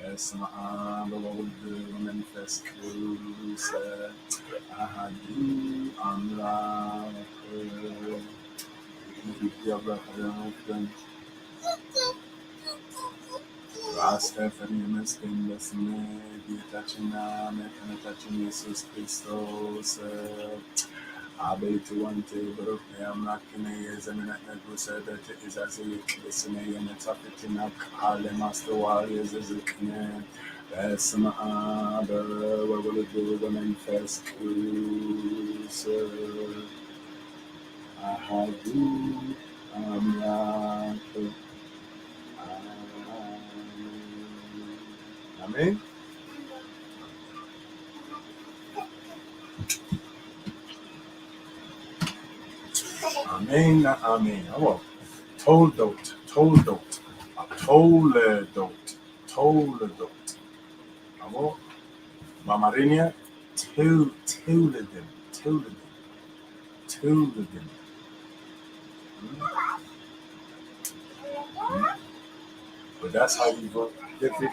اسم آب و منفس کروس احدی املاک یابرخدمتن Rasta Farimas in the Sine, Gitachina, Mekanatachin, Jesus Christos, Abbey to one table, I'm not Kineas and Nagusa that is as a listener and it's up to Nak, Harley Master Warriors as a Kine, Esma, what will it do the manifest cruise? I have you, I'm not. Amen. Amen. Amen. Oh, Toldot. Toldot. Toldot. Oh, Mamarinia. Toldem. But that's how you vote. Get it.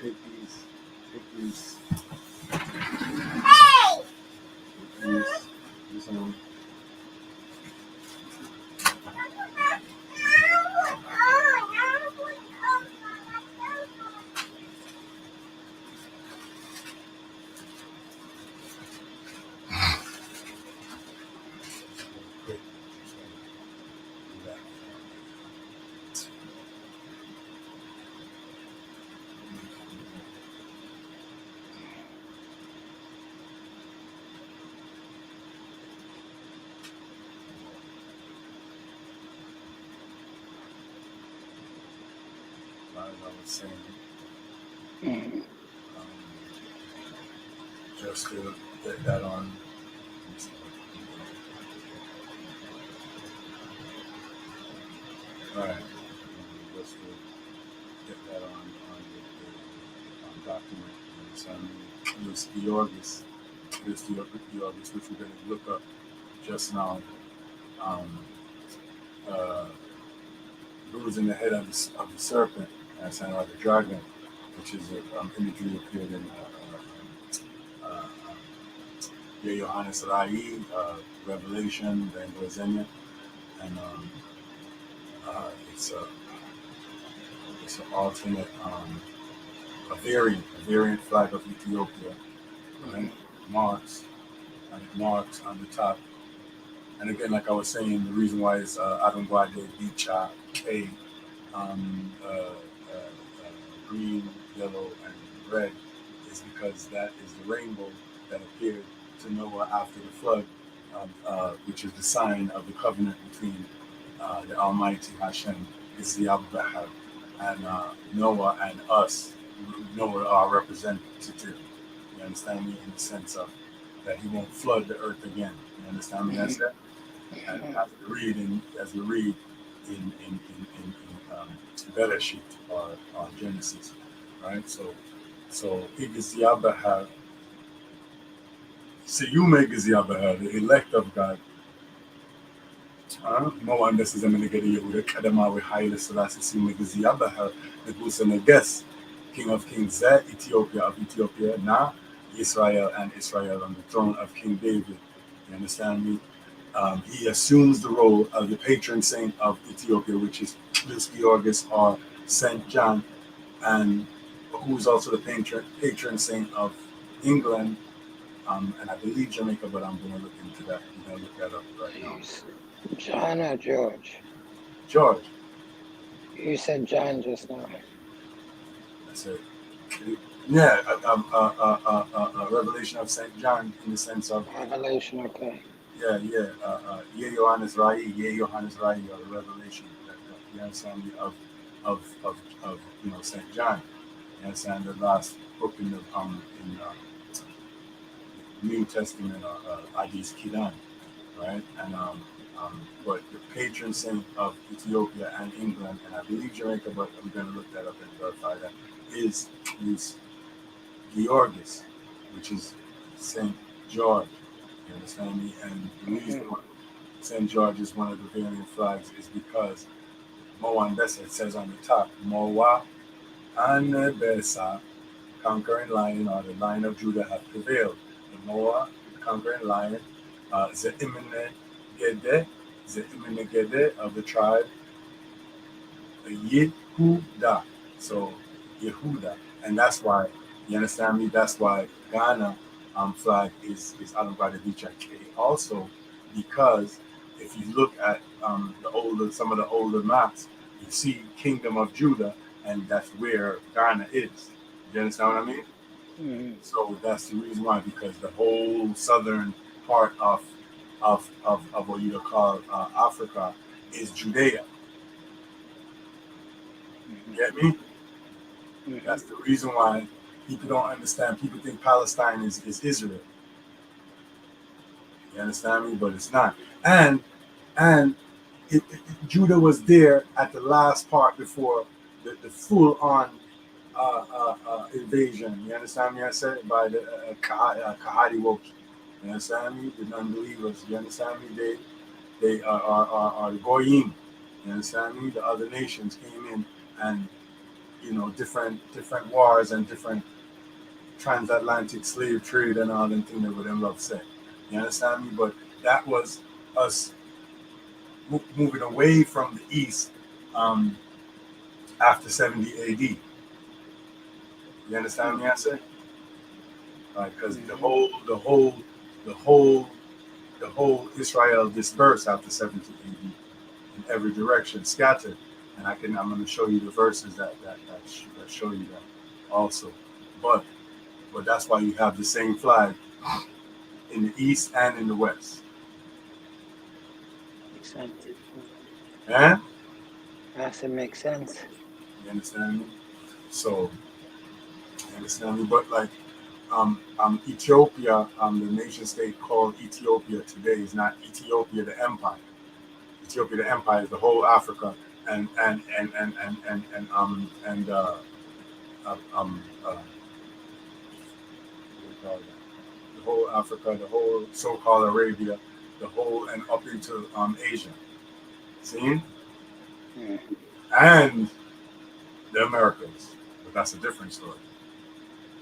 Take these. This one. As I was saying, just to get that on. All right, just to get that on the document. So Louis Georgis, which we're going to look up just now. Bruising the head of the serpent, and saying like the dragon, which is imagery appeared in Johannes Rai, Revelation, the Anglo-Zenia, and it's an alternate, a variant flag of Ethiopia, right? Marks on the top. And again, like I was saying, the reason why it's Adam Guade Bicha K, green, yellow, and red is because that is the rainbow that appeared to Noah after the flood, which is the sign of the covenant between the Almighty Hashem, is the Abraham, and Noah and us. Noah are representative. You understand me, in the sense of that he won't flood the earth again. You understand me? That's that. And as we read in Bereshit or Genesis, right? So Igiziabaha, Seyume Giziabaha, the elect of God. No one this is a minigadi Yehuda Kadama with Haile Selassie Seyume Giziabaha, the Gusa King of Kings, Ethiopia of Ethiopia, now Israel and Israel on the throne of King David. You understand me? He assumes the role of the patron saint of Ethiopia, which is Louis Georgis or Saint John, and who is also the patron saint of England, and I believe Jamaica, but I'm going to look into that. I'm going to look that up right now. Jeez. John or George? George, You said John just now. that's it. Yeah, Revelation of Saint John in the sense of Revelation, okay. Ye Johannes Rai, Ye Johannes Rai, or the Revelation. You understand me of Saint John. You understand the last book in the New Testament, Hadith Kidan, right? And but the patron saint of Ethiopia and England, and I believe Jamaica, but I'm going to look that up and verify that, is Georgis, which is Saint George. You understand me? And the reason Mm-hmm. why Saint George is one of the variant flags is because Moan Bessa, it says on the top, Moa and Bessa, conquering lion, or the lion of Judah, have prevailed. The Moa, the conquering lion, Zeimene Gede, Zeimene Gede of the tribe Yehuda. So Yehuda, and that's why, you understand me. That's why Ghana flag is Alambra Beach K. Also, because if you look at some of the older maps, you see Kingdom of Judah, and that's where Ghana is. You understand what I mean? Mm-hmm. So that's the reason why, because the whole southern part of what you call Africa is Judea. Mm-hmm. You get me? Mm-hmm. That's the reason why people don't understand. People think Palestine is Israel. You understand me? But it's not. And Judah was there at the last part before the full on invasion. You understand me? I said by the Kahadi Woki. You understand me? The non-believers. You understand me? They are goyim. You understand me? The other nations came in, and different wars and different transatlantic slave trade and all them things that would love say. You understand me? But that was us moving away from the east um, after 70 AD. You understand me? I say, because Mm-hmm. the whole the whole Israel dispersed after 70 AD in every direction, scattered. And I'm going to show you the verses that show you that also. But that's why you have the same flag in the east and in the west. Makes sense. Eh? Yes, it makes sense. You understand me? So, you understand me? But like, Ethiopia, the nation state called Ethiopia today is not Ethiopia the empire. Ethiopia the empire is the whole Africa and um uh, the whole Africa, the whole so-called Arabia, the whole and up into Asia. See? Mm. And the Americas. But that's a different story.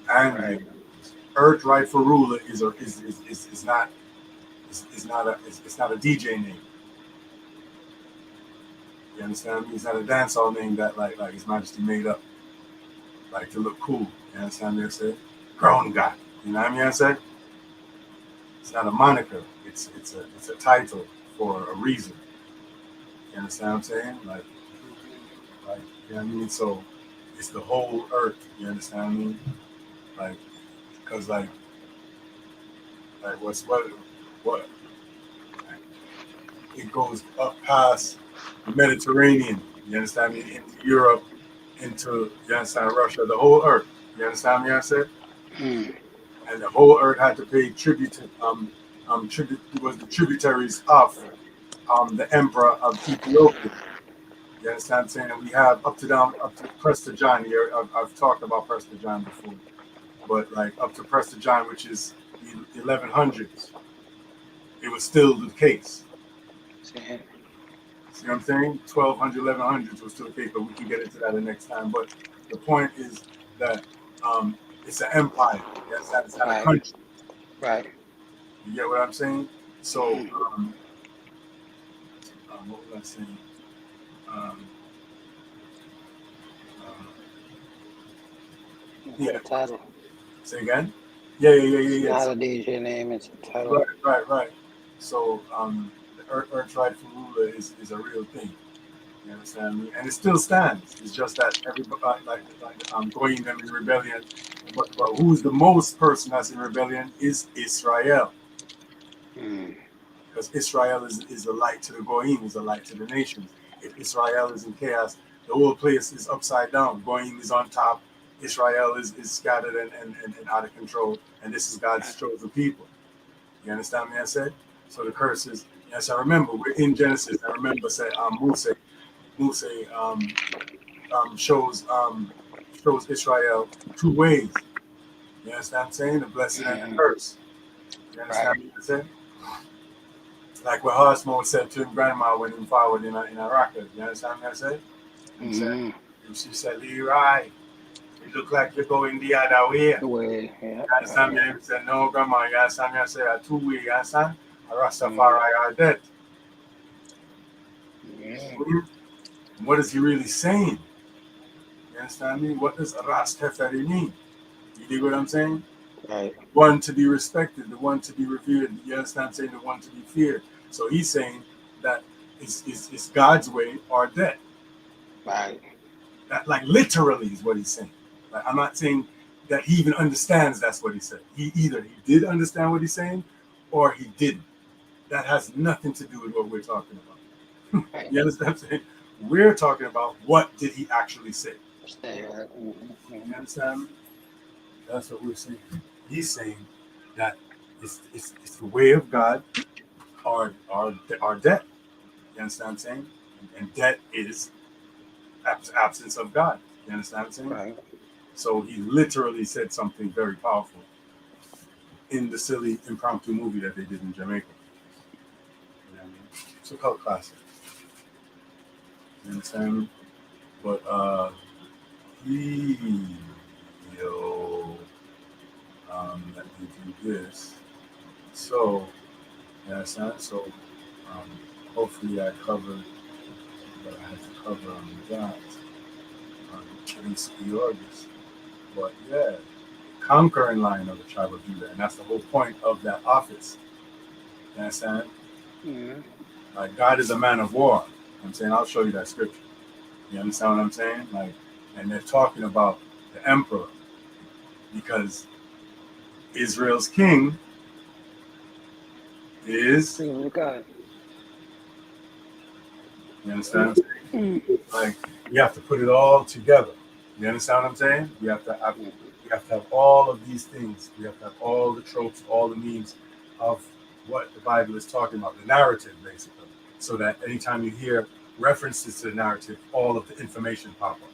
And the Right. Earth rightful ruler is not it's not a DJ name. You understand me? It's not a dancehall name that like His Majesty made up, like to look cool. You understand me? I say, grown guy. You know what I mean? I say, it's not a moniker. It's a title for a reason. You understand what I'm saying? Like you know what I mean? So it's the whole earth. You understand me? Like because what it goes up past the Mediterranean. You understand me? Into Europe, into you understand Russia, the whole earth. You understand me? I said, Mm. and the whole earth had to pay tribute to tribute was the tributaries of the emperor of Ethiopia. You understand what I'm saying? And we have up to Prester John here. I've talked about Prester John before, but like up to Prester John, which is the 1100s, it was still the case. See? See what I'm saying? 1200, 1100s was still the case, but we can get into that the next time. But the point is that it's an empire. Yes, it's not a Right. country. Right. You get what I'm saying? So, Mm. what was I saying? Um, uh, The title. Say again. Yeah. It's Yes. not a DJ name. It's a title. Right. So the Earth's rightful ruler is a real thing. You understand me? And it still stands. It's just that everybody going them in rebellion. But who's the most person that's in rebellion is Israel. Mm. Because Israel is a light to the Goyim, is a light to the nations. If Israel is in chaos, the whole place is upside down. Goyim is on top. Israel is scattered and out of control. And this is God's chosen people. You understand me? I said. So the curses. Yes, I remember. We're in Genesis. I remember say Muse shows Israel two ways. You understand what I'm saying? The blessing and the curse. You understand Right. what I'm saying? Like what Hosmo said to his grandma when he forward in Iraq. You understand what I said? And said, Mm-hmm. she said, Leroy, you look like you're going the other way. The way. Yeah. You understand me? He said, no, grandma, you understand me? I said, two way, you understand? A Rastafari are dead. What is he really saying? You understand me? What does Rastafari mean? You dig what I'm saying? Right. One to be respected, the one to be revered. You understand I'm saying? The one to be feared. So he's saying that it's God's way or death. Right. That like literally is what he's saying. Like, I'm not saying that he even understands that's what he said. He either he did understand what he's saying or he didn't. That has nothing to do with what we're talking about. Right. You understand what I'm saying? We're talking about what did he actually say. You understand? That's what we're saying. He's saying that it's the way of God or debt. You understand what I'm saying? And debt is absence of God. You understand what I'm saying? Right. So he literally said something very powerful in the silly impromptu movie that they did in Jamaica. You know what I mean? It's a cult classic. You understand? But he yo let me do this. So you understand? So hopefully I covered what I had to cover on that. At least the August. But yeah, conquering line of the tribe of Judah, and that's the whole point of that office. You understand? Mm-hmm. Like God is a man of war. I'm saying I'll show you that scripture. You understand what I'm saying? Like, and they're talking about the emperor because Israel's king is. God. You understand? Like we have to put it all together. You understand what I'm saying? We have to have all of these things. We have to have all the tropes, all the means of what the Bible is talking about, the narrative, basically. So that anytime you hear references to the narrative, all of the information pop up.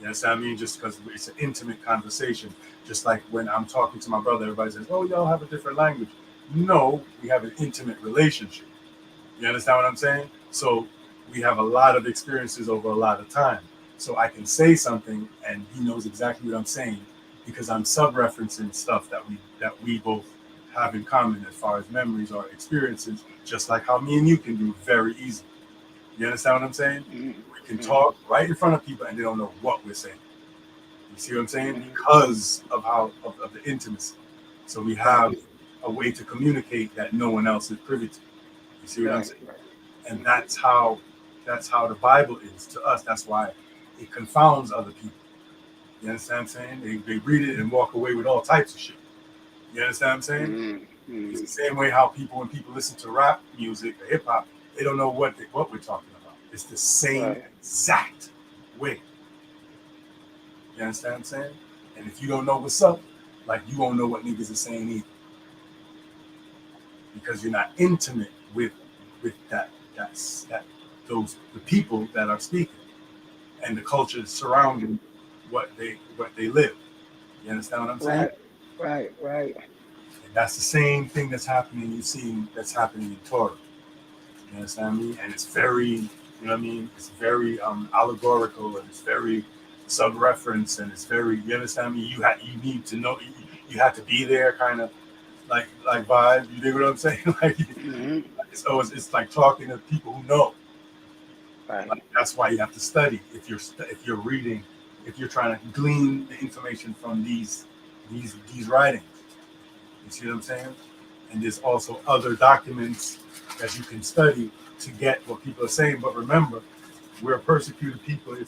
You understand what I mean? Just because it's an intimate conversation. Just like when I'm talking to my brother, everybody says, oh, y'all have a different language. No, we have an intimate relationship. You understand what I'm saying? So we have a lot of experiences over a lot of time. So I can say something and he knows exactly what I'm saying because I'm sub-referencing stuff that we both have in common as far as memories or experiences, just like how me and you can do very easy. You understand what I'm saying? We can talk right in front of people and they don't know what we're saying. You see what I'm saying? Because of of the intimacy. So we have a way to communicate that no one else is privy to. You see what I'm saying? And that's how the Bible is to us. That's why it confounds other people. You understand what I'm saying? They read it and walk away with all types of shit. You understand what I'm saying? It's the same way how when people listen to rap music or hip hop, they don't know what we're talking about. It's the same exact way. You understand what I'm saying? And if you don't know what's up, like you won't know what niggas are saying either. Because you're not intimate with that those the people that are speaking and the culture surrounding what they live. You understand what I'm saying? Right. And that's the same thing that's happening. You see that's happening in Torah. You understand me? And it's very, you know what I mean? It's very allegorical and it's very sub-reference and it's very. You understand me? You need to know. You have to be there, kind of like vibe. You dig what I'm saying? Like it's like talking to people who know. Right. Like, that's why you have to study if you're reading if you're trying to glean the information from these writings. You see what I'm saying? And there's also other documents that you can study to get what people are saying. But remember, we're a persecuted people. I mean,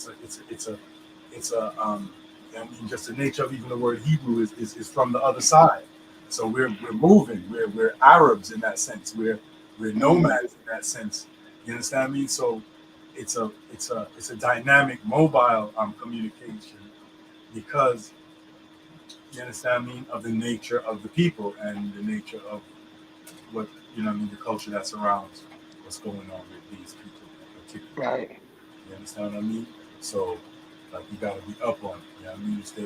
just the nature of even the word Hebrew is from the other side. So we're moving. We're Arabs in that sense. We're nomads in that sense. You understand what I mean? So it's a dynamic, mobile communication because you understand what I mean of the nature of the people and the nature of what I mean the culture that surrounds what's going on with these people in particular. Right. You understand what I mean? So like you gotta be up on it. You know what I mean? You stay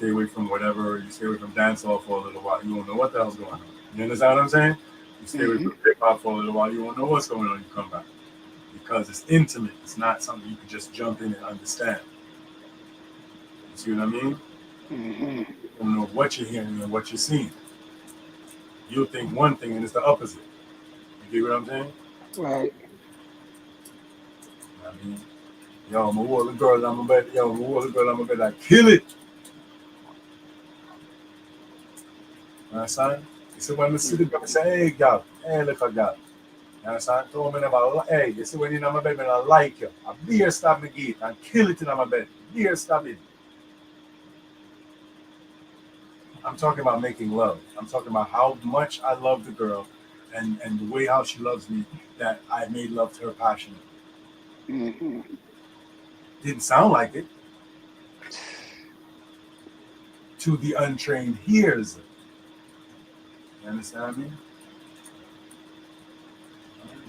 away from whatever, you stay away from dancehall for a little while. You won't know what the hell's going on. You understand what I'm saying? You stay away from hip hop for a little while, you won't know what's going on, you come back. Because it's intimate. It's not something you can just jump in and understand. You see what I mean? Mm-hmm. You don't know what you're hearing and what you're seeing. You'll think one thing and it's the opposite. You get what I'm saying? Right. I mean, yo, my little girl, I'm a bed. Yo, my little girl, I'm a bed. I kill it. You understand? You see, when I see the girl, I say, hey, girl, hey, look at girl. You understand? Told me never, hey, you see, when you're in my bed, man, I like you. I beer stab me gate and kill it in my bed. Beer stab it. I'm talking about making love. I'm talking about how much I love the girl and the way how she loves me that I made love to her passionately. Mm-hmm. Didn't sound like it to the untrained ears. You understand what I mean?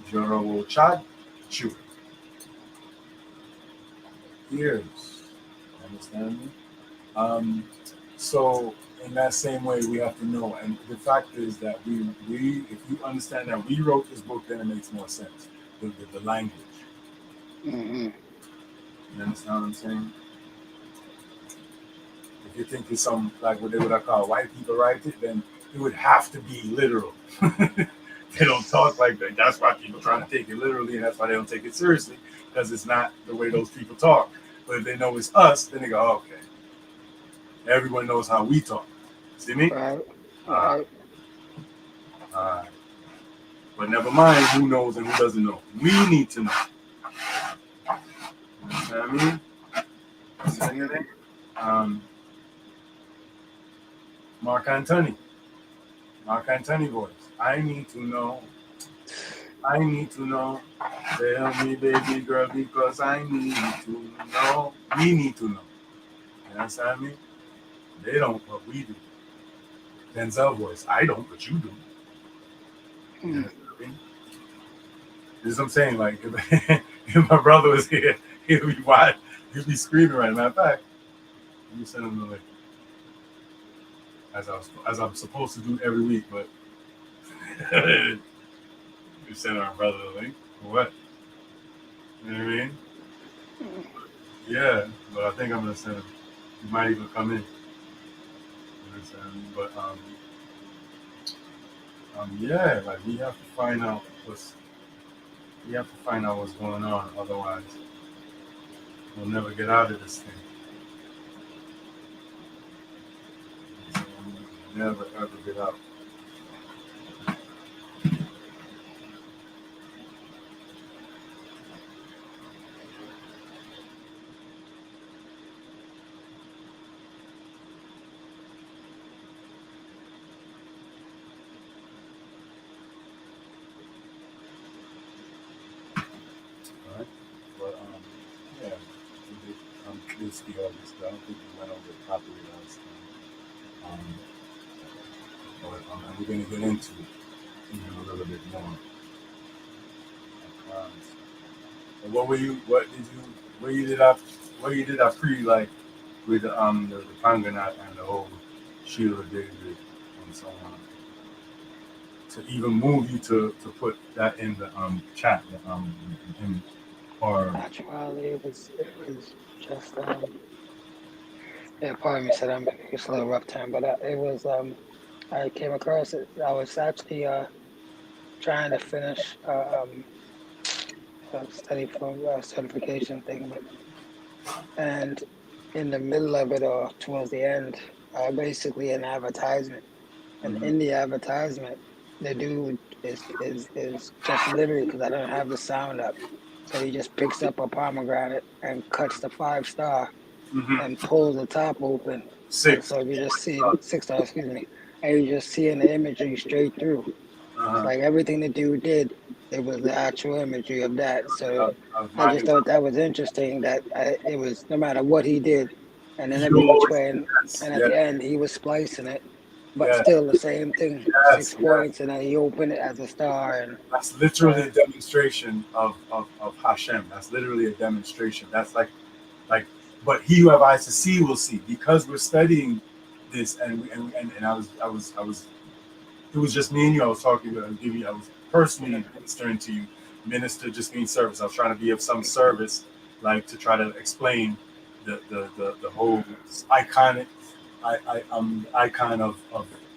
Joro will chat, chew. Ears. You understand me? So in that same way, we have to know. And the fact is that we if you understand that we wrote this book, then it makes more sense. The language. Mm-hmm. You understand what I'm saying? If you think it's some like what they would call white people write it, then it would have to be literal. They don't talk like that. That's why people trying to take it literally, and that's why they don't take it seriously because it's not the way those people talk. But if they know it's us, then they go, oh, okay. Everyone knows how we talk. See me? Right. Uh, Right. uh, but never mind who knows and who doesn't know. We need to know. You know what I mean? Mm-hmm. Um, Mark Antony. Mark Antony voice. I need to know. I need to know. Tell me, baby girl, because I need to know. We need to know. You understand me? They don't, but we do. Denzel voice. I don't, but you do. You Mm-hmm. understand me? This is what I'm saying. Like, if my brother was here, he'd be wild. He'd be screaming right. Matter of fact, let me send him the link. As I'm supposed to do every week, but you send our brother the link. For what? You know what I mean? Yeah, but I think I'm gonna send him. He might even come in. You know what I'm saying? But yeah, like we have to find out what's going on. Otherwise, we'll never get out of this thing. So we'll never ever get out. All right? But yeah, we did basically all this. I don't think we went over it properly last time. But we're gonna get into it even a little bit more. Um, and what were you? What did you? What you did? What you did? I pre like with the Panganat and the whole Sheila David and so on. To even move you to put that in the chat in or Actually, it was just yeah. Pardon me, said I'm it's a little rough time, but it was I came across it. I was actually trying to finish a study for certification thing, but and in the middle of it or towards the end, basically an advertisement. And Mm-hmm. in the advertisement, the dude is just literally because I don't have the sound up, so he just picks up a pomegranate and cuts the 5 star Mm-hmm. and pulls the top open. And Six. so you just see 6 star, excuse me, and you just see in the imagery straight through. It's Uh-huh. like everything the dude did, it was the actual imagery of that. So Of I my just thought that was interesting that it was no matter what he did, and then you every which always way, yes, and at yes, the end he was splicing it, but yes, still the same thing, yes, six yes. points, and then he opened it as a star, and That's literally uh, a demonstration of Hashem. That's literally a demonstration. That's like but he who have eyes to see will see, because we're studying this. And I was it was just me and you. I was talking to you. I was personally ministering to you. Minister just means service. I was trying to be of some service, like to try to explain the whole iconic icon of,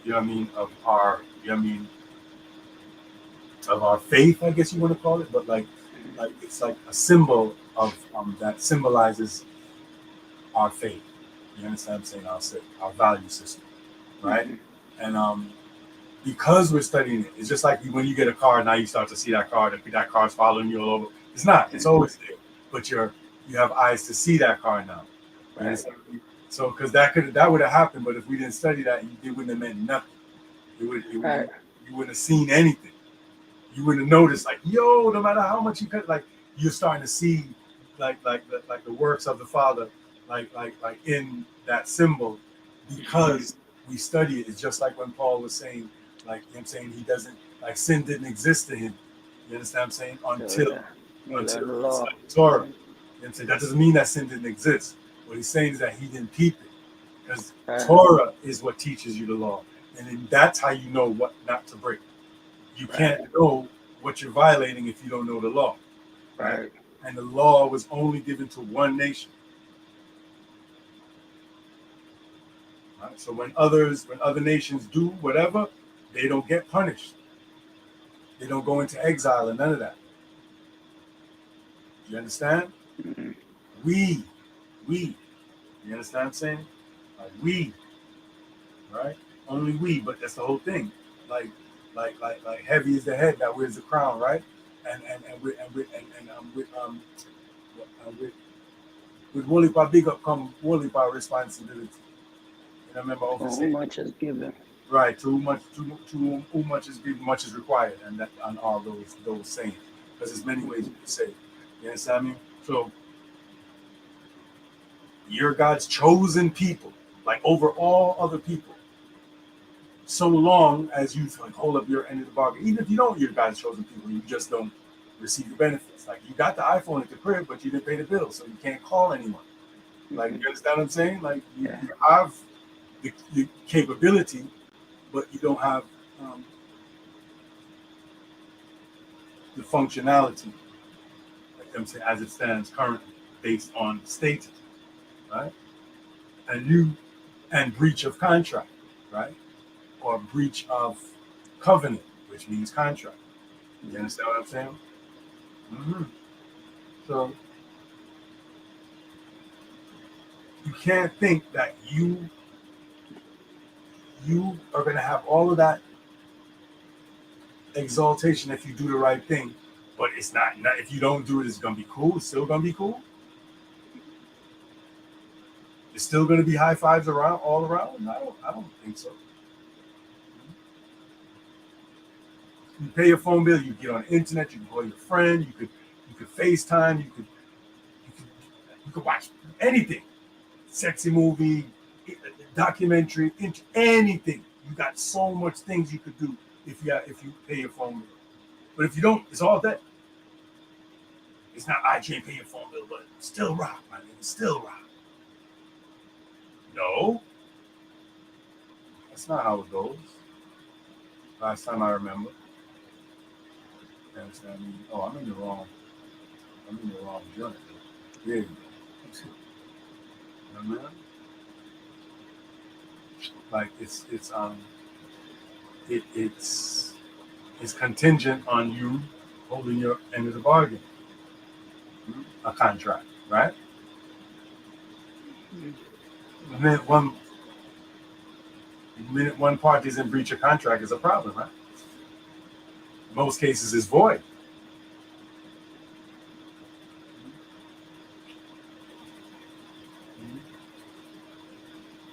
you know what I mean, of our, you know what I mean, of our faith, I guess you want to call it. But like it's like a symbol of that symbolizes our faith. You understand what I'm saying? Our value system, right? mhm, And because we're studying it, it's just like when you get a car. Now you start to see that car. That car's following you all over. It's not. It's mhm, always there, but you have eyes to see that car now. You right, understand? So because that would have happened, but if we didn't study that, it wouldn't have meant nothing. right, You wouldn't have seen anything. You wouldn't have noticed, like, yo, no matter how much you cut, like, you're starting to see like the works of the Father, like in that symbol, because we study it. It's just like when Paul was saying, like, you know what I'm saying, he doesn't, like, sin didn't exist to him. You understand what I'm saying? so Until you until learn the it's law. like Torah. You know Mhm, what I'm saying? That doesn't mean that sin didn't exist. What he's saying is that he didn't keep it. Because right, Torah is what teaches you the law. And then that's how you know what not to break. You right, can't know what you're violating if you don't know the law, right? right, And the law was only given to one nation, right? So when other nations do whatever, they don't get punished. They don't go into exile and none of that. You understand? mhm, We, we, you understand what I'm saying? Like we, right? Only we, but that's the whole thing. Like, like heavy is the head that wears the crown, right? And with Wally big up come Wally responsibility. You know, remember for often whom saying, much is given. right, too much is given, much is required, and that on all those sayings. Because there's many ways you Mhm, can say it. You understand me? So you're God's chosen people, like over all other people. So long as you like hold up your end of the bargain. Even if you don't, you're God's chosen people, you just don't receive the benefits. Like you got the iPhone at the crib, but you didn't pay the bill, so you can't call anyone. Like, mhm, you understand what I'm saying? Like yeah, you have the capability, but you don't have um, the functionality, like I'm saying, as it stands currently, based on status, right? And breach of contract, right? Or breach of covenant, which means contract. You mhm, understand what I'm saying? Mm-hmm. So you can't think that you are going to have all of that exaltation if you do the right thing, but it's not if you don't do it, it's going to be cool. It's still going to be cool. It's still going to be high fives around all around. I don't think so. You pay your phone bill, you get on the internet, you can call your friend, you could FaceTime, you could watch anything, sexy movie, documentary, anything. You got so much things you could do if you pay your phone bill. But if you don't, it's all that. It's not I can't pay your phone bill, but still rock, my nigga, still rock. No, that's not how it goes. Last time I remember, you understand me? Oh, I'm in the wrong joint. Yeah, you know, man. Like it's it's contingent on you holding your end of the bargain, a contract, right? Mm. The minute one party is in breach of contract is a problem, right? Most cases is void.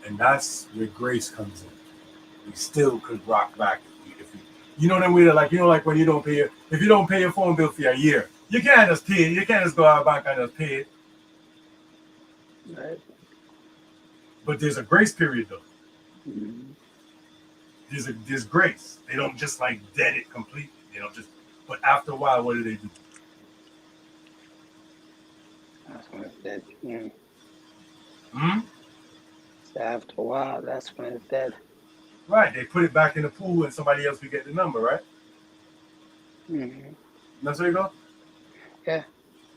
And that's where grace comes in. We still could rock back if you know them way that like like when you don't pay if you don't pay your phone bill for a year, you can't just pay it. You can't just go out of bank and just pay it. Right. But there's a grace period though. Mm. There's grace. They don't just like dead it completely. They don't just. But after a while, what do they do? That's when it's dead. Mm. Hmm? So after a while, that's when it's dead. Right. They put it back in the pool, and somebody else will get the number. Right. Mm. That's where you go. Yeah.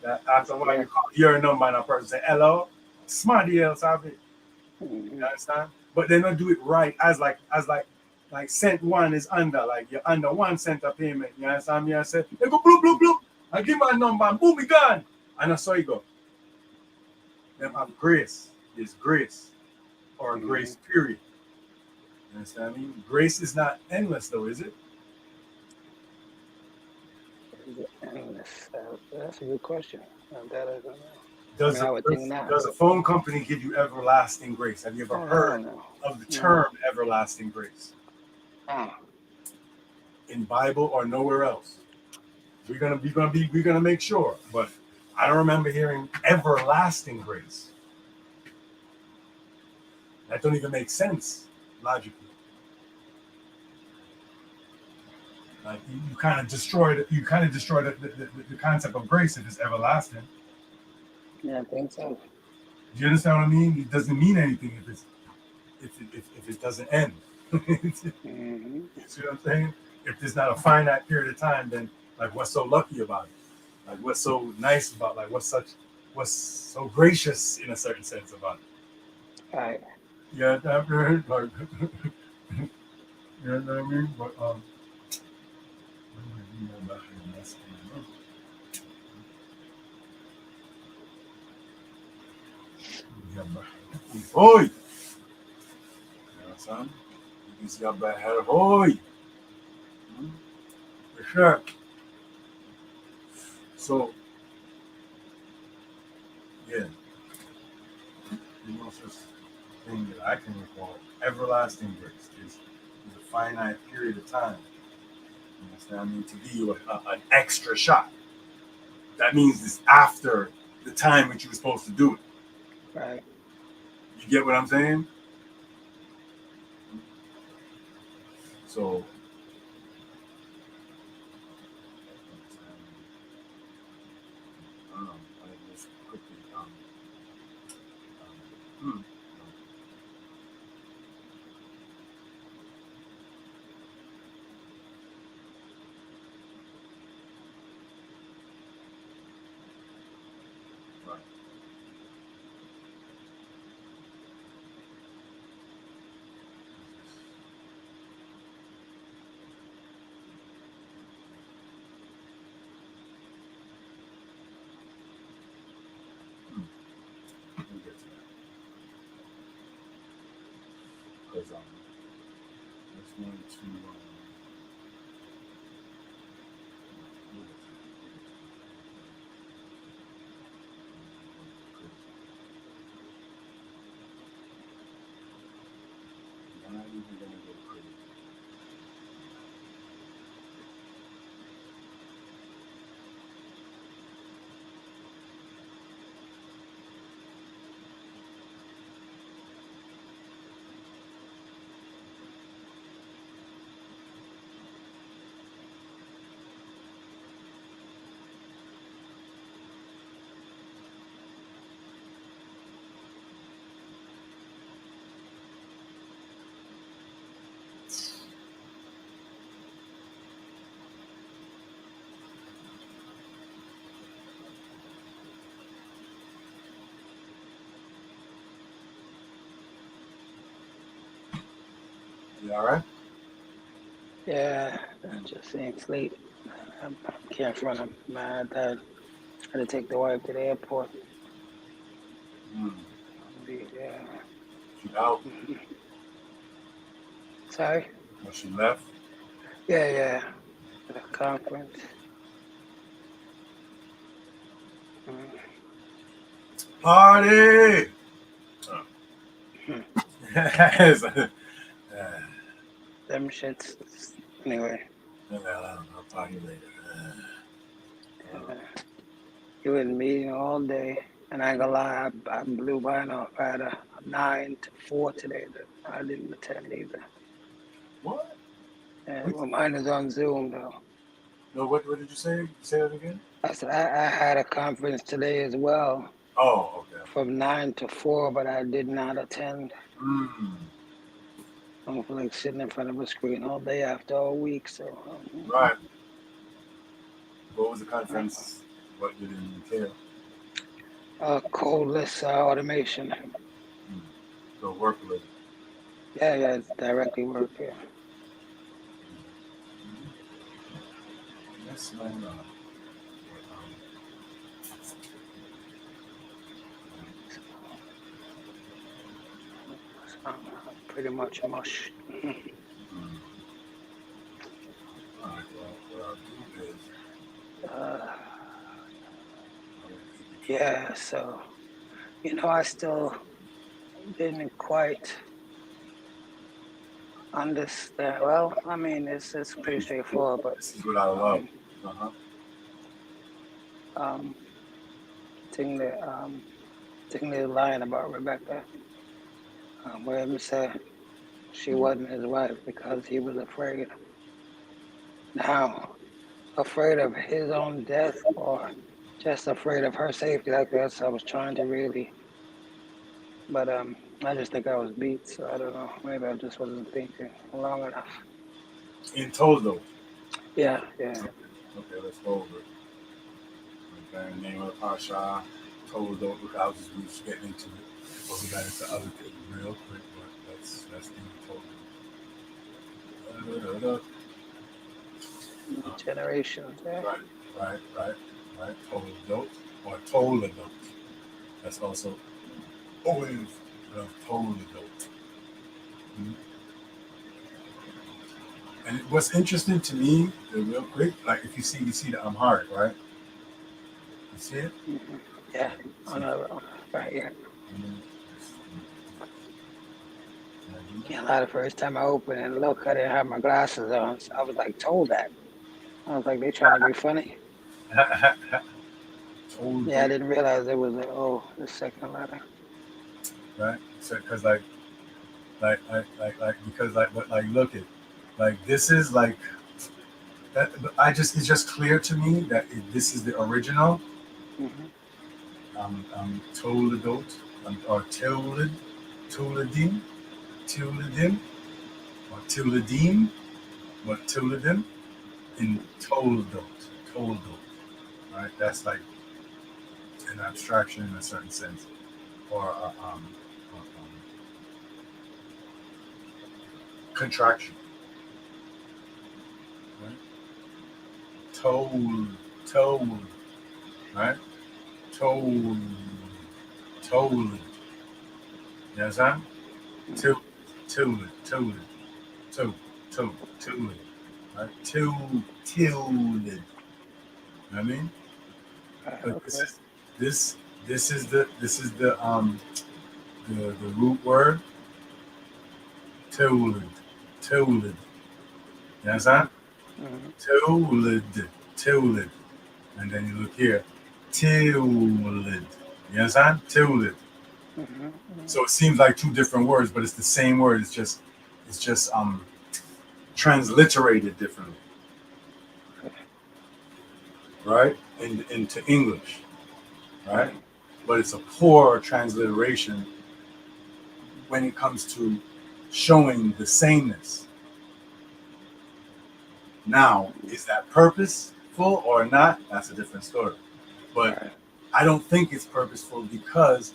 That after a while, you Yeah. call your number, and a person say, "Hello, somebody else have it." You Mm. understand? But they don't do it right as like cent one is under, like you're under 1 cent of payment. You understand me? I said, they go bloop bloop bloop. I give my number and boom, be gone. And that's how you go. Them have grace. There's grace or Mm. grace period. You understand what I mean? Grace is not endless though, is it? Is it endless? That's a good question. That I don't know. I Does mean, a, I would think does, not. does a phone company give you everlasting grace? Have you ever Oh, hell heard no. of the No. term everlasting grace Ah. in Bible or nowhere else? We're gonna make sure, but I don't remember hearing everlasting grace. That don't even make sense logically. Like you kind of destroyed the concept of grace if it's everlasting. Yeah, I think so. Do you understand what I mean? It doesn't mean anything if it doesn't end. You Mm-hmm. see what I'm saying? If there's not a finite period of time, then like what's so lucky about it? Like what's so nice about like what's so gracious in a certain sense about it? All right. Yeah, that right. Like you know what I mean? But oi, you know, son. You see how bad head of oi, for sure. So yeah, the most thing that I can recall, everlasting grace is a finite period of time. You understand? I mean, to give you an extra shot. That means it's after the time that you were supposed to do it. Right. You get what I'm saying? So I just quickly hmm, right. Let me get to that because I just wanted to. Not even gonna go crazy. You all right? Yeah. Just ain't sleep. I can't front him. My dad had to take the wife to the airport. Mm. indeed, yeah. She out Mhm. Sorry? or she left? Yeah, yeah. At a conference. Mm. Party! Mhm. Yes. Them shits. Anyway, I'll party later. uh, you in meeting all day. And I ain't gonna lie, I blew by now. I had a 9 to 4 today that I didn't attend either. What? And well, mine is on Zoom though. No, what did you say? Say that again? I said I had a conference today as well Oh, okay. from 9 to 4, but I did not attend. Mm, I don't feel like sitting in front of a screen all day after all week. So, right. What was the conference? What did it entail? codeless automation. Mm. So work with it. Yeah, yeah, it's directly work. Yeah. Yes, man. So, pretty much mush. Mm. All right. Well, what I'll do is Uh, I will keep it short. yeah, so, I still didn't quite understand. Well, I mean, it's pretty straightforward, but This is what I love. um, Uh-huh. um, thing that thing they're lying about Rebecca, where him said she wasn't his wife because he was afraid. Now, afraid of his own death or just afraid of her safety. Like that's I was trying to really, but I just think I was beat. So I don't know. Maybe I just wasn't thinking long enough. In Toldot. Yeah, yeah. Okay. Okay, let's go over it. Okay, name of the Pasha, Toldot. Look, I was just getting into it. But we got into other things real quick, but that's in Toldot. Generations. Yeah. Right, right. Toldot or Toldot. That's also always Toldot. Mhm. And what's interesting to me, real quick, like if you see the Amharic, right? You see it? Hmm. Yeah. See On it? a, right. Yeah. Mhm. Yeah. A lot of first time I opened and look, I didn't have my glasses on, so I was like told that. I was like, they trying to be funny. Yeah, I Toldot, didn't realize it was the second letter. right? So, because because but look at, this is that. It's just clear to me that this is the original. Hmm. Toledot, or Toledim, Toledim, or Toledim, but Toledim in Toldot, right? That's like an abstraction in a certain sense, or contraction, right? Told, right? Told, told. You understand? Hmm. Told, told, told, told, right? Tilled. You know what I mean? But Okay. this this is the root word told, told. You Hmm. understand? Hmm. Told, told. And then you look here, tilled. You understand? Tilled. Hmm. So it seems like two different words, but it's the same word. It's just transliterated differently, right? Into English, right? Right. But it's a poor transliteration when it comes to showing the sameness. Now, is that purposeful or not? That's a different story. But Right. I don't think it's purposeful because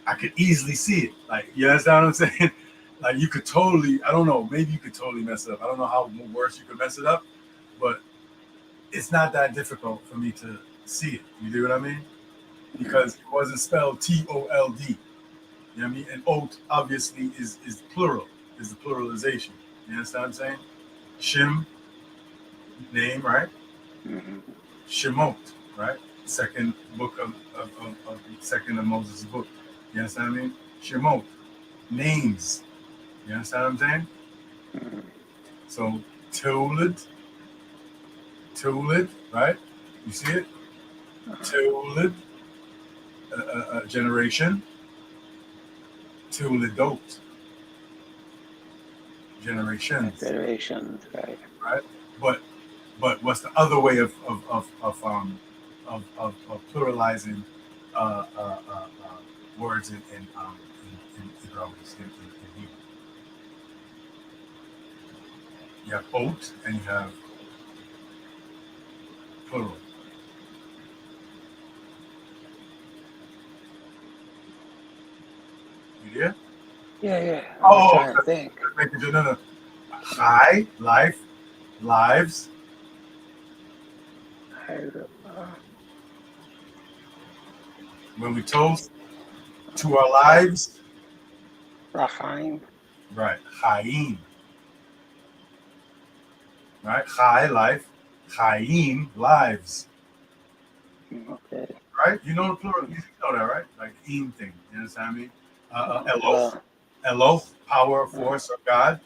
I could easily see it. Like, you understand what I'm saying? Like, you could totally, I don't know, maybe you could totally mess it up. I don't know how worse you could mess it up, but it's not that difficult for me to see it. You do what I mean? Hmm. Because it wasn't spelled Told. You know what I mean? And oat obviously is plural, is the pluralization. You understand what I'm saying? Shim, name, right? Mm-hmm. Shemot, right? Second book of second of Moses' book. You understand what I mean? Shemot, names. You understand what I'm saying? Mm-hmm. So Toldot, Toldot, right? You see it? Toldot, generation. Toldot, generations, Federations, right? right? But what's the other way of pluralizing words in Hebrew? In Hebrew, you have oat and you have plural. You there? Yeah, yeah. I was Oh, trying to think. just making sure. No, no. High, life, lives. Uh, When we toast to our lives, Rachaim. right? Chaim, right? Chai, life. Chaim, lives, Okay. right? You know the plural. Mm-hmm. You know that, right? Like im thing. You understand me? Eloth, Well, Eloth, power, uh, force of God.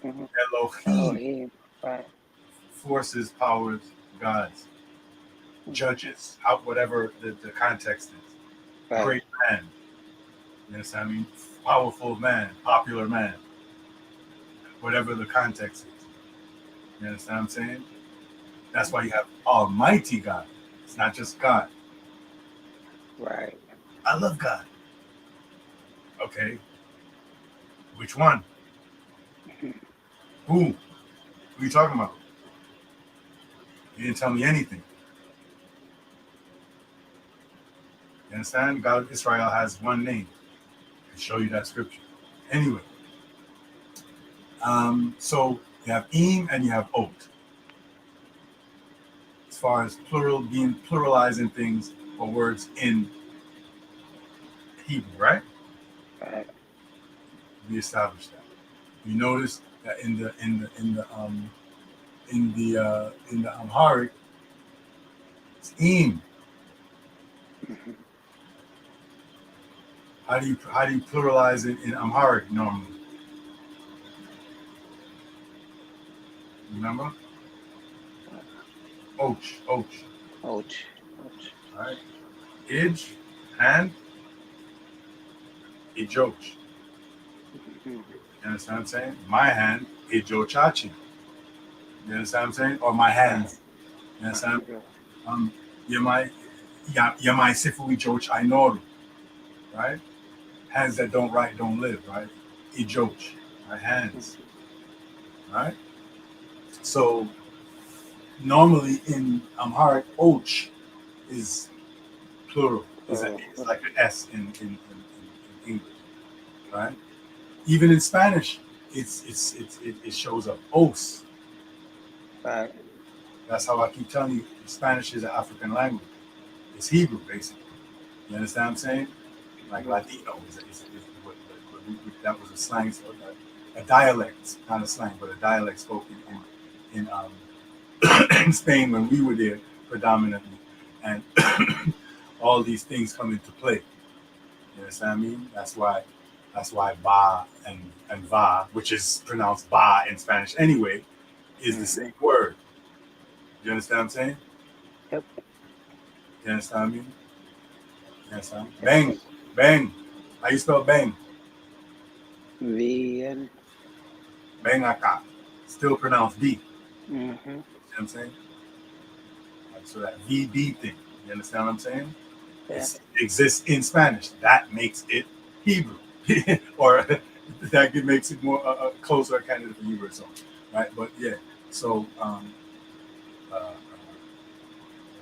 mm-hmm. Elohim, Elohim, right? forces, powers, gods, Mm-hmm. judges, how whatever the context is. Right, Great man. You understand me? Powerful man, popular man, whatever the context is. You understand what I'm saying? That's why you have Almighty God. It's not just God. right. I love God. Okay, which one? Mm-hmm. Who? Who are you talking about? You didn't tell me anything. You understand? God of Israel has one name. I can show you that scripture. Anyway, so you have Im and you have Ot. As far as plural being pluralizing things or words in Hebrew, right? Right. We established that. You notice that in the Amharic, it's Im. Mm-hmm. How do you pluralize it in Amharic normally? Remember? Och, och, Ouch. Ouch. right? Ij, hand, ijoch. Mm-hmm. You understand what I'm saying? My hand, ijochachi. You understand what I'm saying? Or my Right. hands. You Right. understand? Yeah. Um, yamai, yamai sifu ijoch ainoru, right? Hands that don't write don't live, right? Ijoch, my hands, Mm-hmm. right? So normally in Amharic, och is plural, is Right. like an S in English, right? Even in Spanish, it shows up os. Right. That's how I keep telling you, Spanish is an African language. It's Hebrew, basically. You understand what I'm saying? Like Mm-hmm. Latino is that was a slang, so a dialect, not a slang, but a dialect spoken in Spain when we were there predominantly, and all these things come into play. You understand what I mean? That's why ba and va, which is pronounced ba in Spanish anyway, is the Mm-hmm. same word. You understand what I'm saying? Yep. You understand what I mean? You understand? Bang, Yes. bang. How you spell bang? VN. Bangaka. Still pronounced B. You know Mm-hmm. what I'm saying? Like, so that VB thing. You understand what I'm saying? Yeah. It exists in Spanish. That makes it Hebrew, or that makes it more closer candidate for Hebrew or something, right? But yeah, so what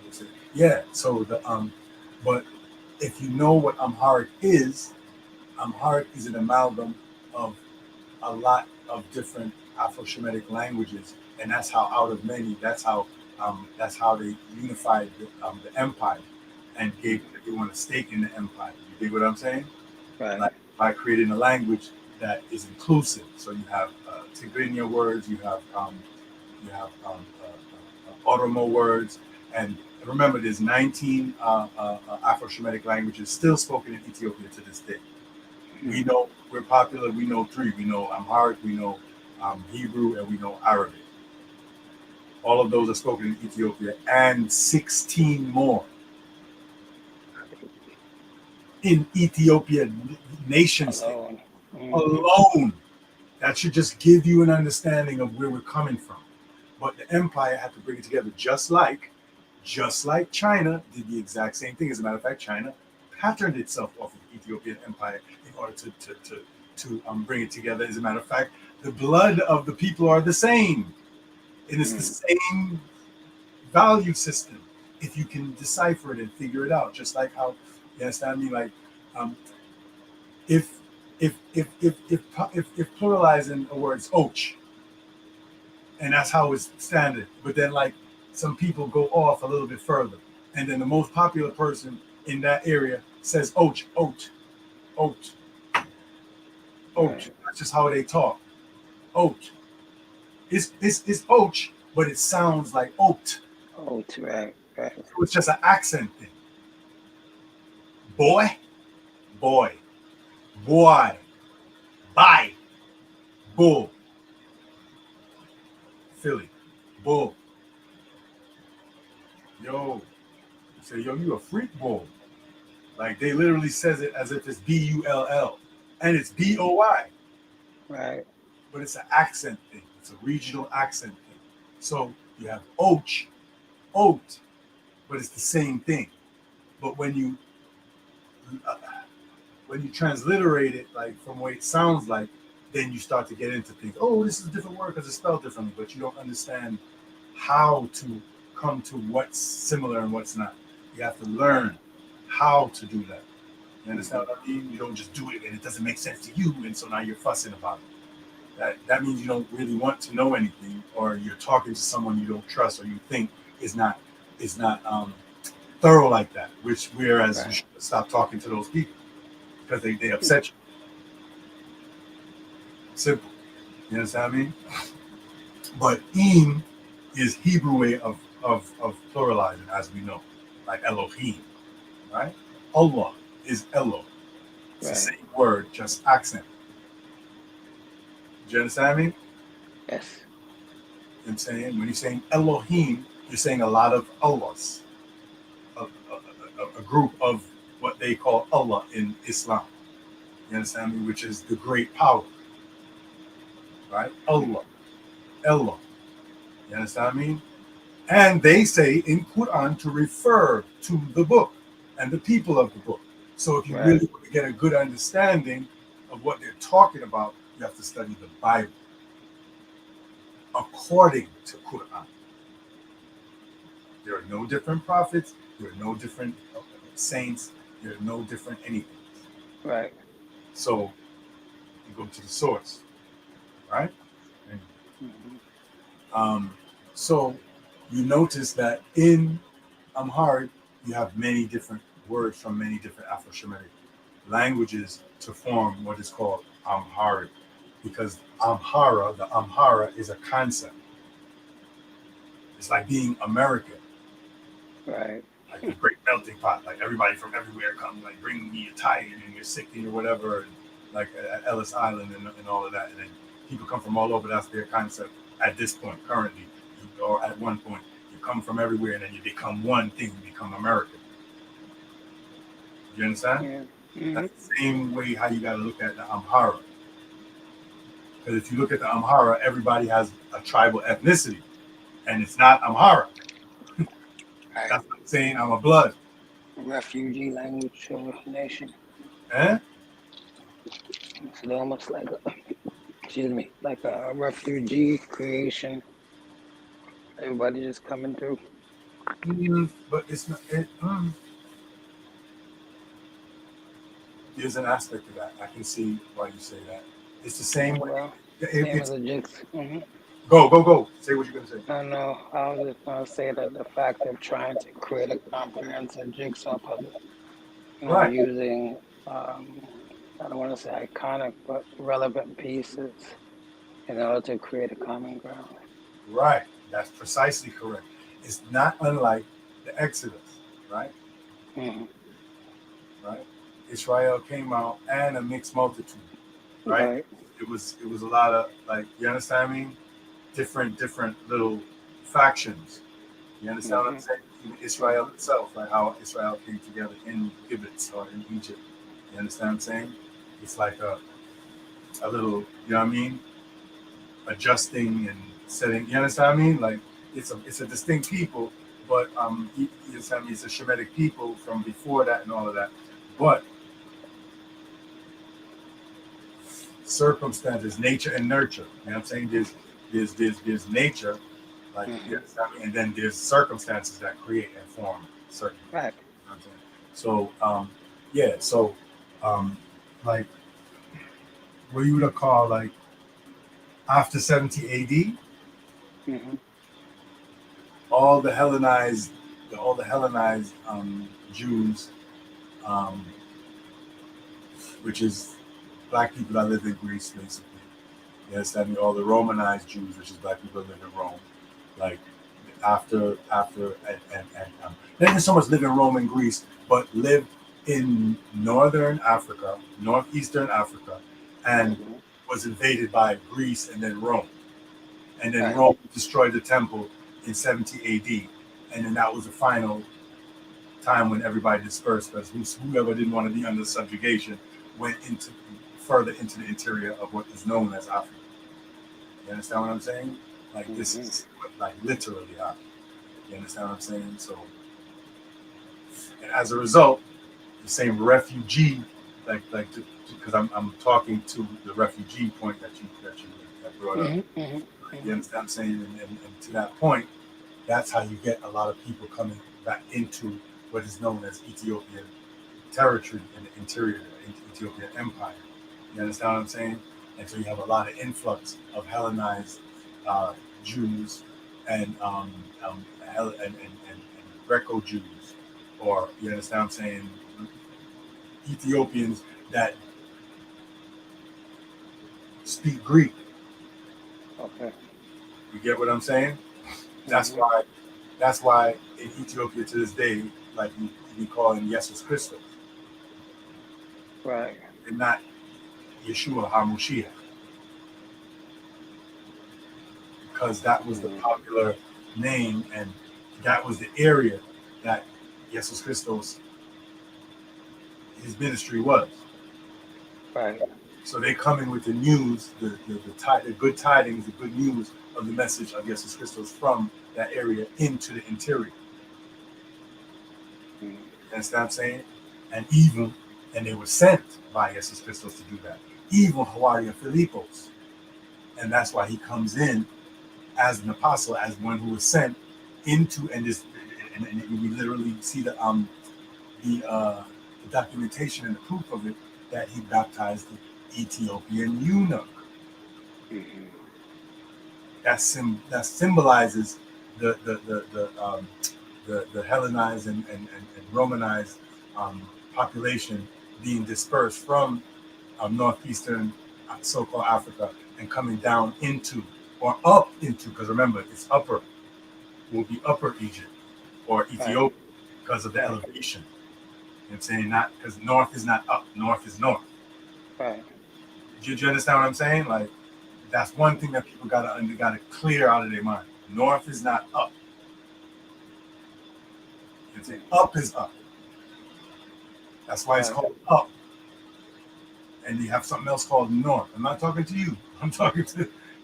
was it? Yeah, so but if you know what Amharic is an amalgam of a lot of different Afro-Shemitic languages, and that's how out of many, that's how they unified the empire and gave Mm-hmm. everyone a stake in the empire. You dig what I'm saying? Right. Like by creating a language that is inclusive. So you have Tigrinya words, you have Oromo words, and remember, there's 19 Afro-Shemitic languages still spoken in Ethiopia to this day. We know we're popular. We know three. We know Amharic, we know Hebrew, and we know Arabic. All of those are spoken in Ethiopia, and 16 more in Ethiopia nation state alone. alone. That should just give you an understanding of where we're coming from. But the empire had to bring it together, just like China did the exact same thing. As a matter of fact, China patterned itself off of the Ethiopian empire in order to bring it together. As a matter of fact, the blood of the people are the same, and it's the same value system if you can decipher it and figure it out. Just like how, you understand me? Like, um, if if pluralizing a word's och, and that's how it's standard. But then, like, some people go off a little bit further, and then the most popular person in that area says och, oat, oat, oat. Right. That's just how they talk. Oat. It's och, but it sounds like oat. Oh, right, right. So it's just an accent thing. Boy, boy, boy, bye, bull, Philly, bull. Yo, say, yo, you a freak bull. Like, they literally says it as if it's Bull, and it's Boi, Right. but it's an accent thing. It's a regional accent thing. So you have och, oat, but it's the same thing. But when you transliterate it, like from what it sounds like, then you start to get into things. Oh, this is a different word because it's spelled differently, but you don't understand how to come to what's similar and what's not. You have to learn how to do that. You understand what I mean? You don't just do it and it doesn't make sense to you, and so now you're fussing about it. That means you don't really want to know anything, or you're talking to someone you don't trust or you think is not thorough like that. Whereas you should stop talking to those people because they upset you. Simple. You understand what I mean? But im is Hebrew way of pluralizing, as we know, like Elohim, right? Allah is Elo. It's the same word, just accent. Do you understand me? Yes. I'm saying, when you're saying Elohim, you're saying a lot of Allahs, a group of what they call Allah in Islam. You understand me? Which is the great power, right? Allah, Allah. You understand me? And they say in Quran to refer to the book and the people of the book. So if you really want to get a good understanding of what they're talking about, you have to study the Bible according to Quran. There are no different prophets. There are no different saints. There are no different anything. Right. So you go to the source, right? So you notice that in Amharic, you have many different words from many different Afro-Shemitic languages to form what is called Amharic, because the Amhara is a concept. It's like being American. Right. Like a great melting pot. Like everybody from everywhere come, like bring me Italian and you're sick or whatever, and like at Ellis Island and all of that. And then people come from all over. That's their concept at this point, currently, or at one point. You come from everywhere and then you become one thing. You become American. You understand? Yeah. Mm-hmm. That's the same way how you got to look at the Amhara. Because if you look at the Amhara, everybody has a tribal ethnicity, and it's not Amhara. Right. That's not saying I'm a blood. Refugee language or nation. Eh? It's almost like like a refugee creation. Everybody just coming through. But it's not. There's an aspect of that. I can see why you say that. It's the same way. Well, same as a jigs. Mm-hmm. Go. Say what you're gonna say. No, I was just gonna say that the fact of trying to create a comprehensive jigsaw puzzle, Right. using I don't want to say iconic, but relevant pieces in order to create a common ground. Right. That's precisely correct. It's not unlike the Exodus, right? Hmm. Right. Israel came out and a mixed multitude, right? Right. It was a lot of, like, you understand me? Different little factions. You understand what Hmm. I'm saying? Even Israel Hmm. itself, like how Israel came together in Gibbets or in Egypt. You understand what I'm saying? It's like a little, you know what I mean? Adjusting and setting. You understand what I mean? Like it's a distinct people, but you understand me? It's a Shemitic people from before that and all of that. But circumstances, nature and nurture. You know what I'm saying? There's nature, like, you Hmm. understand me? And then there's circumstances that create and form certain. Right. You know what I'm saying? So yeah, so um, like what you would call like after 70 AD, Hmm. all the Hellenized, Jews, um, which is black people that live in Greece, basically. You understand me? All the Romanized Jews, which is black people that live in Rome, like after and they didn't so much live in Rome and Greece, but lived in northern Africa, northeastern Africa, and Hmm. was invaded by Greece and then Rome. And then Right. Rome destroyed the temple in 70 AD. And then that was the final time when everybody dispersed because whoever didn't want to be under subjugation went into further into the interior of what is known as Africa. You understand what I'm saying? Like this Hmm. is like literally Africa. You understand what I'm saying? So, and as a result, the same refugee, like because I'm talking to the refugee point that brought up. Hmm. Hmm. You Hmm. understand what I'm saying? And to that point, that's how you get a lot of people coming back into what is known as Ethiopian territory in the interior of the Ethiopian Empire. You understand what I'm saying? And so you have a lot of influx of Hellenized Jews and, and Greco Jews, or you understand what I'm saying? Ethiopians that speak Greek. Okay. You get what I'm saying? That's Hmm. why. That's why in Ethiopia to this day, like we call him Jesus Christos Right. and not Yeshua HaMashiach, because that was the Hmm. popular name and that was the area that Jesus Christos, his ministry was. Right. So they come in with the news, the good tidings, the good news of the message of Jesus Christos from that area into the interior. Hmm. You understand what I'm saying? And they were sent by Jesus Christos to do that. Even Hawaii Philippos. And that's why he comes in as an apostle, as one who was sent into, and we literally see the documentation and the proof of it that he baptized the Ethiopian eunuch. Hmm. That symbolizes the Hellenized and Romanized population being dispersed from northeastern so-called Africa and coming down into or up into, because remember it's upper, will be upper Egypt or Right. Ethiopia because of the Right. elevation. You know what I'm saying? Not because north is not up, north is north. Right. Did you understand what I'm saying? Like that's one thing that people gotta clear out of their mind. North is not up. You know what I'm saying? Hmm. Up is up. That's why it's Right. called up. And you have something else called north. I'm not talking to you. I'm talking to,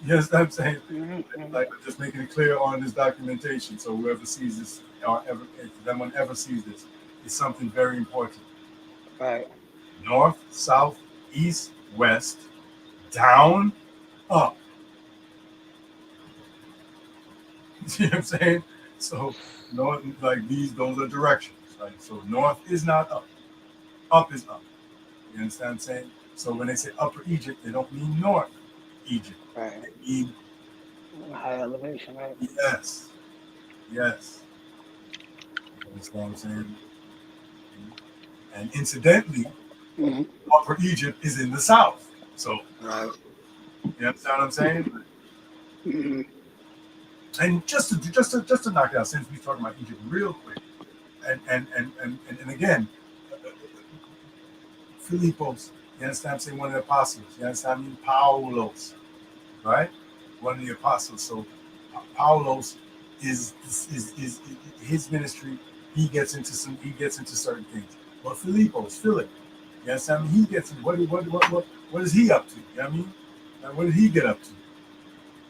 you understand what I'm saying? Hmm. Hmm. Like just making it clear on this documentation. So whoever sees this, or ever, if anyone ever sees this, is something very important. Right. North, south, east, west, down, up. You know what I'm saying? So north, like those are directions. Right? So north is not up. Up is up. You understand what I'm saying? So when they say Upper Egypt, they don't mean North Egypt. Right. They mean High elevation. Right. yes, yes. You understand what I'm saying? And incidentally, Mm-hmm. Upper Egypt is in the south. So Right. you understand what I'm saying? Mm-hmm. And just to knock it out, since we're talking about Egypt real quick, and again, Philippos, you understand what I'm saying? One of the apostles. You understand what I mean? Paulos, right? One of the apostles. So Paulos is his ministry. He gets into certain things. But Philip, you understand? He gets what is he up to? You know what I mean? And what did he get up to?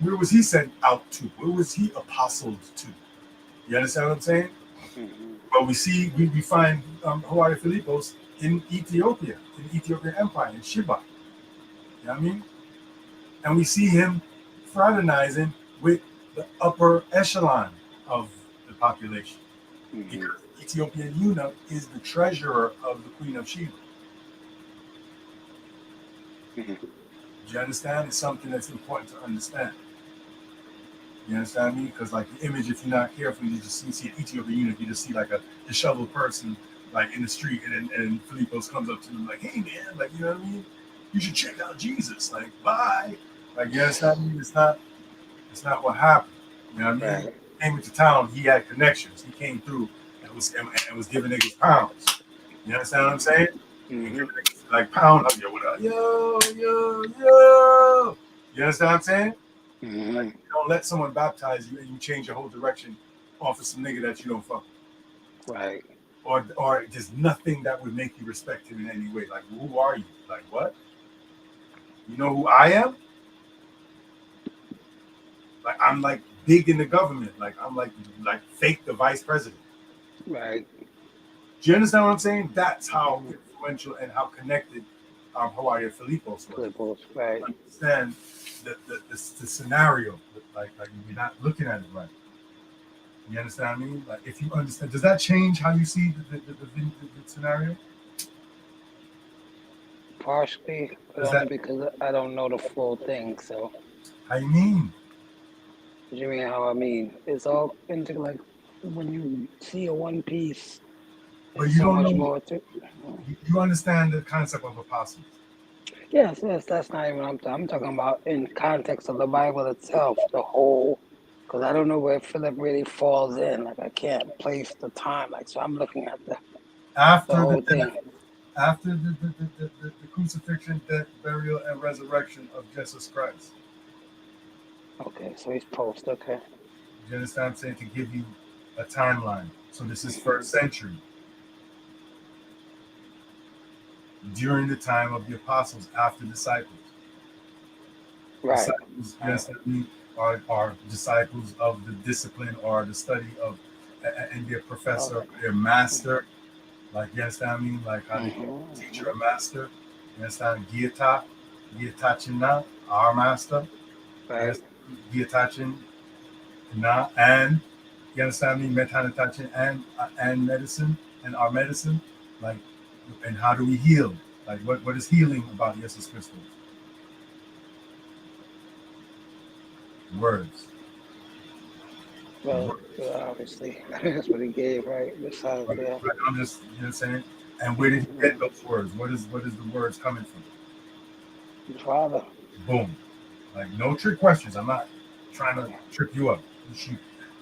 Where was he sent out to? Where was he apostled to? You understand what I'm saying? Mm-hmm. But we find Hawaii Philippos in Ethiopia, in the Ethiopian Empire, in Shiba. You know what I mean? And we see him fraternizing with the upper echelon of the population. Mm-hmm. Because the Ethiopian eunuch is the treasurer of the Queen of Sheba. Mm-hmm. Do you understand? It's something that's important to understand. You understand me? Because like the image, if you're not careful, you just see an Ethiopian eunuch, you just see like a disheveled person like in the street, and Philippos comes up to him like, "Hey man, like you know what I mean? You should check out Jesus." Like, bye. Like you understand me? It's not what happened. You know what I mean? Right. He came into town, he had connections. He came through and was giving niggas pounds. You understand what I'm saying? And Mm-hmm. giving niggas like pound, yo, what up? Yo, yo, yo. You understand what I'm saying? Like, Mm-hmm. you don't let someone baptize you and you change your whole direction off of some nigga that you don't fuck with. Right. Or there's nothing that would make you respect him in any way. Like, who are you? Like, what? You know who I am? Like, I'm like big in the government. Like, I'm like fake the vice president. Right. Do you understand what I'm saying? That's how Mm-hmm. influential and how connected Hawaii Philippos was. Clippers. Right. Understand the scenario. Like you're not looking at it right. You understand what I mean? Like if you understand, does that change how you see the scenario? Partially, but Does only that because I don't know the full thing. So, how you mean? what do you mean how I mean? It's all into like when you see a one piece, But there's you so don't much know. more to. You understand the concept of apostles. Yes, yes, that's not even what I'm talking about in context of the Bible itself, the whole. Because I don't know where Philip really falls in. Like I can't place the time. Like so, I'm looking at the After the whole thing. after the crucifixion, death, burial, and resurrection of Jesus Christ. Okay, so he's post. Okay. You understand what I'm saying? To give you a timeline. So this is Hmm. first century. During the time of the apostles, after disciples. Right. Disciples, Right. yes, we are disciples of the discipline or the study of, and their professor, Okay. their master. Like, you understand what I mean? Like how they call a Hmm. teacher a master. You understand? Giata, Giatachina, our master. Right. Yes, Giatachin, na, and you understand me? Metanatachin and medicine and our medicine. Like, and how do we heal? Like, what is healing about Jesus Christus? Words. Well, Words. obviously, that's what he gave, right? Besides, Right, yeah. right. I'm just, you know what I'm saying? And where did you Hmm. get those words? What is the words coming from? The Father. Boom. Like no trick questions. I'm not trying to trip you up.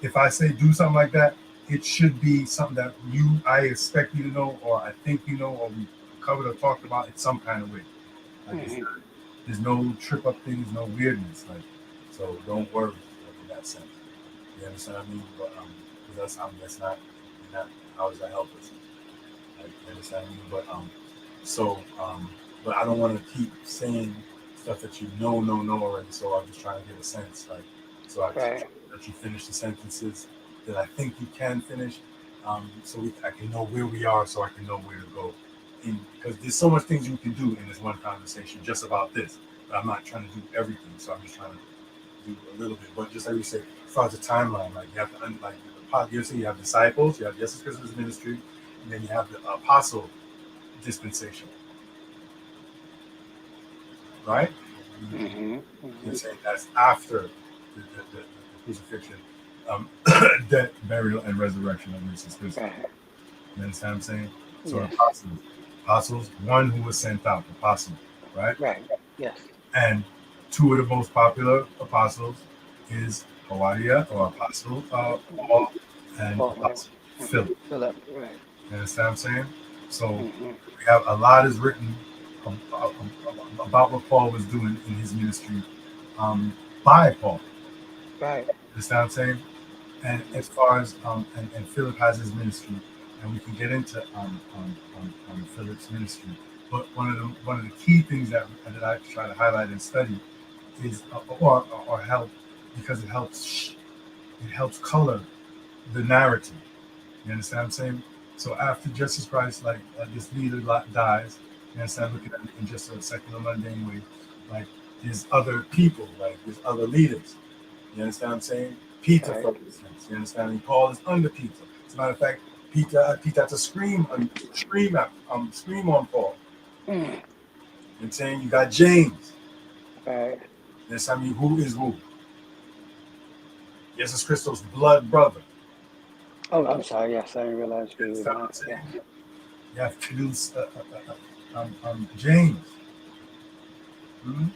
If I say do something like that, it should be something that I expect you to know, or I think you know, or we covered or talked about in some kind of way. Like Hmm. there's no trip up things, no weirdness. Like so, don't worry like, in that sense. You understand what I mean? But 'cause that's not how does that help us? Like, you understand me? But I don't want to keep saying stuff that you know already. So I'm just trying to get a sense, like, so I Right. that you finish the sentences that I think you can finish, so I can know where we are, so I can know where to go. Because there's so much things you can do in this one conversation just about this. But I'm not trying to do everything, so I'm just trying to do a little bit. But just like we said, as far as the timeline, like you have to you have disciples, you have Jesus Christ's ministry, and then you have the apostle dispensation, right? Hmm. You're Hmm. saying that's after the crucifixion, um, death, burial, and resurrection of Jesus Christ. Right. You understand what I'm saying? So Yes. apostles. Apostles, one who was sent out, apostle, right? Right. Yes. And two of the most popular apostles is Hawaii or Apostle Paul and Paul, right. Apostle Philip. Philip, right. You understand what I'm saying? So Hmm. we have a lot is written about what Paul was doing in his ministry um, by Paul. Right. You understand what I'm saying? And Hmm. as far as and Philip has his ministry, and we can get into Philip's ministry. But one of the key things that I try to highlight and study is or help because it helps color the narrative. You understand what I'm saying? So after Jesus Christ, like this leader dies, you understand, looking at it in just a secular mundane way, like there's other people, like there's other leaders. You understand what I'm saying? Peter, Right. for instance. You understand? And Paul is under Peter. As a matter of fact, Peter had to scream on Paul. Mm. You know what I'm saying? You got James. Right. You understand me? Who is who? Jesus Christo's blood brother. Oh, I'm sorry. Yes, I didn't realize You you was understand what on. I'm saying? Yes. You have to lose James. Mhm.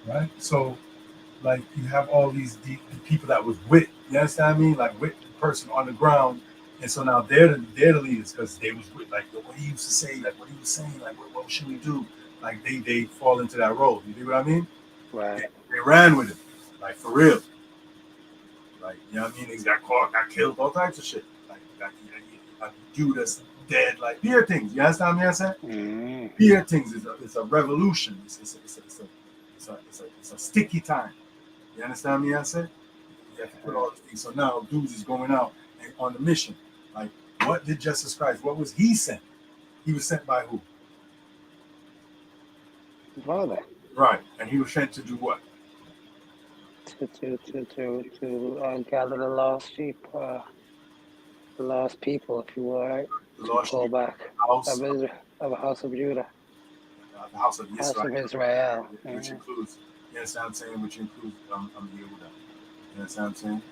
Right? So, like, you have all these people that was with, you understand what I mean? Like, with the person on the ground. And so now they're the leaders because they was with, like, what he used to say, like, what he was saying, like, what should we do? Like, they fall into that role. You know what I mean? Right. They ran with it, like, for real. Like, you know what I mean? He got caught, got killed, all types of shit. Like a dude that's dead, like, beer things. You understand what I'm saying? Mm. Beer things is a revolution. It's a sticky time. You understand me? I said you have to put all these things. So now dudes is going out and on the mission. Like, what did Jesus Christ? What was he sent? He was sent by who? Father. Right, and he was sent to do what? To gather the lost sheep, the lost people, if you will, right? The To lost call sheep back house of Israel, of the house of Judah, the house of house Israel, of Israel. which Mm. includes, you understand what I'm saying? Which includes Yehuda. You understand what I'm saying?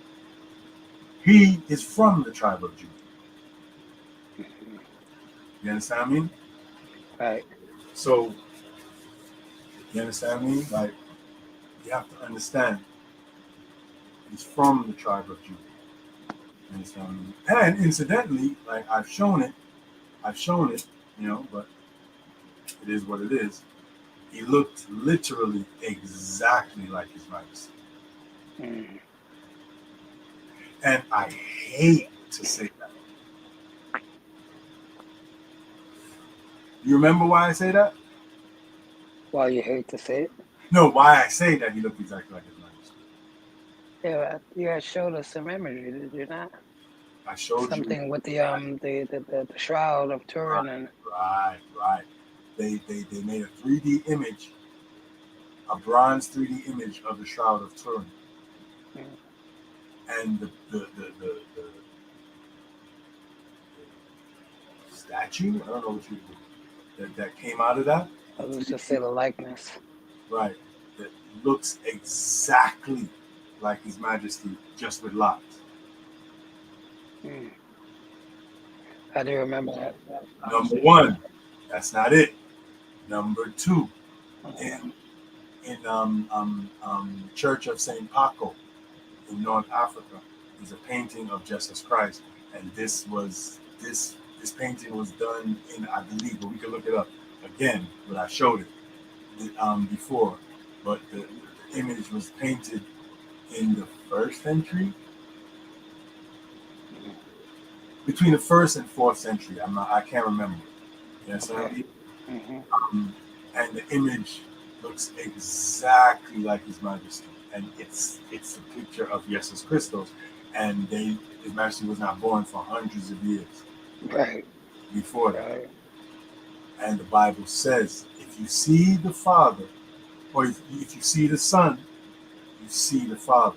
He is from the tribe of Judah. Mhm. You understand what I mean? Right. So, you understand me? Like, you have to understand he's from the tribe of Judah. You understand me? And incidentally, like, I've shown it, but it is what it is. He looked literally exactly like his majesty. Mm. And I hate to say that. You remember why I say that? Well, you hate to say it. No, why I say that he looked exactly like his majesty. Yeah, you had showed us some imagery, did you not? I showed you. Something with the Right, the shroud of Turin and right. They made a 3D image, a bronze 3D image of the Shroud of Turin. mm, And the statue, I don't know what you that came out of that. let's just say the likeness. Right. That looks exactly like His Majesty, just with locks. Mm. I do remember that. Number one, that's not it. Number two, Uh, in Church of Saint Paco in North Africa, is a painting of Jesus Christ, and this painting was done in, I believe, but we can look it up again. But I showed it before, but the image was painted in the first century, mm, between the first and fourth century. I can't remember. Yes, okay. Hmm. and the image looks exactly like His Majesty, and it's a picture of Jesus Christos, and His Majesty was not born for hundreds of years Right. before that. Right. And the Bible says, if you see the Father, or if you see the Son, you see the Father.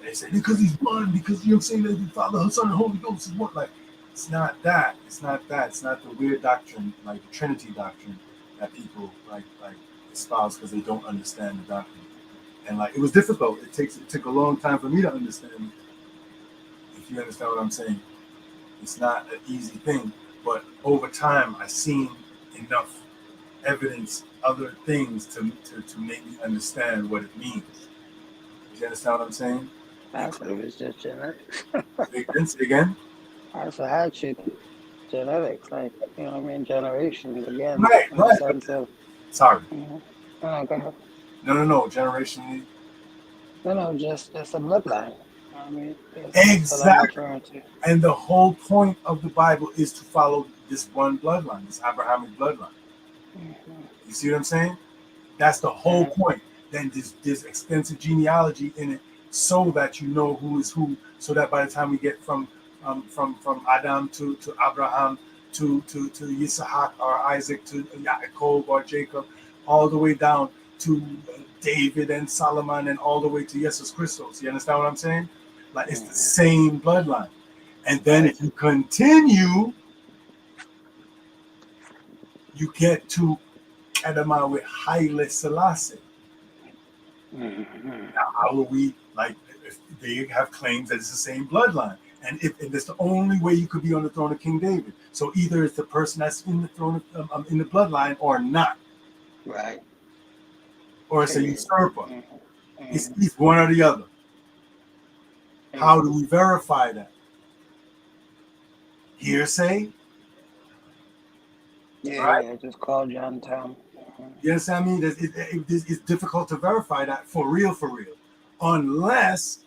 And they say, because He's one, because you know what I'm saying, that the Father, Son, and Holy Ghost is one. Like, it's not that. It's not that. It's not the weird doctrine, like the Trinity doctrine, that people like espouse because they don't understand the doctrine. And like, it was difficult. It took a long time for me to understand. If you understand what I'm saying, it's not an easy thing. But over time, I seen enough evidence, other things to make me understand what it means. You understand what I'm saying? I said it was just genetics. Say again? I said actually genetics, like I mean, generations again, Right, in the right. But sense of sorry. oh, go ahead. No. Generationally. No, just a bloodline. I mean, that's what I'm Exactly. referring to. And the whole point of the Bible is to follow this one bloodline, this Abrahamic bloodline. Hmm. You see what I'm saying? That's the whole point. Then there's extensive genealogy in it, so that you know who is who. So that by the time we get from Adam to Abraham to Yisahak or Isaac to Yaakov or Jacob, all the way down to David and Solomon and all the way to Jesus Christos. You understand what I'm saying? Like it's the Hmm. same bloodline. And then Right. if you continue, you get to Kedama with Haile Selassie. Hmm. Now, how are we like? If they have claims that it's the same bloodline, and that's the only way you could be on the throne of King David. So either it's the person that's in the throne in the bloodline, or not, Right. or it's a Period. usurper. Hmm. It's one or the other. How do we verify that? Hearsay, Yeah, right? yeah. Just call John Town. You understand me? It's difficult to verify that for real, unless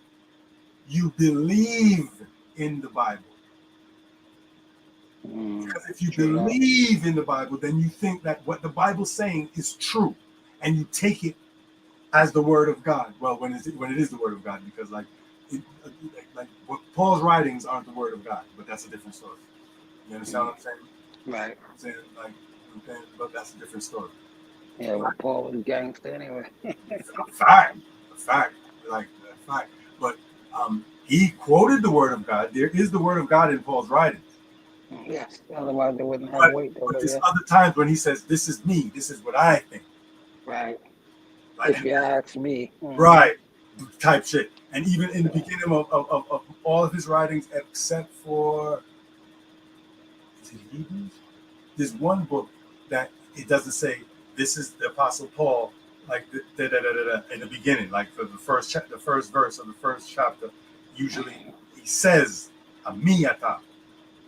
you believe in the Bible. Because if you True that. believe in the Bible, then you think that what the Bible's saying is true, and you take it as the word of God. Well, when it is the word of God, because like what Paul's writings aren't the word of God, but that's a different story. You understand what I'm saying? Right. I'm saying but that's a different story. Yeah, well, Paul was gangster anyway. A fact, like a fact. But he quoted the word of God. There is the word of God in Paul's writings. Yes, otherwise they wouldn't have But weight though. but But there's yeah, other times when he says, "This is me. This is what I think." right. Like, If you ask me, right, type shit. And even in the beginning of all of his writings, except for is it Hebrews, there's one book that it doesn't say this is the Apostle Paul, like in the beginning, like for the first verse of the first chapter. Usually he says Amiyata.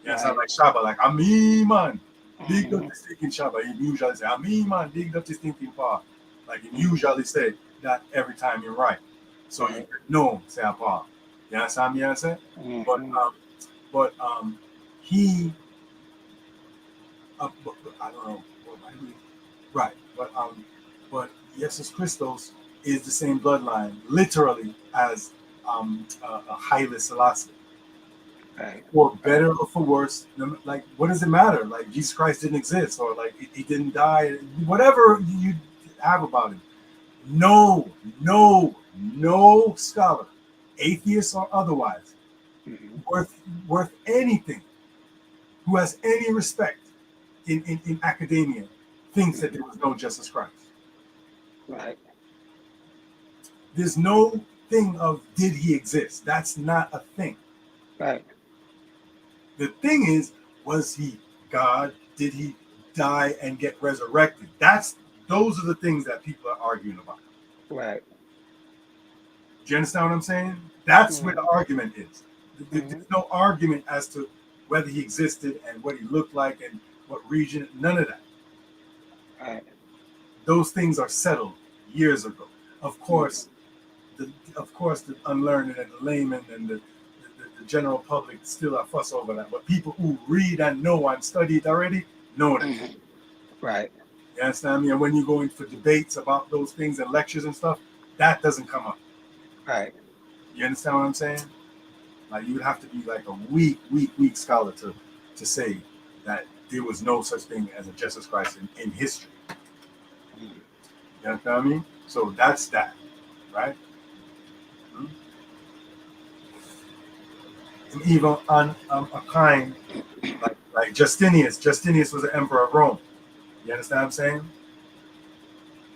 Yeah, it sounds right. like Shabbat, like Ami man. Big up Hmm. the stinking Shabbat. He usually say Ami man, big up the stinking part. Like he usually say that every time you write. So you Right. know say a part. You understand me? Answer? But Hmm. he but I don't know. Right. But Jesus Christos is the same bloodline, literally, as a Haile Selassie. Right. For Right. better or for worse, like what does it matter? Like Jesus Christ didn't exist, or like he didn't die, whatever you have about him. No, no scholar, atheist or otherwise, Hmm. worth anything, who has any respect in academia, thinks that Hmm. there was no Jesus Christ. Right. There's no thing of did he exist? That's not a thing. Right. The thing is, was he God? Did he die and get resurrected? Those are the things that people are arguing about. Right. Do you understand what I'm saying? That's where the Hmm. argument is. Hmm. There's no argument as to whether he existed and what he looked like and what region. None of that. Right. Those things are settled years ago. Of Hmm. course, the unlearned and the layman and the general public still are fuss over that. But people who read and know and study it already know that. Hmm. Right. You understand me? And when you go in for debates about those things and lectures and stuff, that doesn't come up. Right. You understand what I'm saying? Like you would have to be like a weak scholar to say that there was no such thing as a Jesus Christ in history. Hmm. You understand what I mean? So that's that, right? Mm-hmm. And even on a kind like Justinius. Justinius was the emperor of Rome. You understand what I'm saying?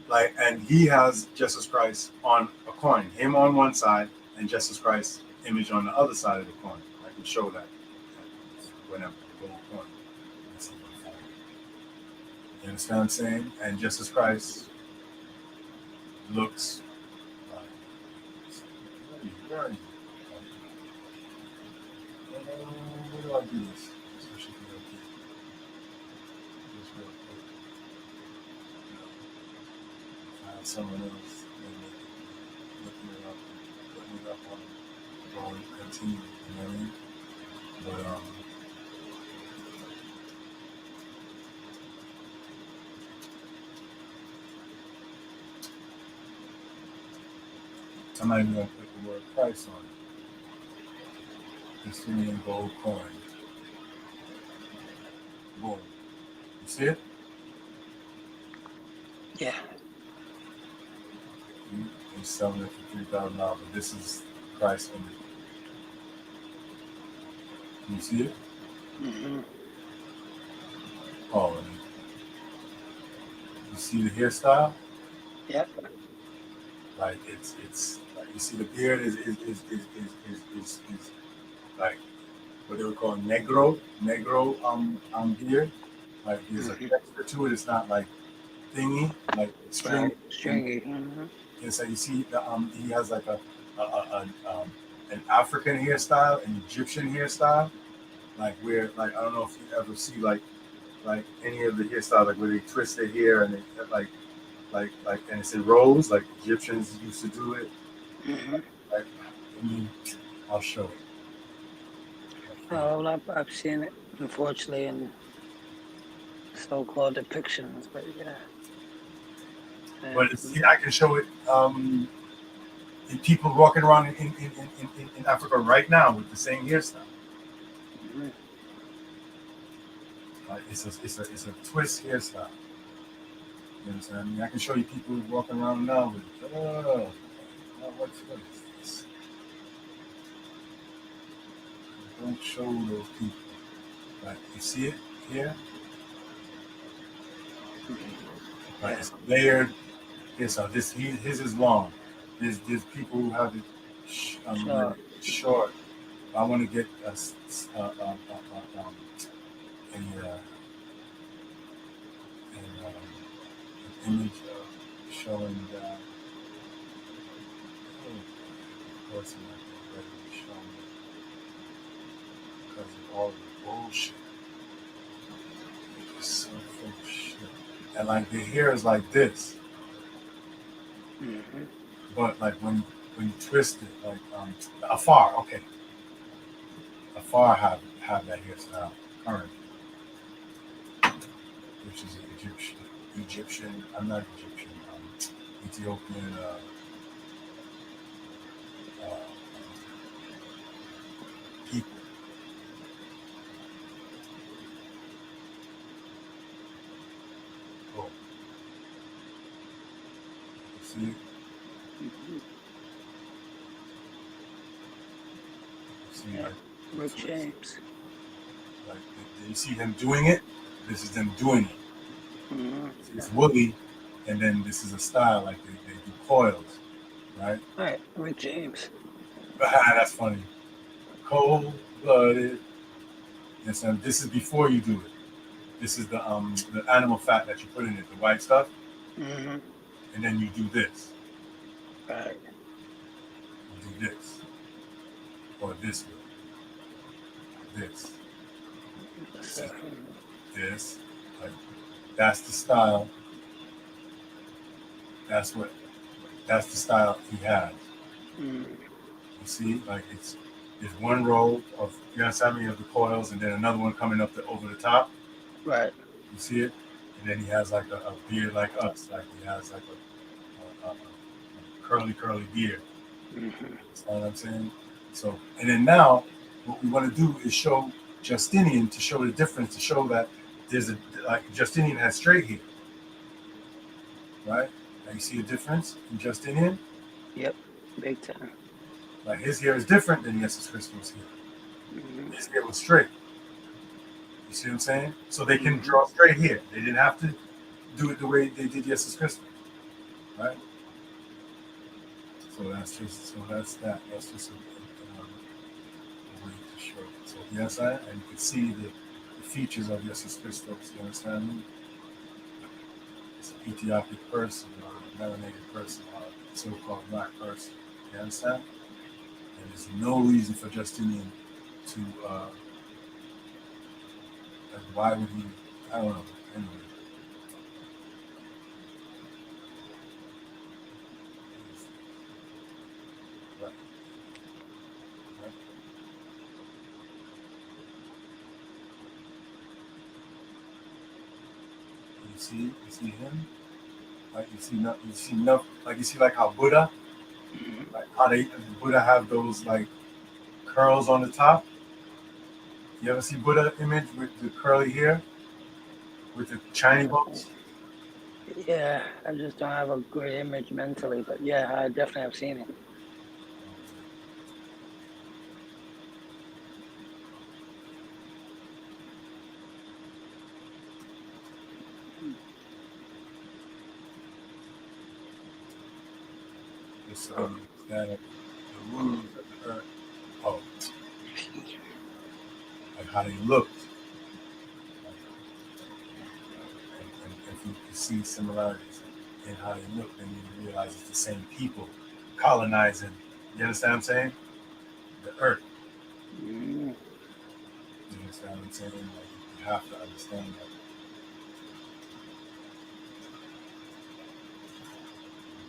Like, and he has Jesus Christ on a coin, him on one side, and Jesus Christ image on the other side of the coin. I can show that whenever the gold coin. You understand what I'm saying? And Jesus Christ looks like, where are you? Where do I do this? So she can look at this real quick. Find someone else and looking it up and putting it up on continue, you know what I mean? But I'm not even gonna put the word price on it. Justinian gold coin. Boom. You see it? Yeah. He's selling it for $3,000, but this is price on it. Can you see it? Mm-hmm. Oh, and you see the hairstyle? Yep. Like it's like you see the beard is like what they would call negro beard. Like there's a Mm-hmm. texture to it. It's not like thingy, like string. Right. Stringy. Mm-hmm. It's like you see the he has like a an African hairstyle, an Egyptian hairstyle, like where like I don't know if you ever see like any of the hairstyles like where they twist their hair and they like and it's in rows like Egyptians used to do it. Mm-hmm. Like, I mean, I'll show it. Oh, well, I've seen it, unfortunately, in so-called depictions, but yeah. But And it's, I can show it in people walking around in Africa right now with the same hairstyle. mm-hmm. It's a twist hairstyle. You understand? I mean, I can show you people walking around now with what is this? Don't show those people. Like you see it here? Like Yeah. it's layered. So his is long. There's people who have it Sure. short. I want to get a, an image showing that. Of course, I'm not ready to show me because of all the bullshit. It's so full of shit. And like the hair is like this, Mm-hmm. but like when you twist it, like Afar, okay, Afar have that hairstyle currently, which is Egyptian. I'm not Egyptian. Ethiopian. Uh, people. Oh, see, Mm-hmm. see, Yeah. like Rick twist. James. Like you see them doing it. This is them doing it. Mm-hmm. It's woolly, and then this is a style like they do coils, right? All right. Rick James. That's funny. Cold blooded. Yes, and this is before you do it. This is the animal fat that you put in it, the white stuff, Mm-hmm. and then you do this. Right. You do this, or this way, this, So, this. Like that's the style. That's what. That's the style he has. mm-hmm. You see, like it's one row of you understand me of the coils, and then another one coming up over the top. Right. You see it, and then he has like a beard like us, like he has like a curly beard. Mm-hmm. That's all I'm saying. So, and then now, what we want to do is show Justinian to show the difference, to show that there's a like Justinian has straight hair, right? Now you see a difference in Justinian. Yep. Big time. Like his hair is different than Jesus Christ's hair. Mm-hmm. His hair was straight. You see what I'm saying? So they can Mm-hmm. draw straight hair. They didn't have to do it the way they did Jesus Christ, right? So that's that. That's just a way to show it. So yes, and you can see the features of Jesus Christos. You understand me? it's an Ethiopic person or a melanated person or a so-called black person. You understand? And there's no reason for Justinian to, like, why would he? I don't know. Anyway, right, right. You see him. Like you see no, like you see like how Buddha, Mhm. like how they Buddha have those like curls on the top. You ever see Buddha image with the curly hair with the shiny bones? Yeah, I just don't have a good image mentally, but yeah, I definitely have seen it. It's that the rules of the earth. Oh, like how they looked. Like, and if you can see similarities in how they look, then you realize it's the same people colonizing. You understand what I'm saying? The earth. Mm, You understand what I'm saying? Like you have to understand that.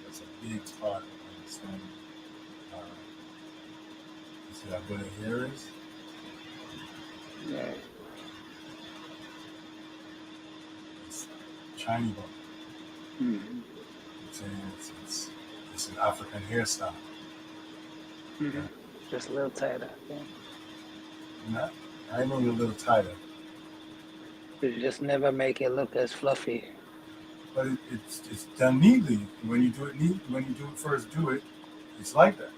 That's a big part of understanding. Uh, you see how good a hair is? right. It's shiny bone. Mm-hmm. I'm saying it's an African hairstyle. Mm-hmm. Yeah. Just a little tighter. Yeah. Not, I know you're a little tighter, You just never make it look as fluffy. but it's done neatly. When you do it neat, when you do it first, do it. It's like that.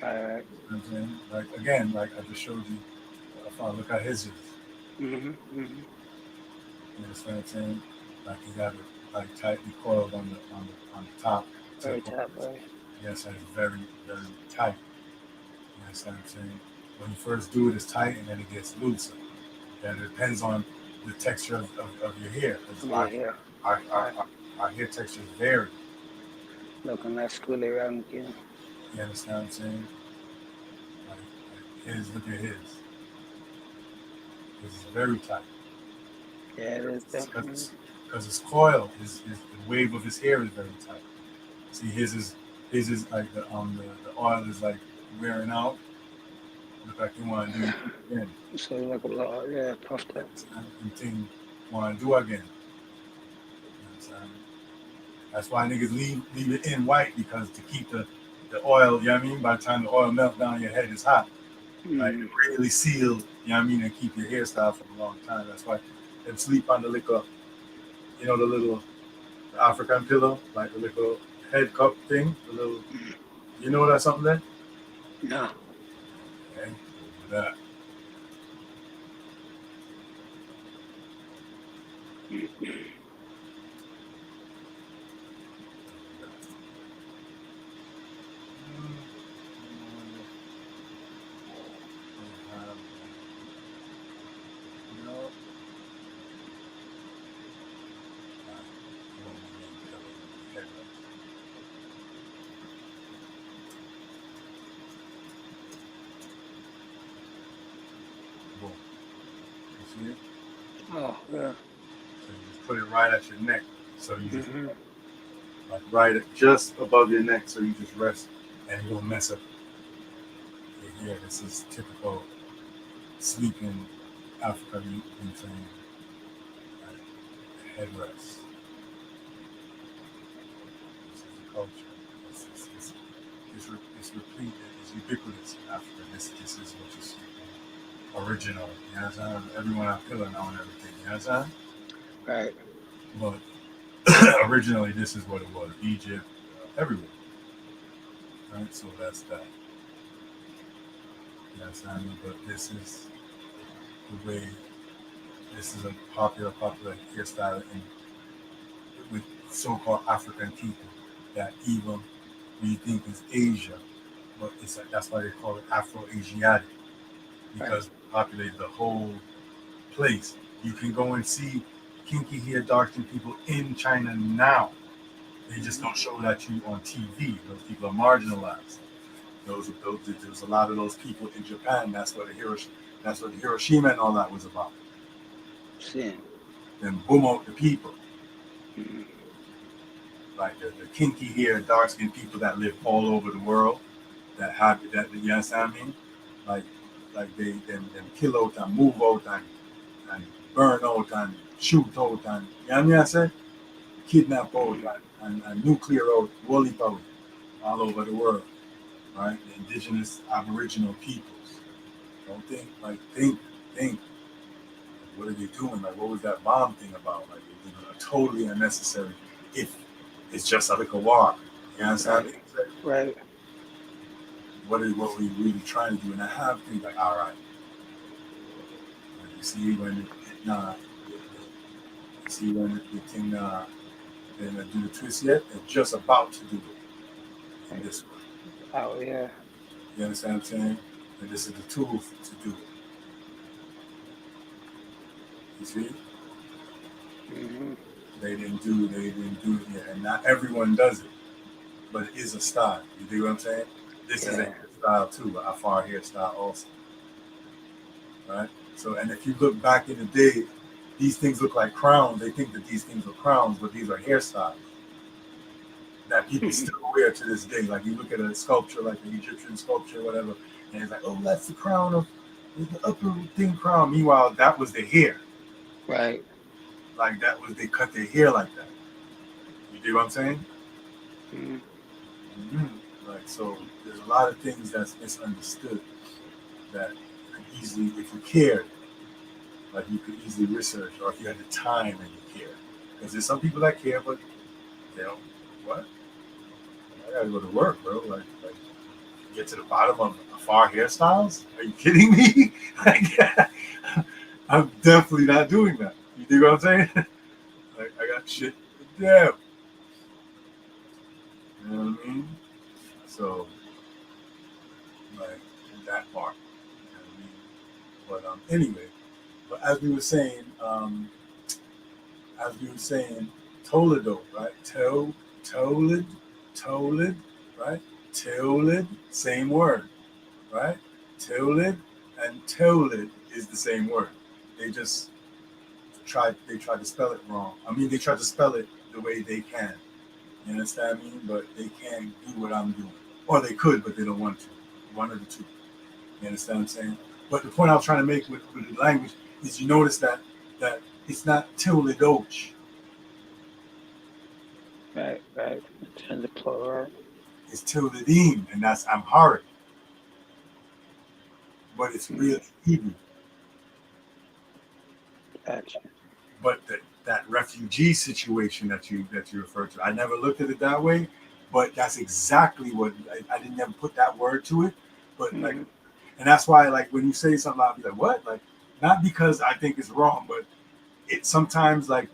All right. You know what I'm saying? Like again, like I just showed you. Look at his is. Mm-hmm. Mm-hmm. You understand what I'm saying? Like you got it like tightly coiled on the top Very tip. top, right? Yes, and it's very very tight. You understand what I'm saying? When you first do it, it's tight, and then it gets looser. And it depends on the texture of your hair. Because Yeah, yeah. our, our, Right. our, our hair textures vary. Looking like schooly rank, yeah. You understand what I'm saying? His, look at his. His is very tight. Yeah, it is definitely. Because his coil, the wave of his hair is very tight. See, his is like the oil is like wearing out. Look like you want to do it again. So like a lot, yeah, puffed up. And thing want to do again. You understand? That's why niggas leave it in white because to keep the oil, you know what I mean? By the time the oil melts down, your head is hot. Like Mm. really sealed, you know what I mean, and keep your hairstyle for a long time. That's why them sleep on the little, you know, the little African pillow, like the little head cup thing, the little, you know that's something there? No. Okay, that. You know, boom. You see it? Oh, yeah. So you just put it right at your neck. So you just Mm-hmm. like right just above your neck, so you just rest and you don't mess up your hair. This is typical sleeping African thing, like headrest. This is the culture. It's replete. It's ubiquitous in Africa. This is what you see. Original. You know what I'm saying? Everyone have pillar now and everything. You know what I'm saying? Right. But originally, this is what it was. Egypt, everywhere. Right? So that's that. You know what I'm saying? But this is the way. This is a popular hairstyle with so-called African people that even we think is Asia, but it's like that's why they call it Afro-Asiatic Right. because it populated the whole place. You can go and see kinky hair, dark skinned people in China now. They just don't show that to you on TV. Those people are marginalized. There's a lot of those people in Japan. That's what the Hiroshima and all that was about. Sí. Then boom out the people, Mm-hmm. like the kinky hair, dark skinned people that live all over the world. That you understand what I mean? Like they them kill out and move out and burn out and shoot out and you know what I say? Kidnap out Mm-hmm. and nuclear out, woolly out all over the world, right? The indigenous aboriginal peoples. Don't think. What are they doing? Like what was that bomb thing about? Like totally unnecessary if it's just like a war. You understand? Right. Right. What we really trying to do? And I have to be like, all right, you see when you see when the thing they're gonna do the twist yet, they're just about to do it in this way. Oh yeah. You understand what I'm saying? And this is the tool to do it. You see? Mm-hmm. They didn't do it yet. And not everyone does it. But it is a style. You dig what I'm saying? This is a Yeah. style too, a far hairstyle also. Right? So and if you look back in the day, these things look like crowns. They think that these things are crowns, but these are hairstyles that people still wear to this day. Like you look at a sculpture, like an Egyptian sculpture, or whatever, and it's like, oh, that's the crown of the upper thin crown. Meanwhile, that was their hair. Right. Like that was they cut their hair like that. You do what I'm saying? Mm-hmm. Like so, there's a lot of things that's misunderstood that you could easily, if you cared, like you could easily research, or if you had the time and you cared. Because there's some people that care, but they don't. What? I gotta go to work, bro. Like get to the bottom of far hairstyles? Are you kidding me? Like, I'm definitely not doing that. You dig what I'm saying? Like, I got shit to do. You know what I mean? So, like, that part. You know what I mean? But anyway, but as we were saying, Toledo, right? Tolid, Tolid, right? Tolid, same word, right? Tolid and Tolid is the same word. They just tried to spell it wrong. I mean, they tried to spell it the way they can. You understand me? But they can't do what I'm doing. Or they could, but they don't want to. One of the two. You understand what I'm saying? But the point I was trying to make with the language is you notice that it's not Tilidoch. Right. Right. Turns it plural. It's Tilidim, and that's Amharic. But it's Mm-hmm. really Hebrew. Gotcha. But that refugee situation that you referred to, I never looked at it that way, but that's exactly what I didn't ever put that word to it. But like, Mm-hmm. and that's why like when you say something, I'll be like, what? Like, not because I think it's wrong, but it sometimes like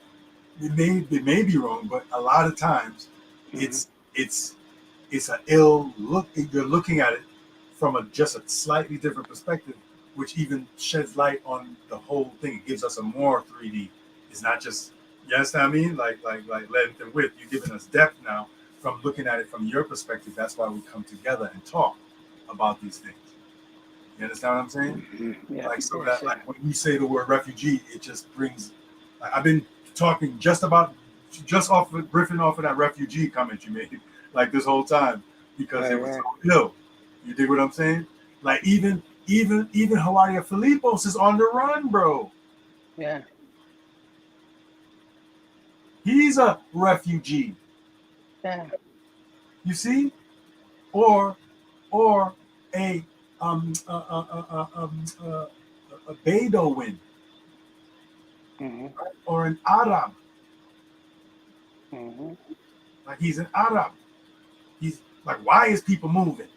it may be wrong, but a lot of times Mm-hmm. it's it's it's an ill look. You're looking at it from just a slightly different perspective, which even sheds light on the whole thing. It gives us a more 3D. It's not just you understand what I mean, like length and width. You're giving us depth now from looking at it from your perspective. That's why we come together and talk about these things. You understand what I'm saying? Mm-hmm. Yeah. Like so Yes. that Yeah. like when you say the word refugee, it just brings. Like, I've been talking just off of riffing off of that refugee comment you made, like this whole time because Right. it was so Right. ill. You dig what I'm saying? Like even Hawaii Philippos is on the run, bro. Yeah. He's a refugee. Yeah. You see, or or a um a a a, a, a Bedouin Mm-hmm. or an Arab. Mm-hmm. Like he's an Arab. He's like, why is people moving?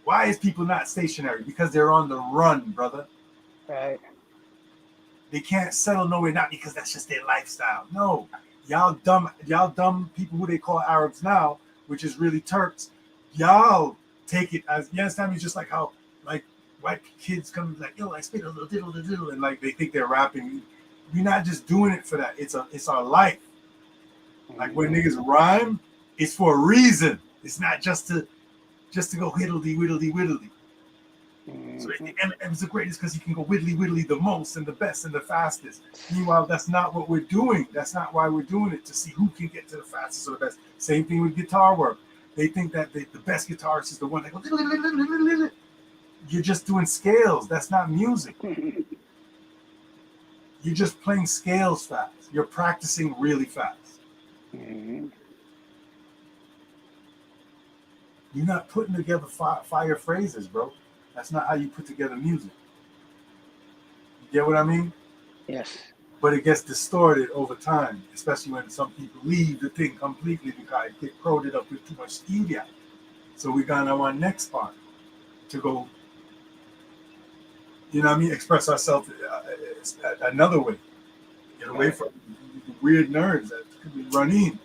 Why is people not stationary? Because they're on the run, brother. Right. They can't settle nowhere, not because that's just their lifestyle. No, y'all dumb people who they call Arabs now, which is really Turks. Y'all take it as you understand me, just like how like white kids come like, yo, I spit a little diddle diddle, and like they think they're rapping. We're not just doing it for that. It's our life. Like when Mhm. niggas rhyme, it's for a reason. It's not just to go whittly whittly whittly. So Mhm. Eminem's the greatest because he can go whittly whittly the most and the best and the fastest. Meanwhile, that's not what we're doing. That's not why we're doing it, to see who can get to the fastest or the best. Same thing with guitar work. They think that the best guitarist is the one that goes. You're just doing scales. That's not music. You're just playing scales fast. You're practicing really fast. Mhm. You're not putting together fire phrases, bro. That's not how you put together music. You get what I mean? Yes. But it gets distorted over time, especially when some people leave the thing completely because it get crowded up with too much stevia. So we got on our next part to go, you know what I mean, express ourselves another way. Get away Right. from the weird nerds that could be running.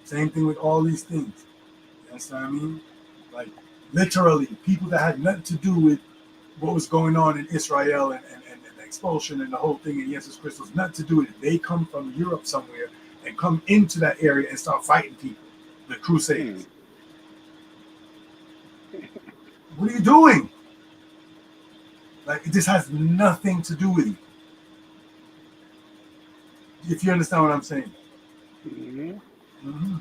Same thing with all these things. You understand what I mean? Like literally, people that had nothing to do with what was going on in Israel and the expulsion and the whole thing in Jesus Christ was nothing to do with it. They come from Europe somewhere and come into that area and start fighting people, the Mm. Crusades. What are you doing? Like, this has nothing to do with you. If you understand what I'm saying. Mhm. Mm-hmm.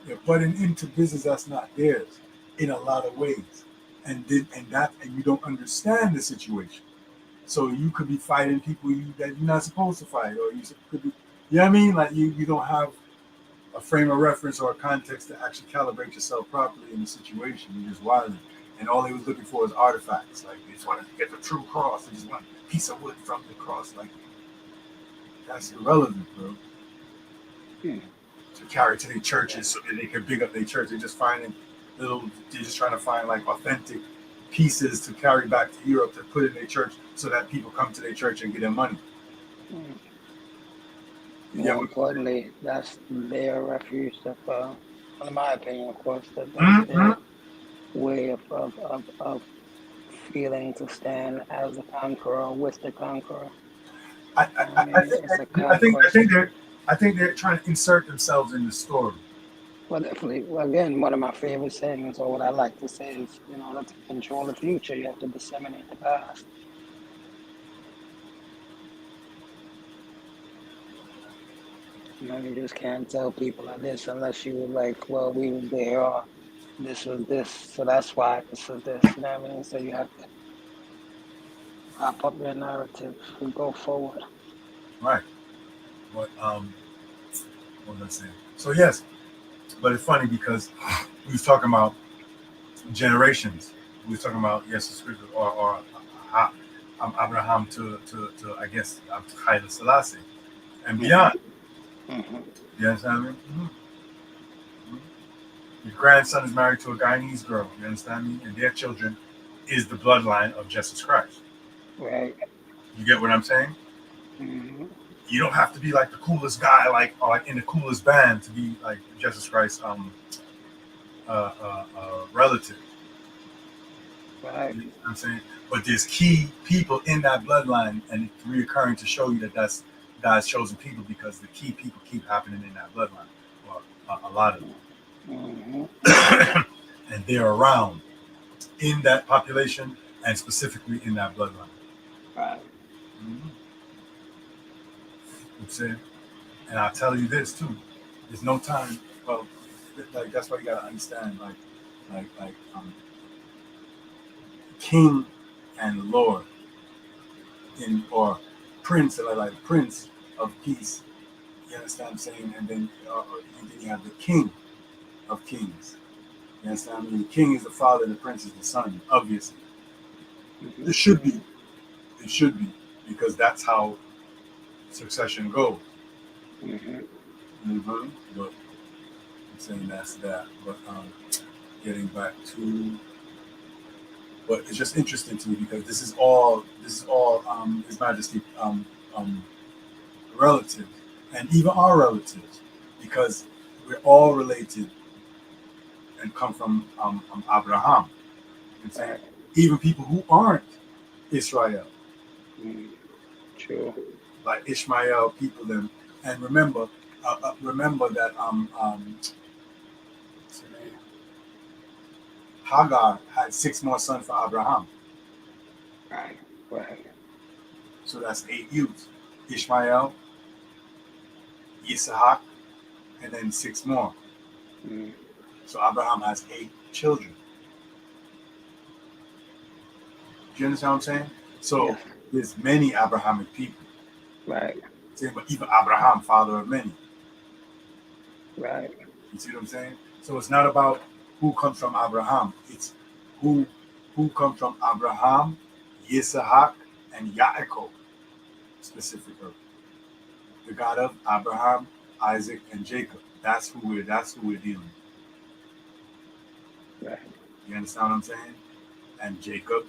They're butting into business that's not theirs in a lot of ways. And you don't understand the situation. So you could be fighting people that you're not supposed to fight, or you could be, you know what I mean? Like you don't have a frame of reference or a context to actually calibrate yourself properly in the situation. You're just wilding. And all they was looking for is artifacts. Like they just wanted to get the true cross. They just want a piece of wood from the cross. Like that's irrelevant, bro. Mm. To carry to their churches so that they can big up their church. They're just finding they're just trying to find like authentic pieces to carry back to Europe to put in their church so that people come to their church and get their money. Mm. Yeah. More importantly, that's their refuge. In my opinion, of course, that's Mm-hmm. their way of feeling to stand as a conqueror with the conqueror. I I mean, think it's a I think I conquest. think they're I think they're trying to insert themselves in the story. Well, definitely. Well, again, one of my favorite sayings, or what I like to say, is in order to control the future, you have to disseminate the past. You just can't tell people like this unless you were like, well, we were there, or this was this, so that's why this was this. You know what I mean? So you have to prop up your narrative and go forward. Right. What what was I saying? So yes, but it's funny because we was talking about generations. We was talking about yes, or uh, Abraham to I guess Haile Selassie and Hmm. beyond. Hmm. You understand me? Mm-hmm. Your grandson is married to a Guyanese girl. You understand me? And their children is the bloodline of Jesus Christ. Right. You get what I'm saying? Hmm. You don't have to be like the coolest guy, like or like in the coolest band to be like Jesus Christ relative. Right. You know what I'm saying? But there's key people in that bloodline, and it's reoccurring to show you that that's God's chosen people because the key people keep happening in that bloodline. Well, a lot of Hmm. them, and they're around in that population and specifically in that bloodline. Right. Mm-hmm. I'm saying, and I'll tell you this too: there's no time. Well, like that's why you gotta understand, like king and lord in or prince, like prince of peace. You understand what I'm saying? And then you have the king of kings. You understand what I mean? The king is the father, the prince is the son. Obviously, Hmm. it should be. It should be because that's how succession goes. Hmm. Mm-hmm. But I'm saying that's that. But getting back to, but it's just interesting to me because this is all His Majesty um, relatives and even our relatives because we're all related and come from Abraham. I'm saying Right. even people who aren't Israel, Mm. True. like Ishmael, people them, and remember that what's her name? Hagar had 6 more sons for Abraham, Right. Right. so that's 8 youths: Ishmael, Isaac, and then 6 more. Mm. So Abraham has 8 children. Do you understand what I'm saying? So Yes. there's many Abrahamic people. Right. Same, but even Abraham, father of many. Right. You see what I'm saying? So it's not about who comes from Abraham. It's who who comes from Abraham, Yitzhak, and Yaakov specifically. The God of Abraham, Isaac, and Jacob. That's who we're dealing with. Right. You understand what I'm saying? And Jacob,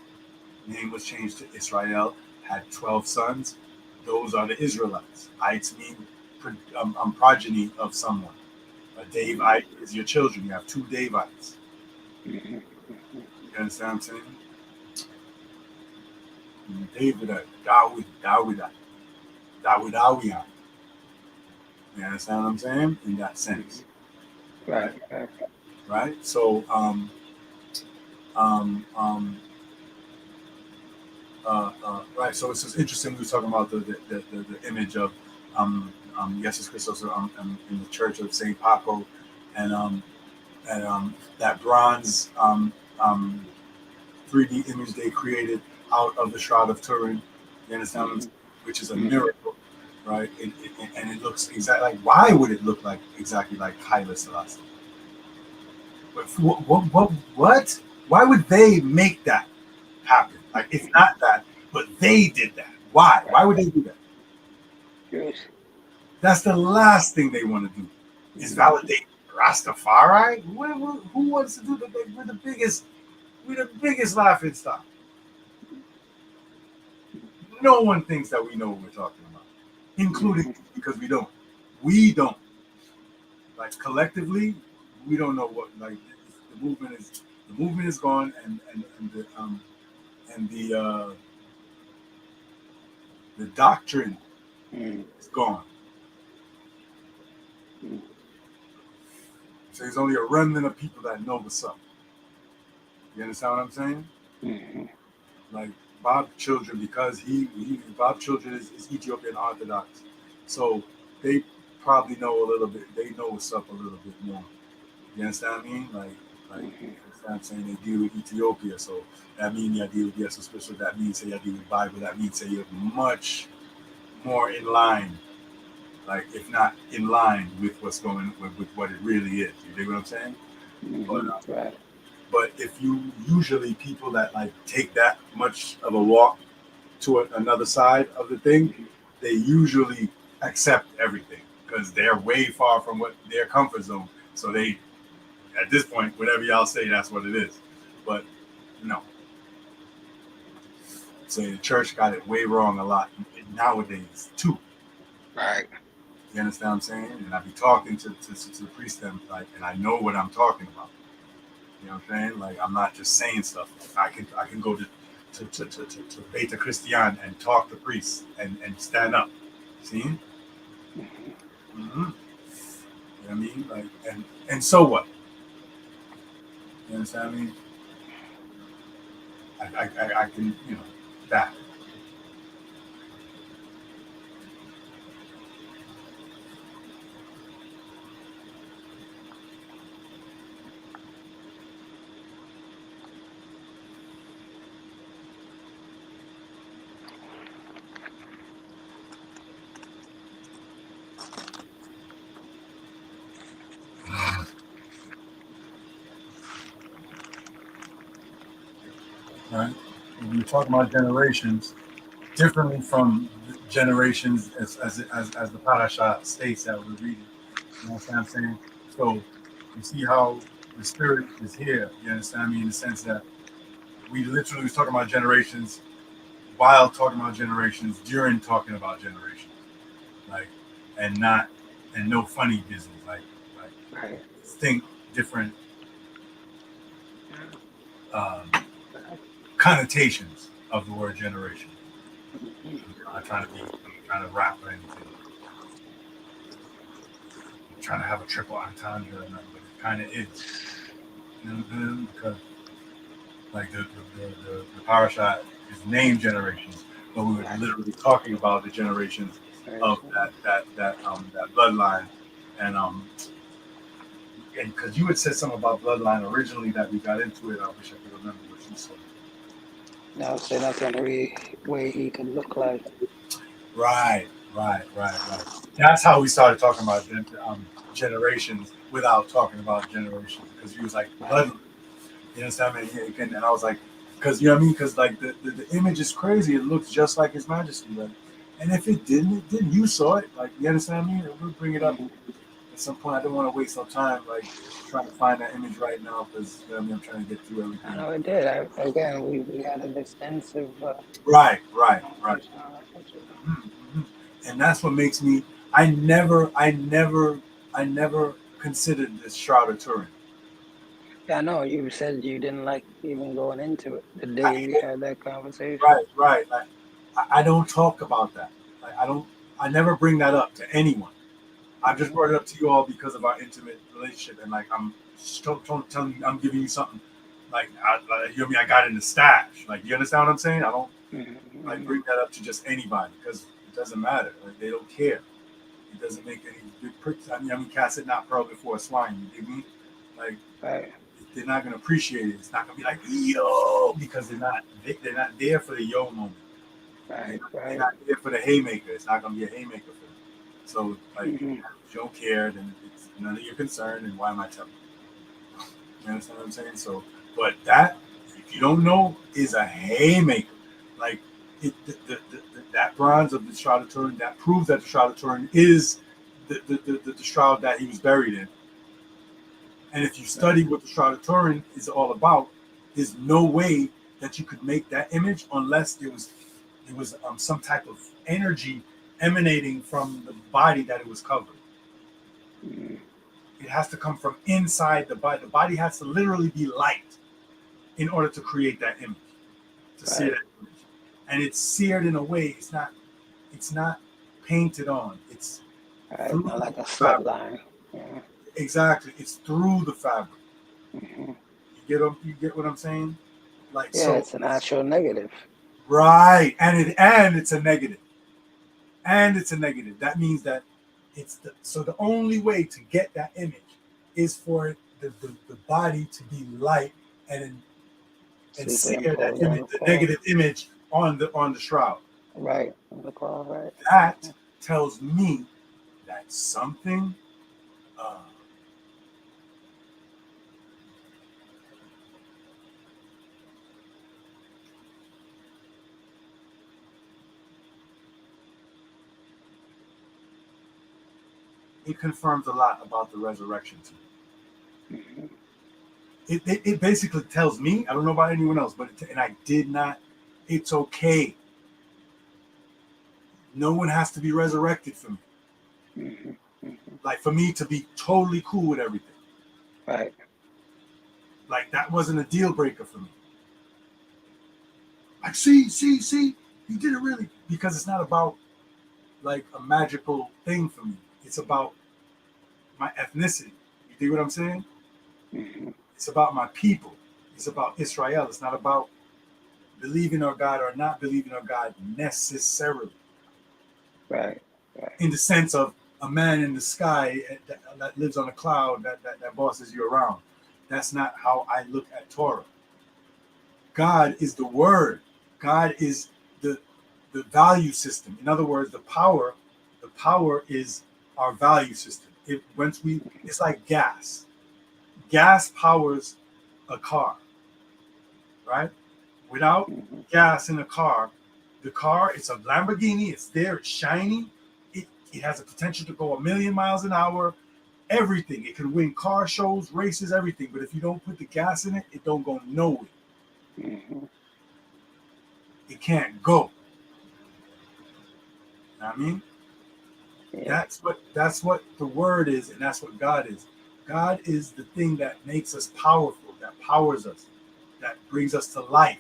name was changed to Israel, had 12 sons. Those are the Israelites. Ites mean progeny of someone. A Davite is your children. You have 2 Davites. Mm-hmm. You understand what I'm saying? David, Dawidawiya. You understand what I'm saying? In that sense, Right. right? Right. Right. So, um, um, right. So it's just interesting. We were talking about the image of Jesus Christos in the Church of Saint Paco, and that bronze 3D image they created out of the Shroud of Turin. You understand what I'm Mm-hmm. saying? Which is a Mm-hmm. miracle, right? And it looks exactly like, why would it look like exactly like Haile Selassie? But what? Why would they make that happen? Like, it's not that, but they did that. Why? Why Right. would they do that? Yes. That's the last thing they want to do is Mm-hmm. validate Rastafari. Who wants to do that? We're the biggest laughing stock. No one thinks that we know what we're talking about, including Mm-hmm. because we don't. We don't. Like, collectively, we don't know what, like, the movement is gone, and the doctrine is gone. So there's only a remnant of people that know what's up. You understand what I'm saying? Mm-hmm. Like Bob Children, because Bob Children is Ethiopian Orthodox, so they probably know a little bit. They know what's up a little bit more. You understand what I mean? Like, Mm-hmm. you understand what I'm saying? They deal with Ethiopia, so that means you deal with Jesus Christ. That means say you deal with Bible. That means say you're much more in line, like if not in line with what's going with what it really is. You dig what I'm saying? But Mm-hmm. Right. but if you usually people that like take that much of a walk to another side of the thing, Mm-hmm. they usually accept everything because they're way far from what their comfort zone. So they, at this point, whatever y'all say, that's what it is. But no, say the church got it way wrong a lot nowadays too. Right. You understand what I'm saying? And I be talking to the priest them, like, and I know what I'm talking about. You know what I'm saying? Like, I'm not just saying stuff. I can go to Beta Christian and talk to priests and stand up. See? Mm-hmm. Mm-hmm. You know what I mean? Like, and so what? You understand what I mean? I can, that. Right? When you're talking about generations, differently from generations as the parasha states that we're reading. You know what I'm saying? So you see how the spirit is here. You understand me in the sense that we literally was talking about generations while talking about generations during talking about generations, like, and not and no funny business, like Right. distinct different Yeah. um, Right. connotations of the word generation. Mm-hmm. I'm trying to be trying to rap or anything. I'm trying to have a triple entendre or nothing, but it kind of is. You know what I'm saying? Because like the power shot is named generations, but we were Right. literally talking about the generations of that bloodline, and and because you had said something about bloodline originally that we got into it. I wish I could remember what you said. Now say that's the only way he could look like. Right. That's how we started talking about generations without talking about generations because he was like Right. blood. You understand me? And I was like, because you know what I mean? Because like the image is crazy. It looks just like His Majesty. Like, and if it didn't, it didn't. You saw it. Like, you understand me? We'll bring it up Mm-hmm. at some point. I don't want to waste no time like trying to find that image right now because you know what I mean? I'm trying to get through I everything. know it did. Again, we had an extensive Right. conversation on that picture. Mm-hmm. And that's what makes me. I never considered this Shroud of Turin. Yeah, I know you said you didn't like even going into it the day I, we had that conversation. right. Like, I don't talk about that. Like, I don't. I never bring that up to anyone. I just Mm-hmm. brought it up to you all because of our intimate relationship, and like I'm telling you, I'm giving you something. You know what I mean? I got it in the stash. Like, you understand what I'm saying? I don't like Mm-hmm. bring that up to just anybody because it doesn't matter. Like, they don't care. It doesn't make any big pricks. I mean, cast it not pearl before a swine. You dig me? Like, Right. they're not gonna appreciate it. It's not gonna be like yo because they're not there for the yo moment. They're Right. not, they're Right. not there for the haymaker. It's not gonna be a haymaker for them. So like, Mm-hmm. if you don't care, then it's none of your concern. And why am I telling you? You understand what I'm saying? So, but that, if you don't know, is a haymaker. Like, that bronze of the Shroud of Turin that proves that the Shroud of Turin is the shroud that he was buried in. And if you Right. study what the Shroud of Turin is all about, there's no way that you could make that image unless there was some type of energy emanating from the body that it was covering. Mm-hmm. It has to come from inside the body. The body has to literally be light in order to create that image, to see Right. that image. And it's seared in a way. It's not painted on. It's Right. through Not the like a slit fabric. line. Yeah. Exactly. It's through the fabric. Mm-hmm. You get what I'm saying? Like, Yeah, so. it's an actual negative. Right. And it's a negative. And it's a negative. That means that so the only way to get that image is for the body to be light and sear that Superimposed on image, the the cloth. negative image on the shroud. Right. On the cloth. Right. That tells me that something uh, it confirms a lot about the resurrection to me. Mm-hmm. It basically tells me, I don't know about anyone else, and I did not, it's okay. No one has to be resurrected for me. Mm-hmm. Mm-hmm. Like, for me to be totally cool with everything. Right. Like, that wasn't a deal breaker for me. Like, see, he did it really. Because it's not about like a magical thing for me. It's about my ethnicity. You dig what I'm saying? Mm-hmm. It's about my people. It's about Israel. It's not about believing on God or not believing on God necessarily. Right. Right. In the sense of a man in the sky that lives on a cloud that bosses you around. That's not how I look at Torah. God is the word. God is the the value system. In other words, the power is our value system. It's like gas. Gas powers a car, right? Without Mm-hmm. gas in a car, the car, it's a Lamborghini, it's there, it's shiny, it has a potential to go a million miles an hour, everything. It can win car shows, races, everything. But if you don't put the gas in it, it don't go nowhere. Mm-hmm. It can't go. You know what I mean? Yeah. That's what the word is, and that's what God is. God is the thing that makes us powerful, that powers us, that brings us to life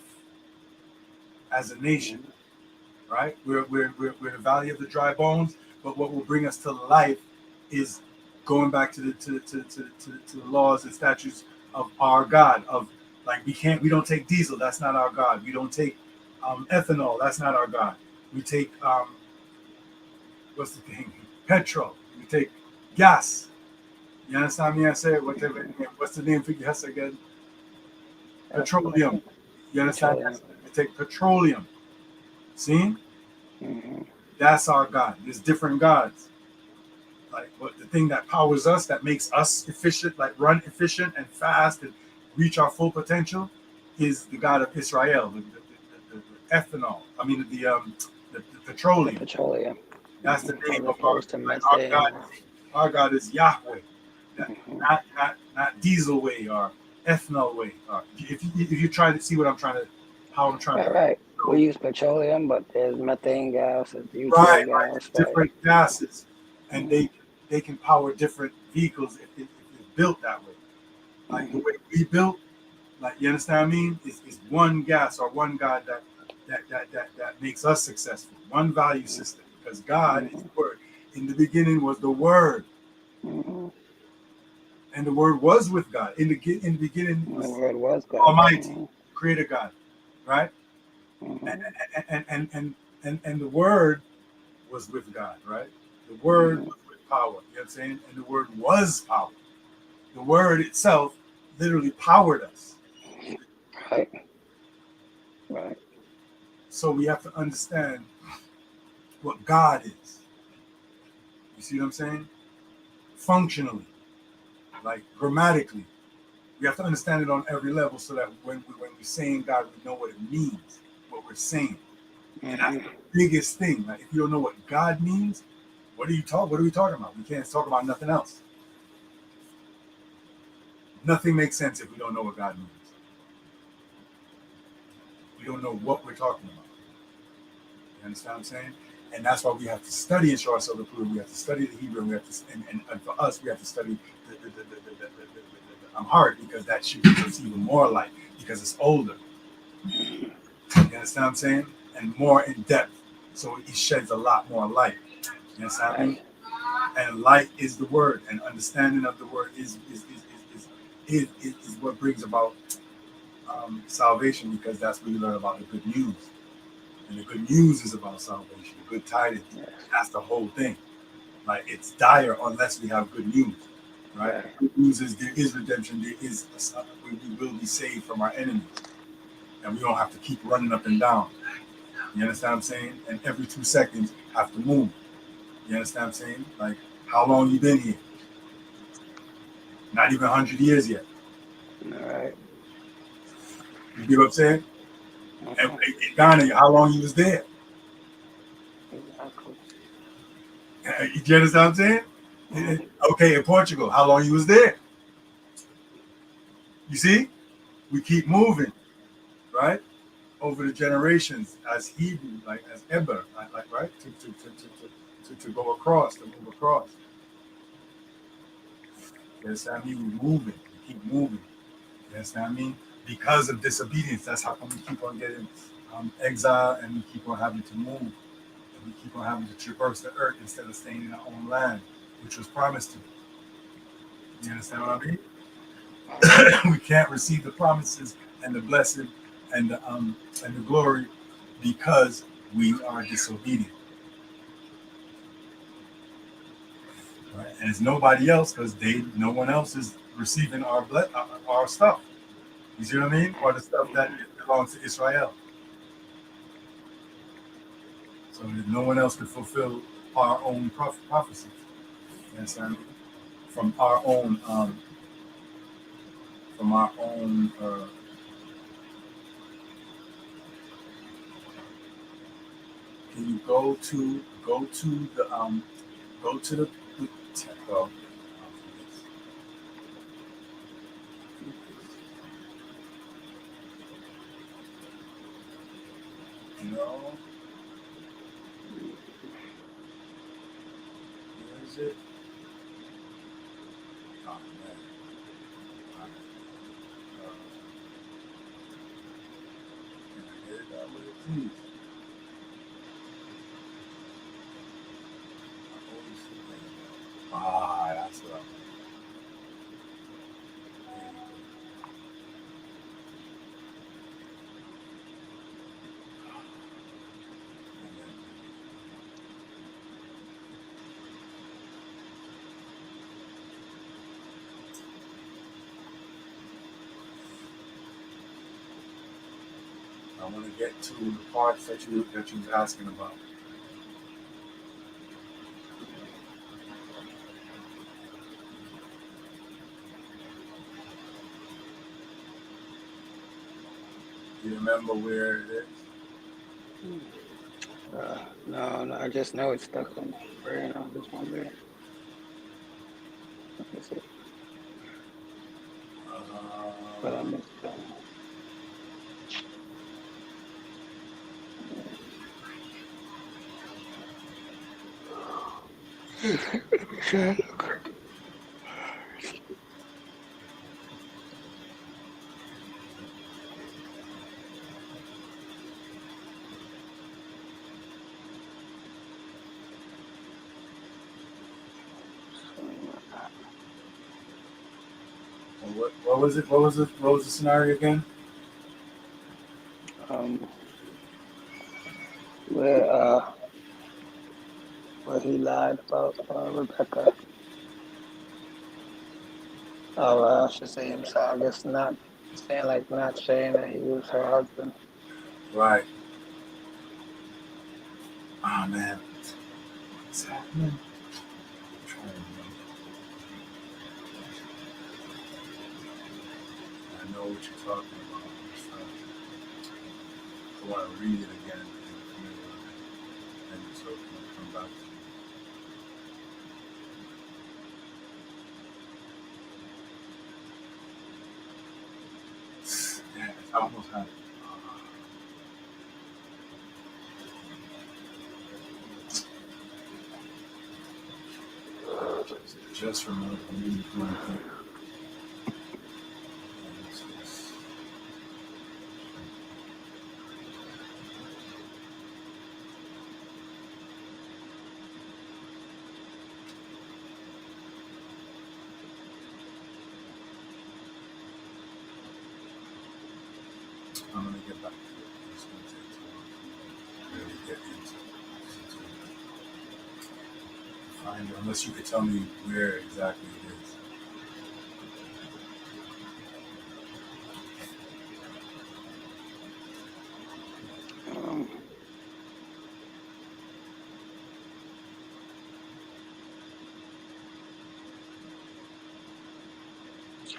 as a nation. Mm-hmm. right? We're the valley of the dry bones, but what will bring us to life is going back to the laws and statutes of our God. Of like we don't take diesel. That's not our God. We don't take ethanol. That's not our God. We take what's the thing? Petrol. We take gas. You understand me? I say whatever. What's the name for gas again? Petroleum. You understand? Petroleum. We take petroleum. See? Mm-hmm. That's our God. There's different gods. Like what the thing that powers us, that makes us efficient, like run efficient and fast and reach our full potential, is the God of Israel, the ethanol. I mean the The petroleum. petroleum. That's the As name of opposed to our methane. God. Our God is Yahweh. That, Mm-hmm. not diesel way or ethanol way. Or if you try to see what I'm trying to, how I'm trying to. Right. So, We use petroleum, but there's methane gas, there's right, butane right. gas, There's right? different gases, and Mm-hmm. they can power different vehicles if it's built that way. Like the Mm-hmm. way we built, like you understand what I mean? Is one gas or one God that makes us successful. One value system. Because God is Mm-hmm. the Word. In the beginning was the Word, Mm-hmm. and the Word was with God. In the beginning The was word was God. Almighty, Mm-hmm. Creator God, right? And Mm-hmm. and the Word was with God, right? The Word Mm-hmm. was with power. You know what I'm saying? And the Word was power. The Word itself literally powered us. Right. Right. So we have to understand what God is. You see what I'm saying? Functionally, like grammatically, we have to understand it on every level so that when we're saying God, we know what it means, what we're saying. And that's Mm-hmm. the biggest thing. Like if you don't know what God means, what are we talking about? We can't talk about nothing else. Nothing makes sense if we don't know what God means. We don't know what we're talking about. You understand what I'm saying? And that's why we have to study and show ourselves approved. We have to study the Hebrew. And we have to, and for us, we have to study the Amharic because that should give us even more light because it's older. You understand what I'm saying? And more in depth. So it sheds a lot more light. You understand what I Right. mean? And light is the word, and understanding of the word is what brings about salvation because that's where you learn about the good news. And the good news is about salvation, good tidings. Yes. That's the whole thing. Like it's dire unless we have good news, right? Right. Good news is there is redemption. There is we will be saved from our enemies, and we don't have to keep running up and down. You understand what I'm saying? And every 2 seconds have to move. You understand what I'm saying? Like how long you been here? Not even 100 years yet. All right. You get what I'm saying? And Mm-hmm. Ghana, how long you was there? Exactly. You understand what I'm saying? Mm-hmm. Okay, in Portugal, how long you was there? You see, we keep moving, right? Over the generations as Hebrew, like as Eber, like right, to go across, to move across. You understand me? We're moving, we keep moving. You understand me? Because of disobedience, that's how come we keep on getting exile and we keep on having to move. And we keep on having to traverse the earth instead of staying in our own land, which was promised to us. You understand what I mean? We can't receive the promises and the blessing and the glory because we are disobedient. Right? And it's nobody else because no one else is receiving our stuff. You see what I mean? Or the stuff that belongs to Israel. So that no one else could fulfill our own prophecies. You understand me? From our own from our own can you go to the well, you know, where is it? Oh man. Uh, can I get it that way, please? I want to get to the parts that you was asking about. Do you remember where it is? No, I just know it's stuck on my brain. I was just wondering. Let me see. But I Uh, missed that. what was it? What was the scenario again? Um, where uh, where he lied about Rebecca. Oh, I should say himself. I guess not saying not saying that he was her husband. Right. Ah man, what's happening? I'm trying to remember. I know what you're talking about. I want to read it again and so it can come back to me. Yeah, I almost had it. Just remember me one thing. I'm gonna get back to it. It's gonna take too long to really get into find it, unless you could tell me where exactly it is. Um,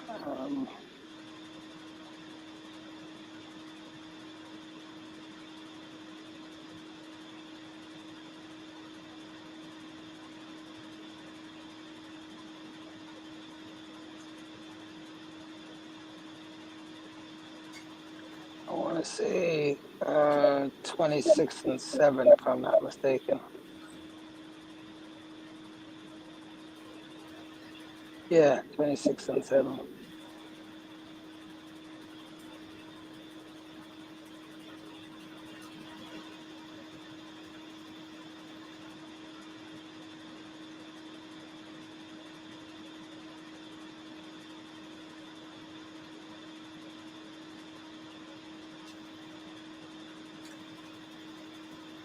um, I want to say 26 and 7, if I'm not mistaken. Yeah, 26 and 7.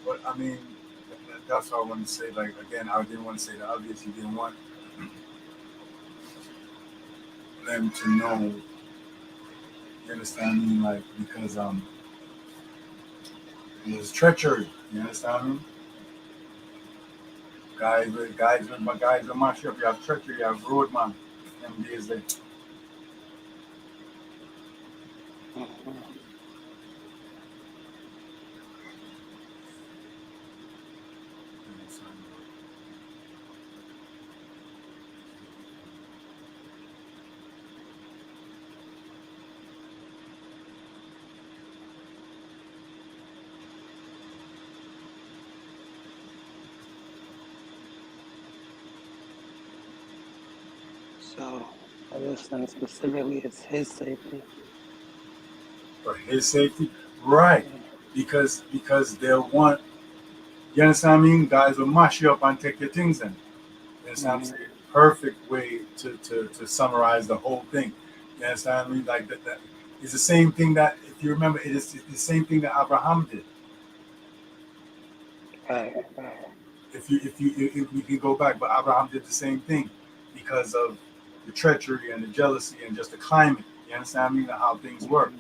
But I mean, that's what I wanted to say. Like again, I didn't want to say the obvious. You didn't want them to know. You understand me? Like because it was treachery. You understand me? Guys with my ship. You have treachery. You have roadman. Them days there. Mhm. You understand me? So, I guess then specifically it's his safety. For his safety, right? Mm-hmm. Because they'll want. You understand what I mean? Guys will mash you up and take your things in. You understand what I'm Mm-hmm. saying? Perfect way to summarize the whole thing. You understand what I mean? Like that is the same thing that, if you remember, it is the same thing that Abraham did. Right. If we can go back, but Abraham did the same thing because of the treachery and the jealousy and just the climate. You understand what I mean? How things work.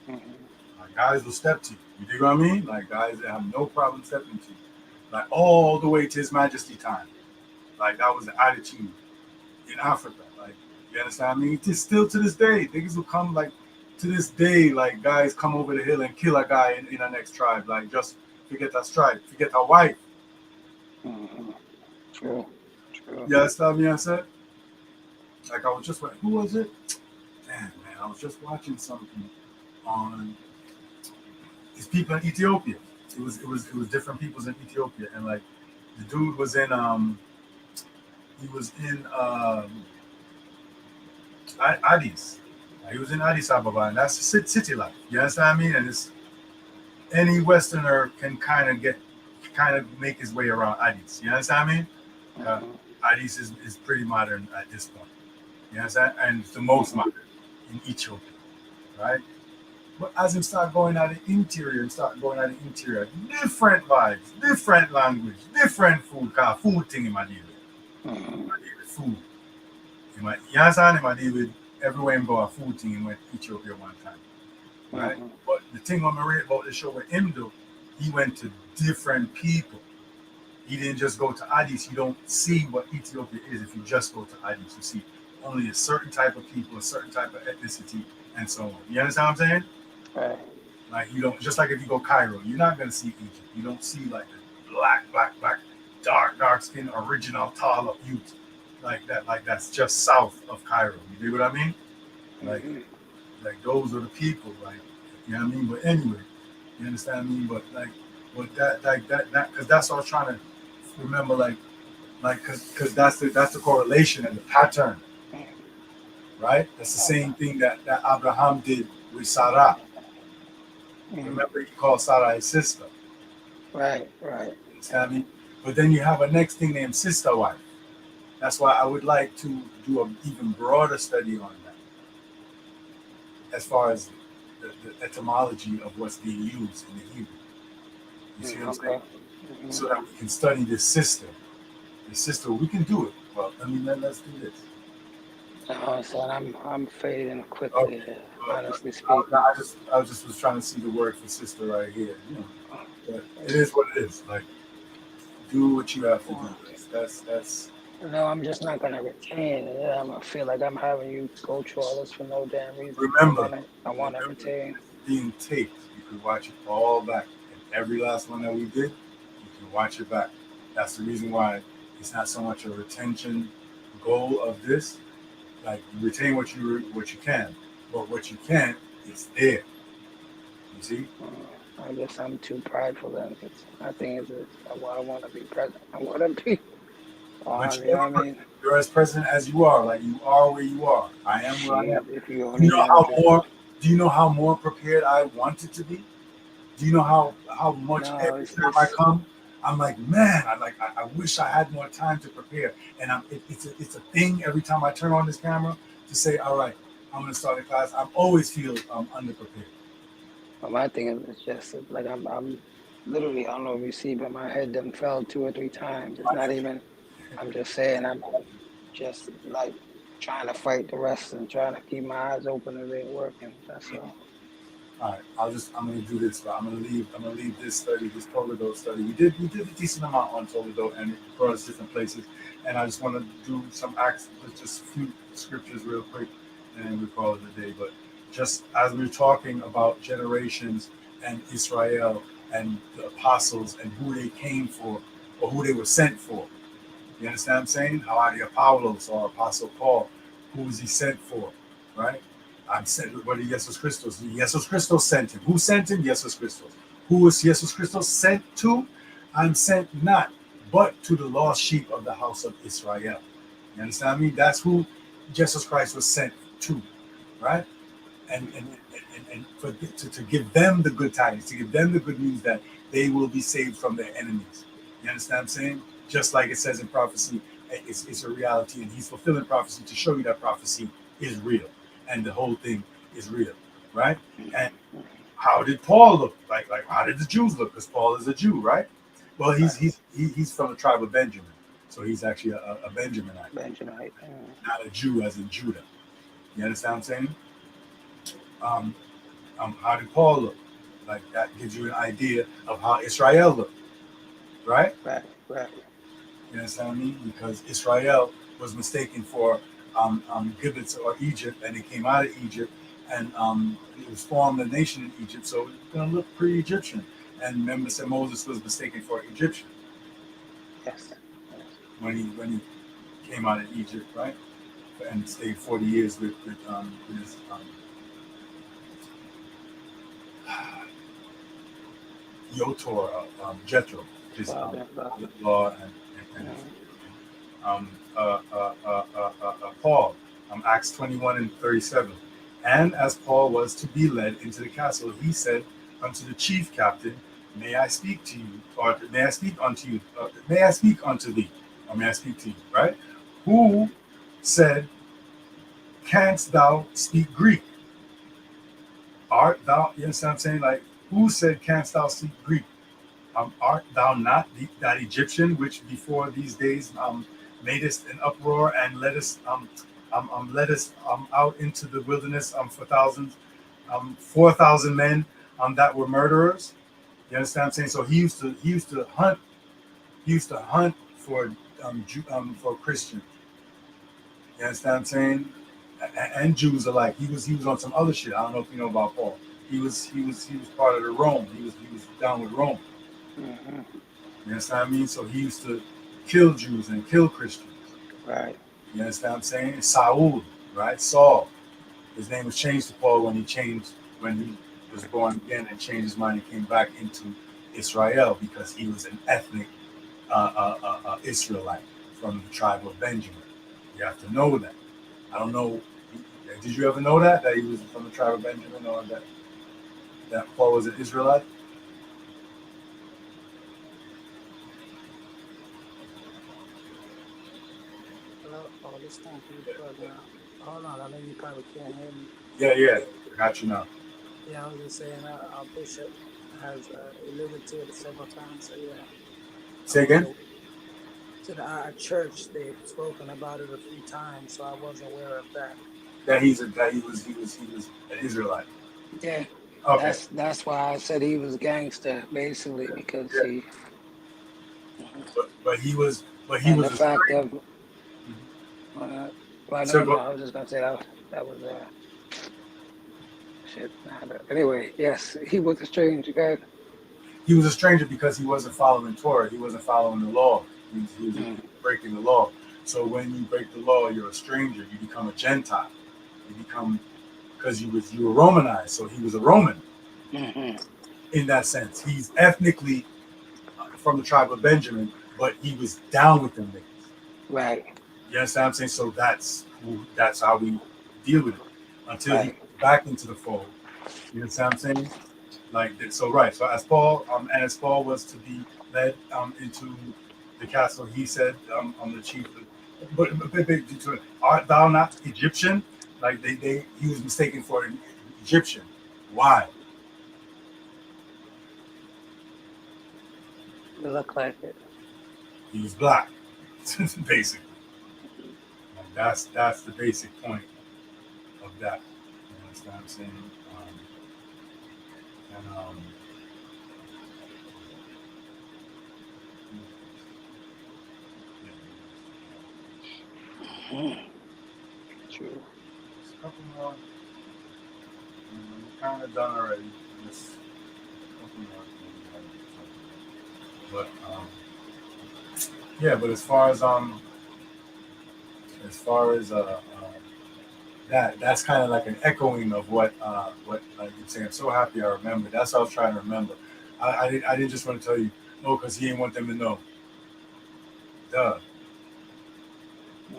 Mm-hmm. Mm-hmm. Like guys will step to you. You dig what I mean? Like guys that have no problem stepping to you. Like all the way to His Majesty time. Like that was the attitude in Africa. Like you understand me? It's still to this day. Niggas will come like to this day, like guys come over the hill and kill a guy in the next tribe. Like just forget that tribe, forget our wife. Mm-hmm. True. True. You understand me? I said? Like I was just like, who was it? Damn man, I was just watching something on these people in Ethiopia. It was different peoples in Ethiopia, and like the dude was in he was in Addis. He was in Addis Ababa, and that's city life. You understand me? And it's any Westerner can kind of make his way around Addis. You understand me? Mm-hmm. Addis is pretty modern at this point. You understand? And it's the most modern in Ethiopia, right? But as him start going at the interior different vibes, different language, different food, cause food thing in my deal with. Mm-hmm. I deal with food. You understand? I deal with everywhere him go a food thing. He went to Ethiopia one time, right? Mm-hmm. But the thing I'm read about the show with him though, he went to different people. He didn't just go to Addis. You don't see what Ethiopia is if you just go to Addis. You see only a certain type of people, a certain type of ethnicity, and so on. You understand what I'm saying? Right. Like you don't, just like if you go Cairo, you're not gonna see Egypt. You don't see like the black, dark skin, original tall of youth like that. Like that's just south of Cairo. You know what I mean? Like, Mm-hmm. like those are the people. Like, you know what I mean? But anyway, you understand me? But because that's what I was trying to remember. Because that's the correlation and the pattern, right? That's the same thing that Abraham did with Sarah. Mm-hmm. Remember, he called Sarah his sister. Right. Right. You understand me? But then you have a next thing named sister wife. That's why I would like to do an even broader study on that, as far as the etymology of what's being used in the Hebrew. You see what I'm saying? Okay. Mm-hmm. So that we can study this sister. The sister, we can do it. Well, let's do this. So I'm fading quickly. Okay. Honestly speaking. I just was trying to see the word for sister right here. You know, but it is what it is. Like, do what you have to do. That's. No, I'm just not gonna retain it. I'm gonna feel like I'm having you go through all this for no damn reason. Remember, I want to retain. it's being taped. You can watch it all back. And every last one that we did, you can watch it back. That's the reason why it's not so much a retention goal of this. Like retain what you can, but what you can't, it's there. You see? I guess I'm too prideful then. I think it's just, I want to be present. I want to be. But You know what I mean? you're as present as you are. Like you are where you are. I am where I am. If you Do only you know knew how just, more? Do you know how more prepared I wanted to be? Do you know how much No, every time I come, I'm like, man, I wish I had more time to prepare. And it's a thing every time I turn on this camera to say, all right, I'm gonna start a class. I always feel underprepared. my thing is just like I'm literally, I don't know if you see, but my head done fell 2 or 3 times. It's not even. I'm just saying I'm just like trying to fight the rest and trying to keep my eyes open if it ain't working. That's all. All right, I'm gonna do this. I'm gonna leave this study, this Toldot study. We did a decent amount on Toldot and it brought us different places. And I just want to do some acts, just a few scriptures real quick, and we call it a day. But just as we're talking about generations and Israel and the apostles and who they came for or who they were sent for. You understand what I'm saying? How are the Apollos or Apostle Paul? Who was he sent for? Right? I'm sent, whether Jesus Christos. Jesus Christos sent him. Who sent him? Jesus Christos. Who was Jesus Christos sent to? I'm sent not, but to the lost sheep of the house of Israel. You understand me? That's who Jesus Christ was sent to, right? And to give them the good tidings, to give them the good news that they will be saved from their enemies. You understand what I'm saying? Just like it says in prophecy, it's a reality, and he's fulfilling prophecy to show you that prophecy is real and the whole thing is real, right? And how did Paul look? Like how did the Jews look? Because Paul is a Jew, right? Well, he's from the tribe of Benjamin, so he's actually a Benjaminite, Benjaminite. not a Jew as in Judah. You understand what I'm saying? How did Paul look? Like that gives you an idea of how Israel looked, right? Right. Right. You understand what I mean? Because Israel was mistaken for Gibbets or Egypt, and it came out of Egypt, and it was formed a nation in Egypt, so it's going to look pretty Egyptian. And remember, said Moses was mistaken for Egyptian Yes. Yes. when he came out of Egypt, right? And stayed 40 years with his Yotor, Jethro, his Father. law and Mm-hmm. um, Paul, Acts 21 and 37. And as Paul was to be led into the castle, he said unto the chief captain, May I speak to you, or may I speak unto you, may I speak unto thee, or may I speak to you, right? Who said, Canst thou speak Greek? Art thou, you understand what I'm saying? Like, who said, Canst thou speak Greek? Art thou not that Egyptian which before these days madest an uproar and led us out into the wilderness for thousands, 4,000 men that were murderers. You understand what I'm saying? So he used to hunt for Christians. You understand what I'm saying? And Jews alike. He was on some other shit. I don't know if you know about Paul. He was part of the Rome. He was down with Rome. Mm-hmm. You understand what I mean? So he used to kill Jews and kill Christians. Right. You understand what I'm saying? Saul, right? Saul. His name was changed to Paul when he was born again and changed his mind and came back into Israel because he was an ethnic Israelite from the tribe of Benjamin. You have to know that. I don't know. Did you ever know that he was from the tribe of Benjamin, or that Paul was an Israelite? Hello. Oh, this thing keeps bugging out. Hold on. I know you probably can't hear me. Yeah. Got you now. Yeah, I was just saying our bishop has alluded to it several times. So yeah, I Say wasn't again. to our church. They've spoken about it a few times, so I wasn't aware of that. That he was an Israelite. Yeah, Okay. that's why I said he was gangster, basically, because Yeah. he But he and was the a fact stranger. of uh, well, So no, I was just gonna say that was shit. Nah, but anyway, yes, he was a strange guy. he was a stranger because he wasn't following Torah. He wasn't following the law. He was Mm, breaking the law. So when you break the law, you're a stranger. You become a Gentile. You become because you were Romanized. So he was a Roman mm-hmm. in that sense. He's ethnically from the tribe of Benjamin, but he was down with them niggas. Right, You understand what I'm saying? So that's how we deal with it until he right. gets back into the fold. You understand what I'm saying? Like so, right? So as Paul, and as Paul was to be led into the castle, he said, "I'm the chief." But art thou not Egyptian? Like he was mistaken for an Egyptian. Why? You look like it. He was black, basically. Like that's the basic point of that. You understand what I'm saying? And Mm, true. just a couple more. We're kind of done already. Just a couple more. But yeah. But as far as that's kind of like an echoing of what like you're saying. I'm so happy I remember. That's what I was trying to remember. I didn't just want to tell you no because he didn't want them to know. Duh.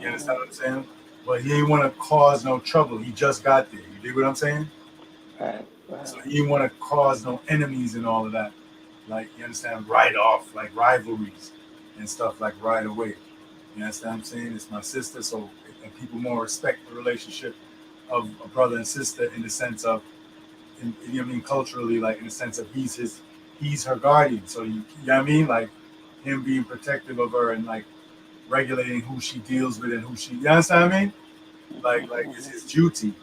You understand Mm, what I'm saying? But he didn't want to cause no trouble. He just got there. You dig what I'm saying? right, right. So he didn't want to cause no enemies and all of that. Like you understand, right off, like rivalries and stuff like right away. You understand what I'm saying? It's my sister, so and people more respect the relationship of a brother and sister in the sense of, you know what I mean, culturally, like in the sense of he's her guardian. So you know what I mean, like him being protective of her and like regulating who she deals with and who she, you understand what I mean? Like it's Mm-hmm. his duty.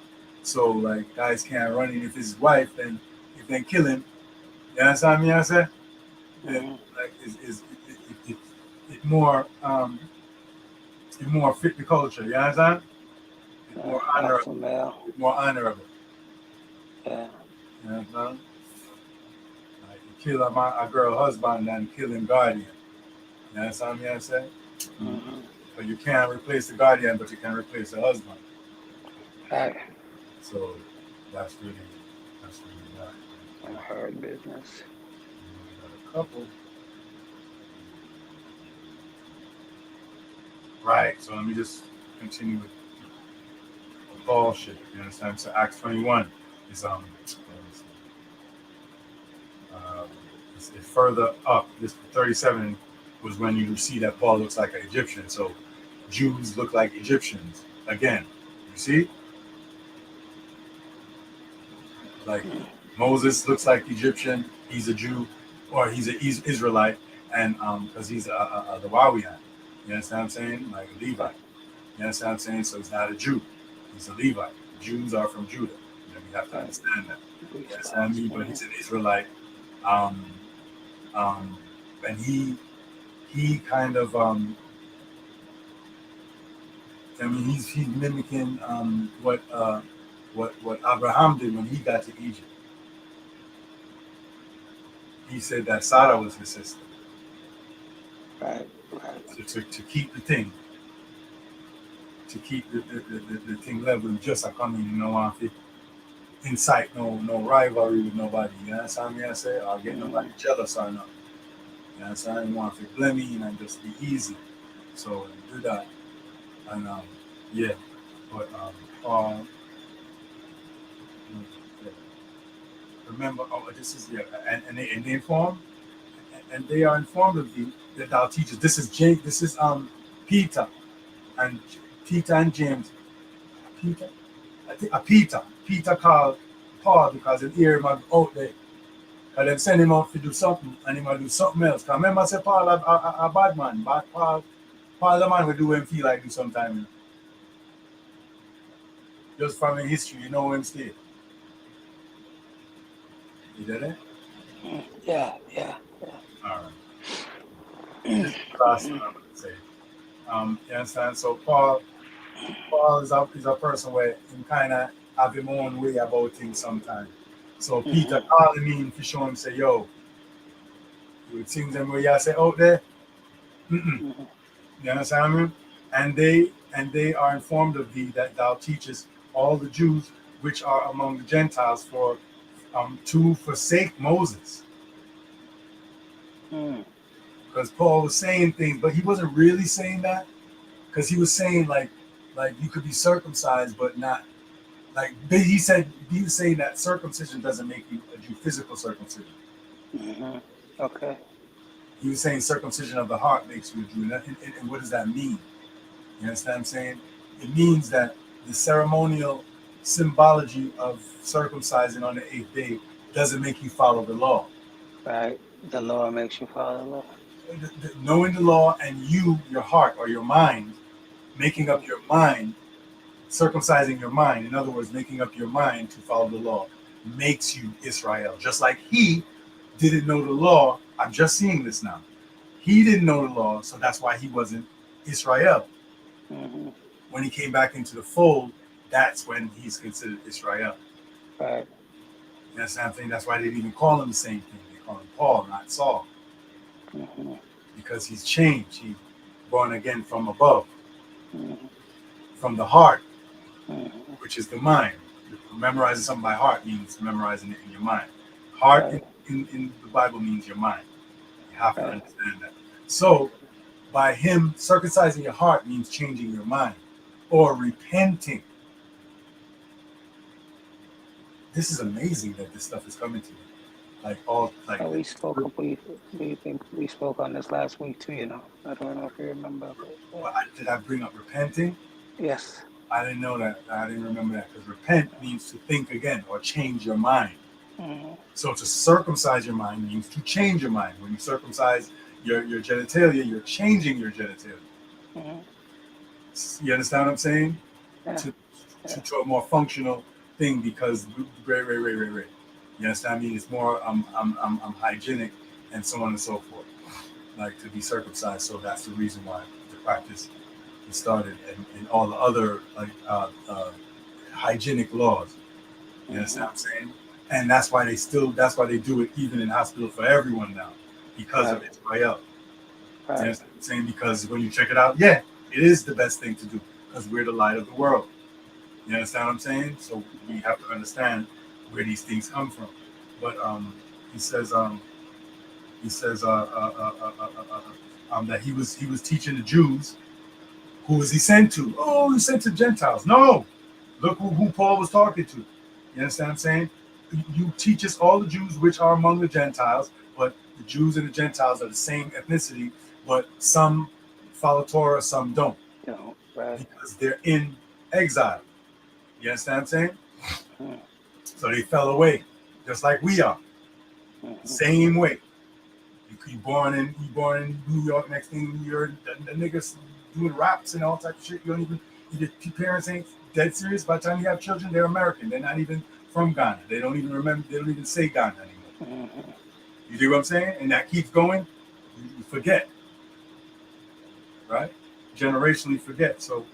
So like guys can't run in. If it's his wife, then if they kill him, You understand me? I say it Mm-hmm. like it more fit the culture. You understand? It more Alpha honorable. male. It more honorable. Yeah. You understand? Like you kill a girl husband than killing guardian. You understand me? I say. Mm. Mm-hmm. But you can't replace the guardian, but you can replace the husband. Right. So that's really that. Some hard business. We got a couple. Right. So let me just continue with Paul shit. You understand? So Acts 21 is uh, it's further up. This 37 was when you see that Paul looks like an Egyptian. So Jews look like Egyptians again. You see, like Mm. Moses looks like Egyptian. He's a Jew, or he's Israelite, and because he's a Lewawian. You understand what I'm saying? Like a Levite. You understand what I'm saying? So he's not a Jew. He's a Levite. Jews are from Judah. You know, we have to Right. understand that. We You understand spouse. me? But Mm-hmm. he's an Israelite. Um, um, and he kind of I mean he's mimicking what Abraham did when he got to Egypt. He said that Sarah was his sister. Right. Right. So to keep the thing, to keep the thing level, just I come in, you know, want to incite no rivalry with nobody. You understand me? I say, or get nobody Mm-hmm. jealous or not. You understand? You want to blame me and just be easy. So do that, and yeah. But yeah. Remember, oh, this is yeah, and they inform, and they are informed of thee that thou teachest. This is Jake. This is Peter and Peter and James. Peter, I think Peter. Peter called Paul because he hear him out there. And then send him out to do something, and he might do something else. Cause remember, I said Paul a bad man, but Paul the man will do what him feel like do sometimes. You know? Just from the history, you know him stay. You did it? Mm. Yeah. Yeah. Yeah. All right. This is the last thing I'm gonna say. You understand? So Paul is a person where he kind of have his own way about things sometimes. So Peter Mm-hmm. calling me to show him say, yo, you things them where you say out there. Mm-mm. Mm-hmm. You understand me? And they are informed of thee that thou teachest all the Jews which are among the Gentiles to forsake Moses. Mm. Because Paul was saying things, but he wasn't really saying that. Because he was saying like you could be circumcised, but not like he was saying that circumcision doesn't make you a Jew, physical circumcision. Mm-hmm. Okay. He was saying circumcision of the heart makes you a Jew. And what does that mean? You understand what I'm saying? It means that the ceremonial symbology of circumcising on the eighth day doesn't make you follow the law. Right. The law makes you follow the law. Knowing the law and your heart or your mind, making Mm-hmm. up your mind, circumcising your mind, in other words, making up your mind to follow the law, makes you Israel. Just like he didn't know the law. I'm just seeing this now. He didn't know the law, so that's why he wasn't Israel. Mm-hmm. When he came back into the fold, that's when he's considered Israel. Right. That's the thing. That's why they didn't even call him the same thing. They call him Paul, not Saul, Mm-hmm. because he's changed. He's born again from above, Mm-hmm. from the heart, Mm-hmm. which is the mind. Memorizing something by heart means memorizing it in your mind. Heart Right. in the Bible means your mind. You have to Right. understand that. So, by him circumcising your heart means changing your mind or repenting. This is amazing that this stuff is coming to you. Like all like And the, we spoke on this last week too. You know. I don't know if you remember, but yeah. did I bring up repenting? Yes. I didn't know that. I didn't remember that because repent means to think again or change your mind. Mm-hmm. So to circumcise your mind means to change your mind. When you circumcise your genitalia, you're changing your genitalia. Mm-hmm. You understand what I'm saying? Yeah. To Yeah. to a more functional thing because right. You understand? I mean, it's more I'm hygienic and so on and so forth. Like to be circumcised, so that's the reason why the practice was started, and all the other like hygienic laws. You understand Mm-hmm. what I'm saying? And that's why they do it even in hospital for everyone now, because of Right. Israel. You Right. understand what I'm saying? Because when you check it out, yeah, it is the best thing to do because we're the light of the world. You understand what I'm saying? So we have to understand where these things come from. But he says he says that he was teaching the Jews. Who was he sent to? Oh, he sent to Gentiles. No, look who Paul was talking to. You understand what I'm saying? You teach us all the Jews which are among the Gentiles, but the Jews and the Gentiles are the same ethnicity, but some follow Torah, some don't, You know, right. because they're in exile. You understand what I'm saying? Mm-hmm. So they fell away, just like we are. Mm-hmm. Same way. You born in New York. Next thing you're the niggas doing raps and all type of shit. You don't even your parents ain't dead serious. By the time you have children, they're American. They're not even from Ghana. They don't even remember. They don't even say Ghana anymore. Mm-hmm. You see what I'm saying? And that keeps going. You forget, right? Generationally forget. So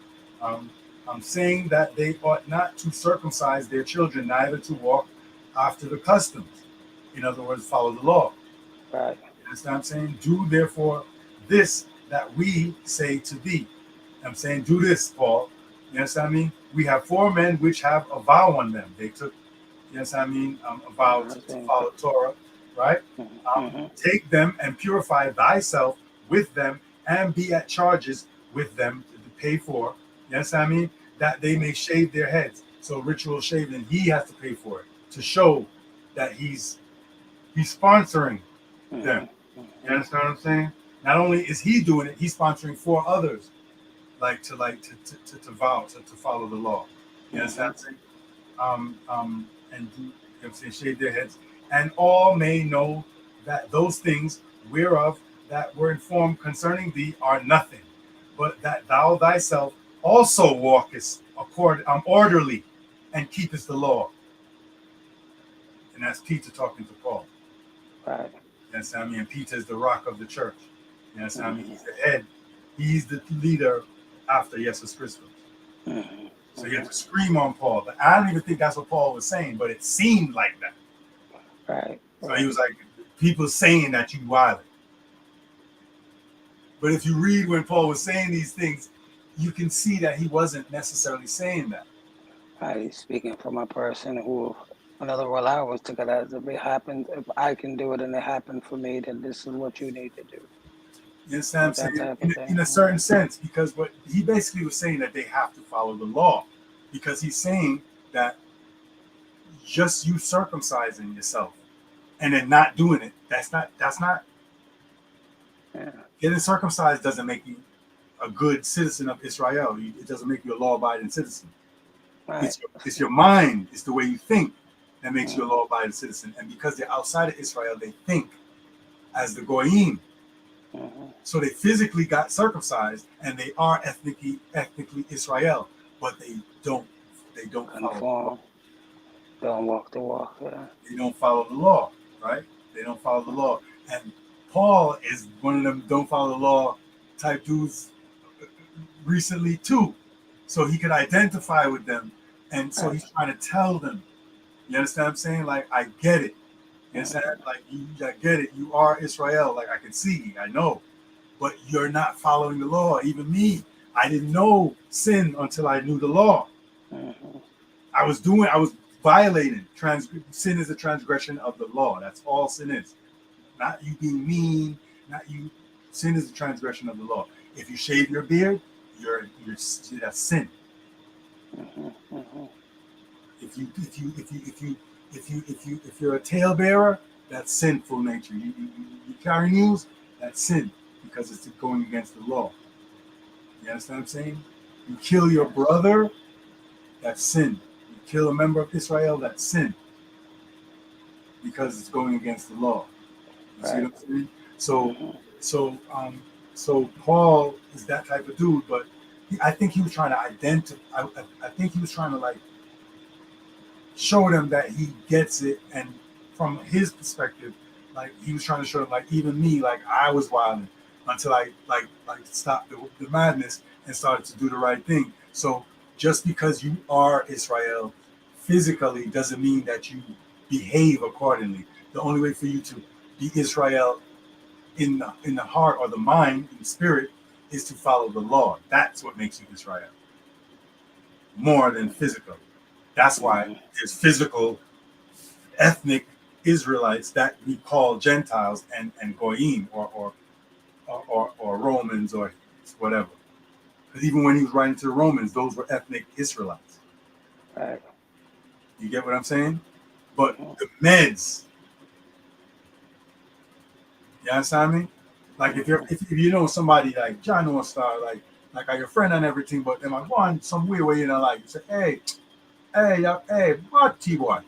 um, I'm saying that they ought not to circumcise their children, neither to walk after the customs. In other words, follow the law. Right. You understand what I'm saying? Do therefore this that we say to thee. I'm saying, do this, Paul. You understand what I mean? We have 4 men which have a vow on them. They took, you understand what I mean, a vow I to think. follow Torah, right? Mm-hmm. Take them and purify thyself with them and be at charges with them to pay for. You understand what I mean? That they may shave their heads. So ritual shaving, he has to pay for it to show that he's sponsoring them. Mm-hmm. You Mm-hmm. understand what I'm saying? Not only is he doing it, he's sponsoring 4 others, to vow to follow the law. You understand Mm-hmm. what I'm saying? And do, you know what I'm saying, shave their heads, and all may know that those things whereof that were informed concerning thee are nothing, but that thou thyself also walkest orderly, and keepest the law. And that's Peter talking to Paul. Right. You understand what I mean? And Peter is the rock of the church. You understand what I mean? Mm-hmm. He's the head. He's the leader after Jesus Christus. Mm-hmm. So you have Mm-hmm. to scream on Paul. But I don't even think that's what Paul was saying, but it seemed like that. Right. So he Right. was like, people saying that you violent. But if you read when Paul was saying these things, you can see that he wasn't necessarily saying that. Right. Speaking from a person who, in other words, I always took it as if it happens, if I can do it and it happened for me, then this is what you need to do. You understand what I'm Like that saying? type of In thing. a certain sense, because what he basically was saying that they have to follow the law. Because he's saying that just you circumcising yourself and then not doing it, that's not Yeah. getting circumcised doesn't make you a good citizen of Israel. It doesn't make you a law-abiding citizen. Right. It's your mind, it's the way you think that makes you a Mm-hmm. law-abiding citizen. And because they're outside of Israel, they think as the goyim. Mm-hmm. So they physically got circumcised, and they are ethnically Israel, but they don't follow the law. Conform. Don't walk the walk. Yeah. They don't follow the law, right? They don't follow the law. And Paul is one of them don't follow the law type dudes recently too. So he could identify with them. And so Right. he's trying to tell them, you understand what I'm saying? Like, I get it. You understand? Mm-hmm. Like, I get it. You are Israel. Like, I can see, I know. But you're not following the law. Even me, I didn't know sin until I knew the law. Mm-hmm. I was violating. Sin is a transgression of the law. That's all sin is. Not you being mean, not you. Sin is a transgression of the law. If you shave your beard, that's sin. Mm-hmm. Mm-hmm. If you're a talebearer, that's sinful nature. You carry news, that's sin because it's going against the law. You understand what I'm saying? You kill your Yes. brother, that's sin. You kill a member of Israel, that's sin because it's going against the law. You see Right. what I'm saying? So, Mm-hmm. so, so Paul is that type of dude, but I think he was trying to identify. I think he was trying to like show them that he gets it, and from his perspective, like he was trying to show them, like even me, like I was wilding until I like stopped the madness and started to do the right thing. So just because you are Israel physically doesn't mean that you behave accordingly. The only way for you to be Israel in the heart or the mind and spirit is to follow the law. That's what makes you Israel more than physical. That's why Mm-hmm. there's physical ethnic Israelites that we call Gentiles and Goyim or Romans or whatever. Because even when he was writing to the Romans, those were ethnic Israelites. Right. You get what I'm saying? But Mm-hmm. the Meds, you understand me? Like Mm-hmm. if you know somebody like John North Star, like your friend and everything, but then like one some weird way you know, like you say, hey, what T-boy?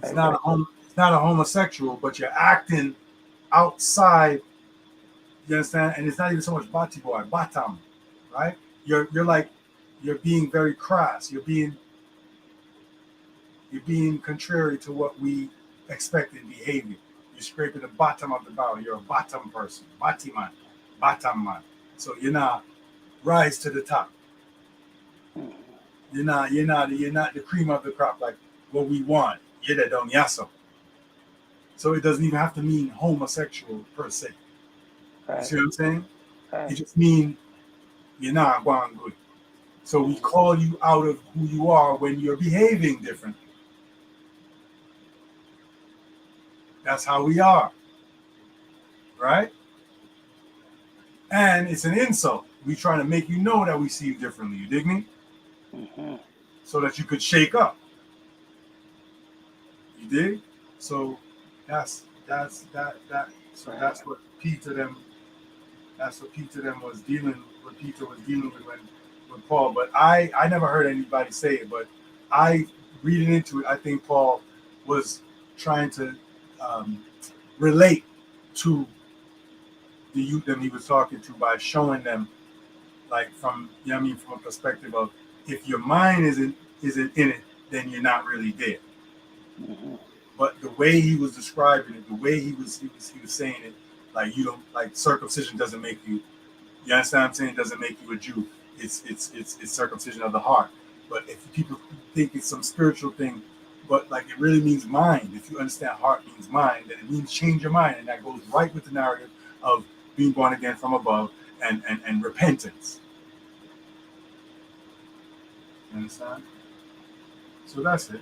Right. Right. It's not a homosexual, but you're acting outside. You understand? And it's not even so much bati boy, batam, right? You're like you're being very crass. You're being contrary to what we expect in behavior. You're scraping the bottom of the barrel. You're a bottom person, batiman, bottom man. So you're not rise to the top. Mm-hmm. You're not the cream of the crop like what we want. You're the don yaso. So it doesn't even have to mean homosexual per se. You Right. see what I'm saying? It Right. just means you're not going good. So we Mm-hmm. call you out of who you are when you're behaving differently. That's how we are, right? And it's an insult. We trying to make you know that we see you differently. You dig me? Mm-hmm. So that you could shake up. You dig? So that. So Right. that's what Peter them. That's what Peter them was dealing. What Peter was dealing with when with Paul. But I never heard anybody say it. But I reading into it, I think Paul was trying to um, relate to the youth that he was talking to by showing them like from you know what I mean from a perspective of if your mind isn't in it, then you're not really there. Mm-hmm. But the way he was describing it, the way he was saying it, like you don't like circumcision doesn't make you. You understand what I'm saying? It doesn't make you a Jew. It's circumcision of the heart. But if people think it's some spiritual thing, but like it really means mind. If you understand heart means mind, then it means change your mind, and that goes right with the narrative of being born again from above and repentance. You understand? So that's it.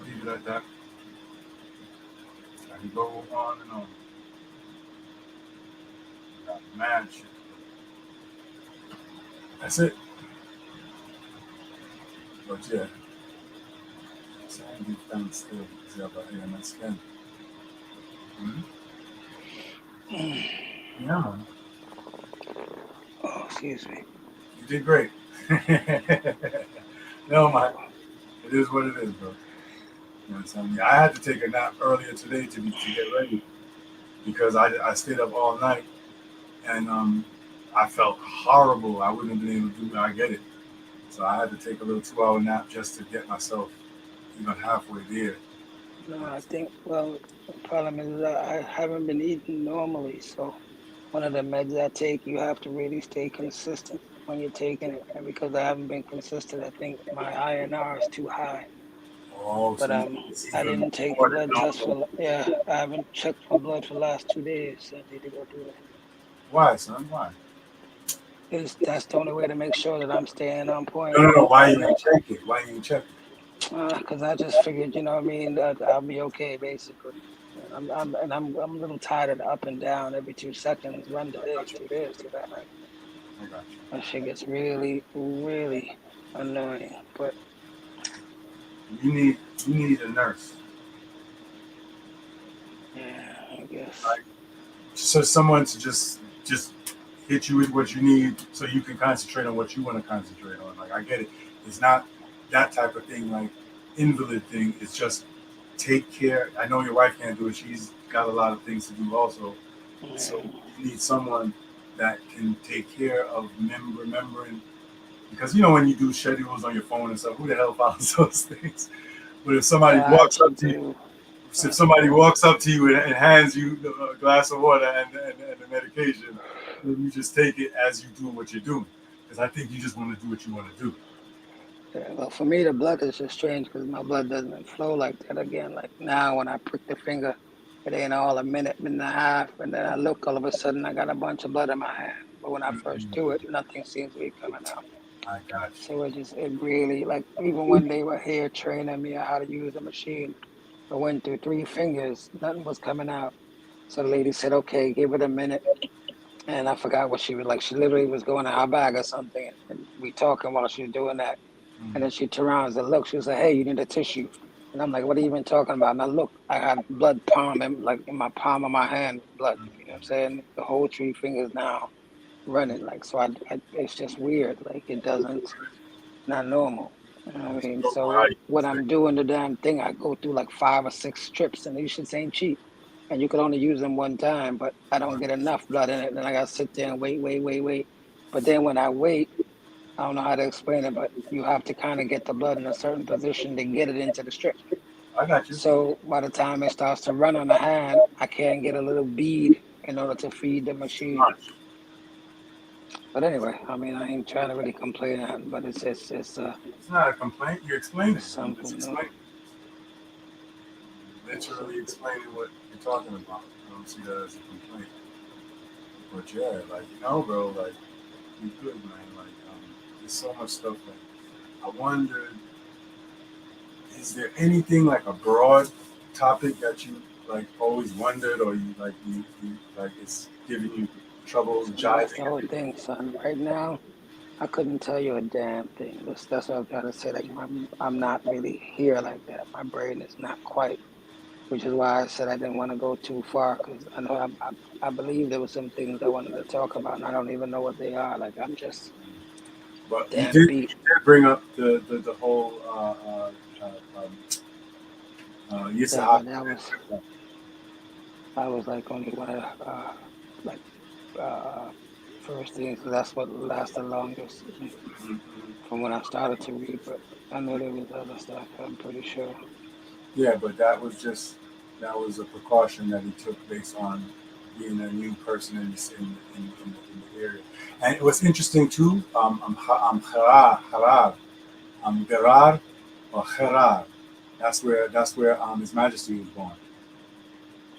Leave it at that. I can go on and on. Got mad shit. That's it. But yeah, so I be found still. See about AMS again. Mm-hmm. Yeah, man. Oh, excuse me. You did great. No, man. It is what it is, bro. You know what I'm saying? I had to take a nap earlier today to get ready because I stayed up all night and I felt horrible. I wouldn't have been able to do it. I get it. So I had to take a little 2 hour nap just to get myself even halfway there. No, I think, well, the problem is that I haven't been eating normally. So one of the meds I take, you have to really stay consistent when you're taking it. And because I haven't been consistent, I think my INR is too high. Oh, But so it's I even didn't take the more than blood test normal. for, yeah, I haven't checked my blood for the last 2 days. So I need to go do that. Why, son? Why? That's the only way to make sure that I'm staying on point. No, no, no. Why you And ain't check it? Why you ain't check it? because I just figured, you know what I mean, that I'll be okay, basically. And I'm a little tired of the up and down every 2 seconds. Run to I this, got you. do this, do that. Like I got you. that shit gets really, really annoying. But You need a nurse, yeah, I guess. right? So someone to just hit you with what you need, so you can concentrate on what you want to concentrate on. Like I get it. It's not that type of thing, like invalid thing. It's just take care. I know your wife can't do it. She's got a lot of things to do also. So Yeah, you need someone that can take care of remembering because you know when you do schedules on your phone and stuff, who the hell follows those things? But if somebody I walks actually up to you, do. if somebody walks up to you and hands you a glass of water and the medication, then you just take it as you do what you're doing. Because I think you just want to do what you want to do. Yeah, well, for me, the blood is just strange because my blood doesn't flow like that again. Like now, when I prick the finger, it ain't all a minute, minute and a half, and then I look, all of a sudden, I got a bunch of blood in my hand. But when I first do it, nothing seems to be coming out. I got So it really, like, even when they were here training me on how to use the machine, I went through three fingers, nothing was coming out. So the lady said, okay, give it a minute. And I forgot what she was like. She literally was going to her bag or something. And we talking while she was doing that. And then she turned around and look, she was like, hey, you need a tissue. And I'm like, what are you even talking about? And I look, I had blood palm in, like in my palm of my hand, blood. You know what I'm saying? The whole three fingers now running. Like, so it's just weird. Like, it doesn't, not normal. You know what I mean? So when I'm doing the damn thing, I go through like 5 or 6 strips, and these shits ain't cheap. And you could only use them one time, but I don't get enough blood in it. And then I gotta sit there and wait. But then when I wait, I don't know how to explain it, but you have to kind of get the blood in a certain position to get it into the strip. I got you. So by the time it starts to run on the hand, I can't get a little bead in order to feed the machine. But anyway, I mean, I ain't trying to really complain, but It's not a complaint. You're explaining. it's I'm just something new. explaining. Literally explaining what you're talking about. I don't see that as a complaint. But yeah, like bro, like you good, man. Like there's so much stuff. Like I wondered, is there anything like a broad topic that you like always wondered, or you like it's giving you trouble And that's jiving the whole thing, son. Right now, I couldn't tell you a damn thing. That's what I'm trying to say. Like, I'm not really here like that. My brain is not quite, which is why I said I didn't want to go too far because I know I believe there were some things I wanted to talk about, and I don't even know what they are. Like, I'm just But damn beat. you did bring up the whole Yeah, Yisahak. but that was like only one of like uh, first things. 'Cause that's what lasted longest from when I started to read. But I know there was other stuff. I'm pretty sure. Yeah, but that was a precaution that he took based on being a new person in this in the area. And what's interesting too, I'm Harar, I'm Gerar or Herar. That's where His Majesty was born.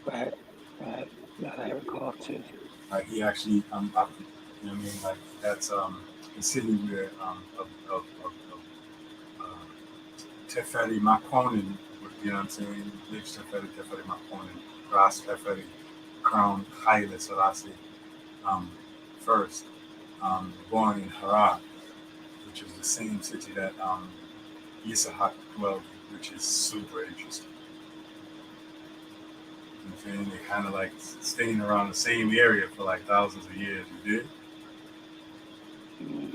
Right, right. That I recall too. Like he actually you know what I mean, like that's the city where uh, Teferi Makonnen, you know what I'm saying? Lives Teferi Makonnen, Ras Teferi, Crown Haile Selassie, first, born in Harar, which is the same city that Isahak dwelled in, which is super interesting. You know what I'm saying? They kind of like staying around the same area for like thousands of years, you did? Mm.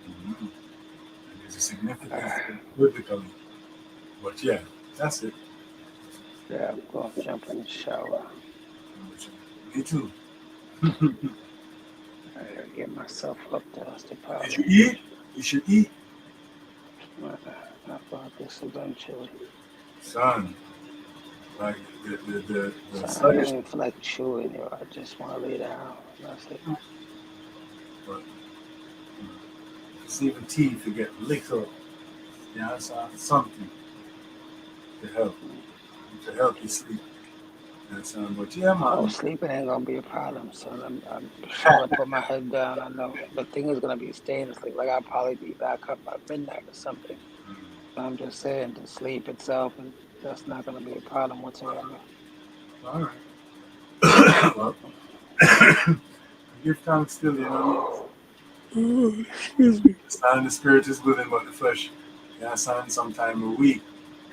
Mm-hmm. And there's a significance Uh, biblically. But yeah, that's it. yeah, I'm going to jump in the shower. Me too. I gotta get myself up to us to Did powder. you eat? You should eat, I thought this eventually. son. Like the So I don't sluggish, even feel like chewing, yo. I just want to lay down. That's it. but it's even tea to get liquor. Yeah, that's something to help you sleep. That's but yeah, Oh, man. sleeping ain't gonna be a problem, son. I'm sure I put my head down. I know the thing is gonna be staying asleep. Like I'll probably be back up by midnight or something. But I'm just saying, the sleep itself, that's not gonna be a problem whatsoever. All right. Well, give thanks still, you know. Oh, excuse me. The sign the spirit is willing, but the flesh, you understand, sometime a week.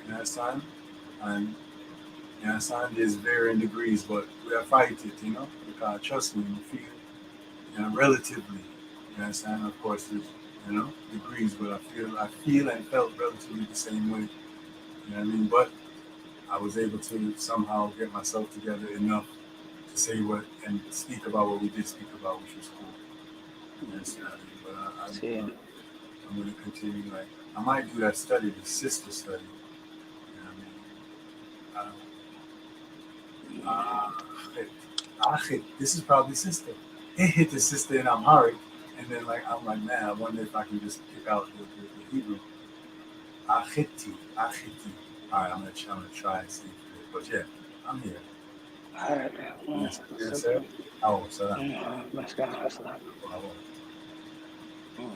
You understand? And you understand, there's varying degrees, but we are fight it, you know, because trust me, we feel, relatively, you understand, of course, there's, degrees, but I feel and felt relatively the same way, you know what I mean? But I was able to somehow get myself together enough to say what and speak about what we did speak about, which was cool. You understand? But See, I'm going to continue. Like I might do that study, the sister study, I This is probably sister. It hit the sister in Amharic, and then like I'm like, man, I wonder if I can just pick out the Hebrew. Achiti, achiti. All right, I'm gonna try and see. But yeah, I'm here. All right. Yes, yes, sir. Oh, salam. Let's go. Wow. Mm.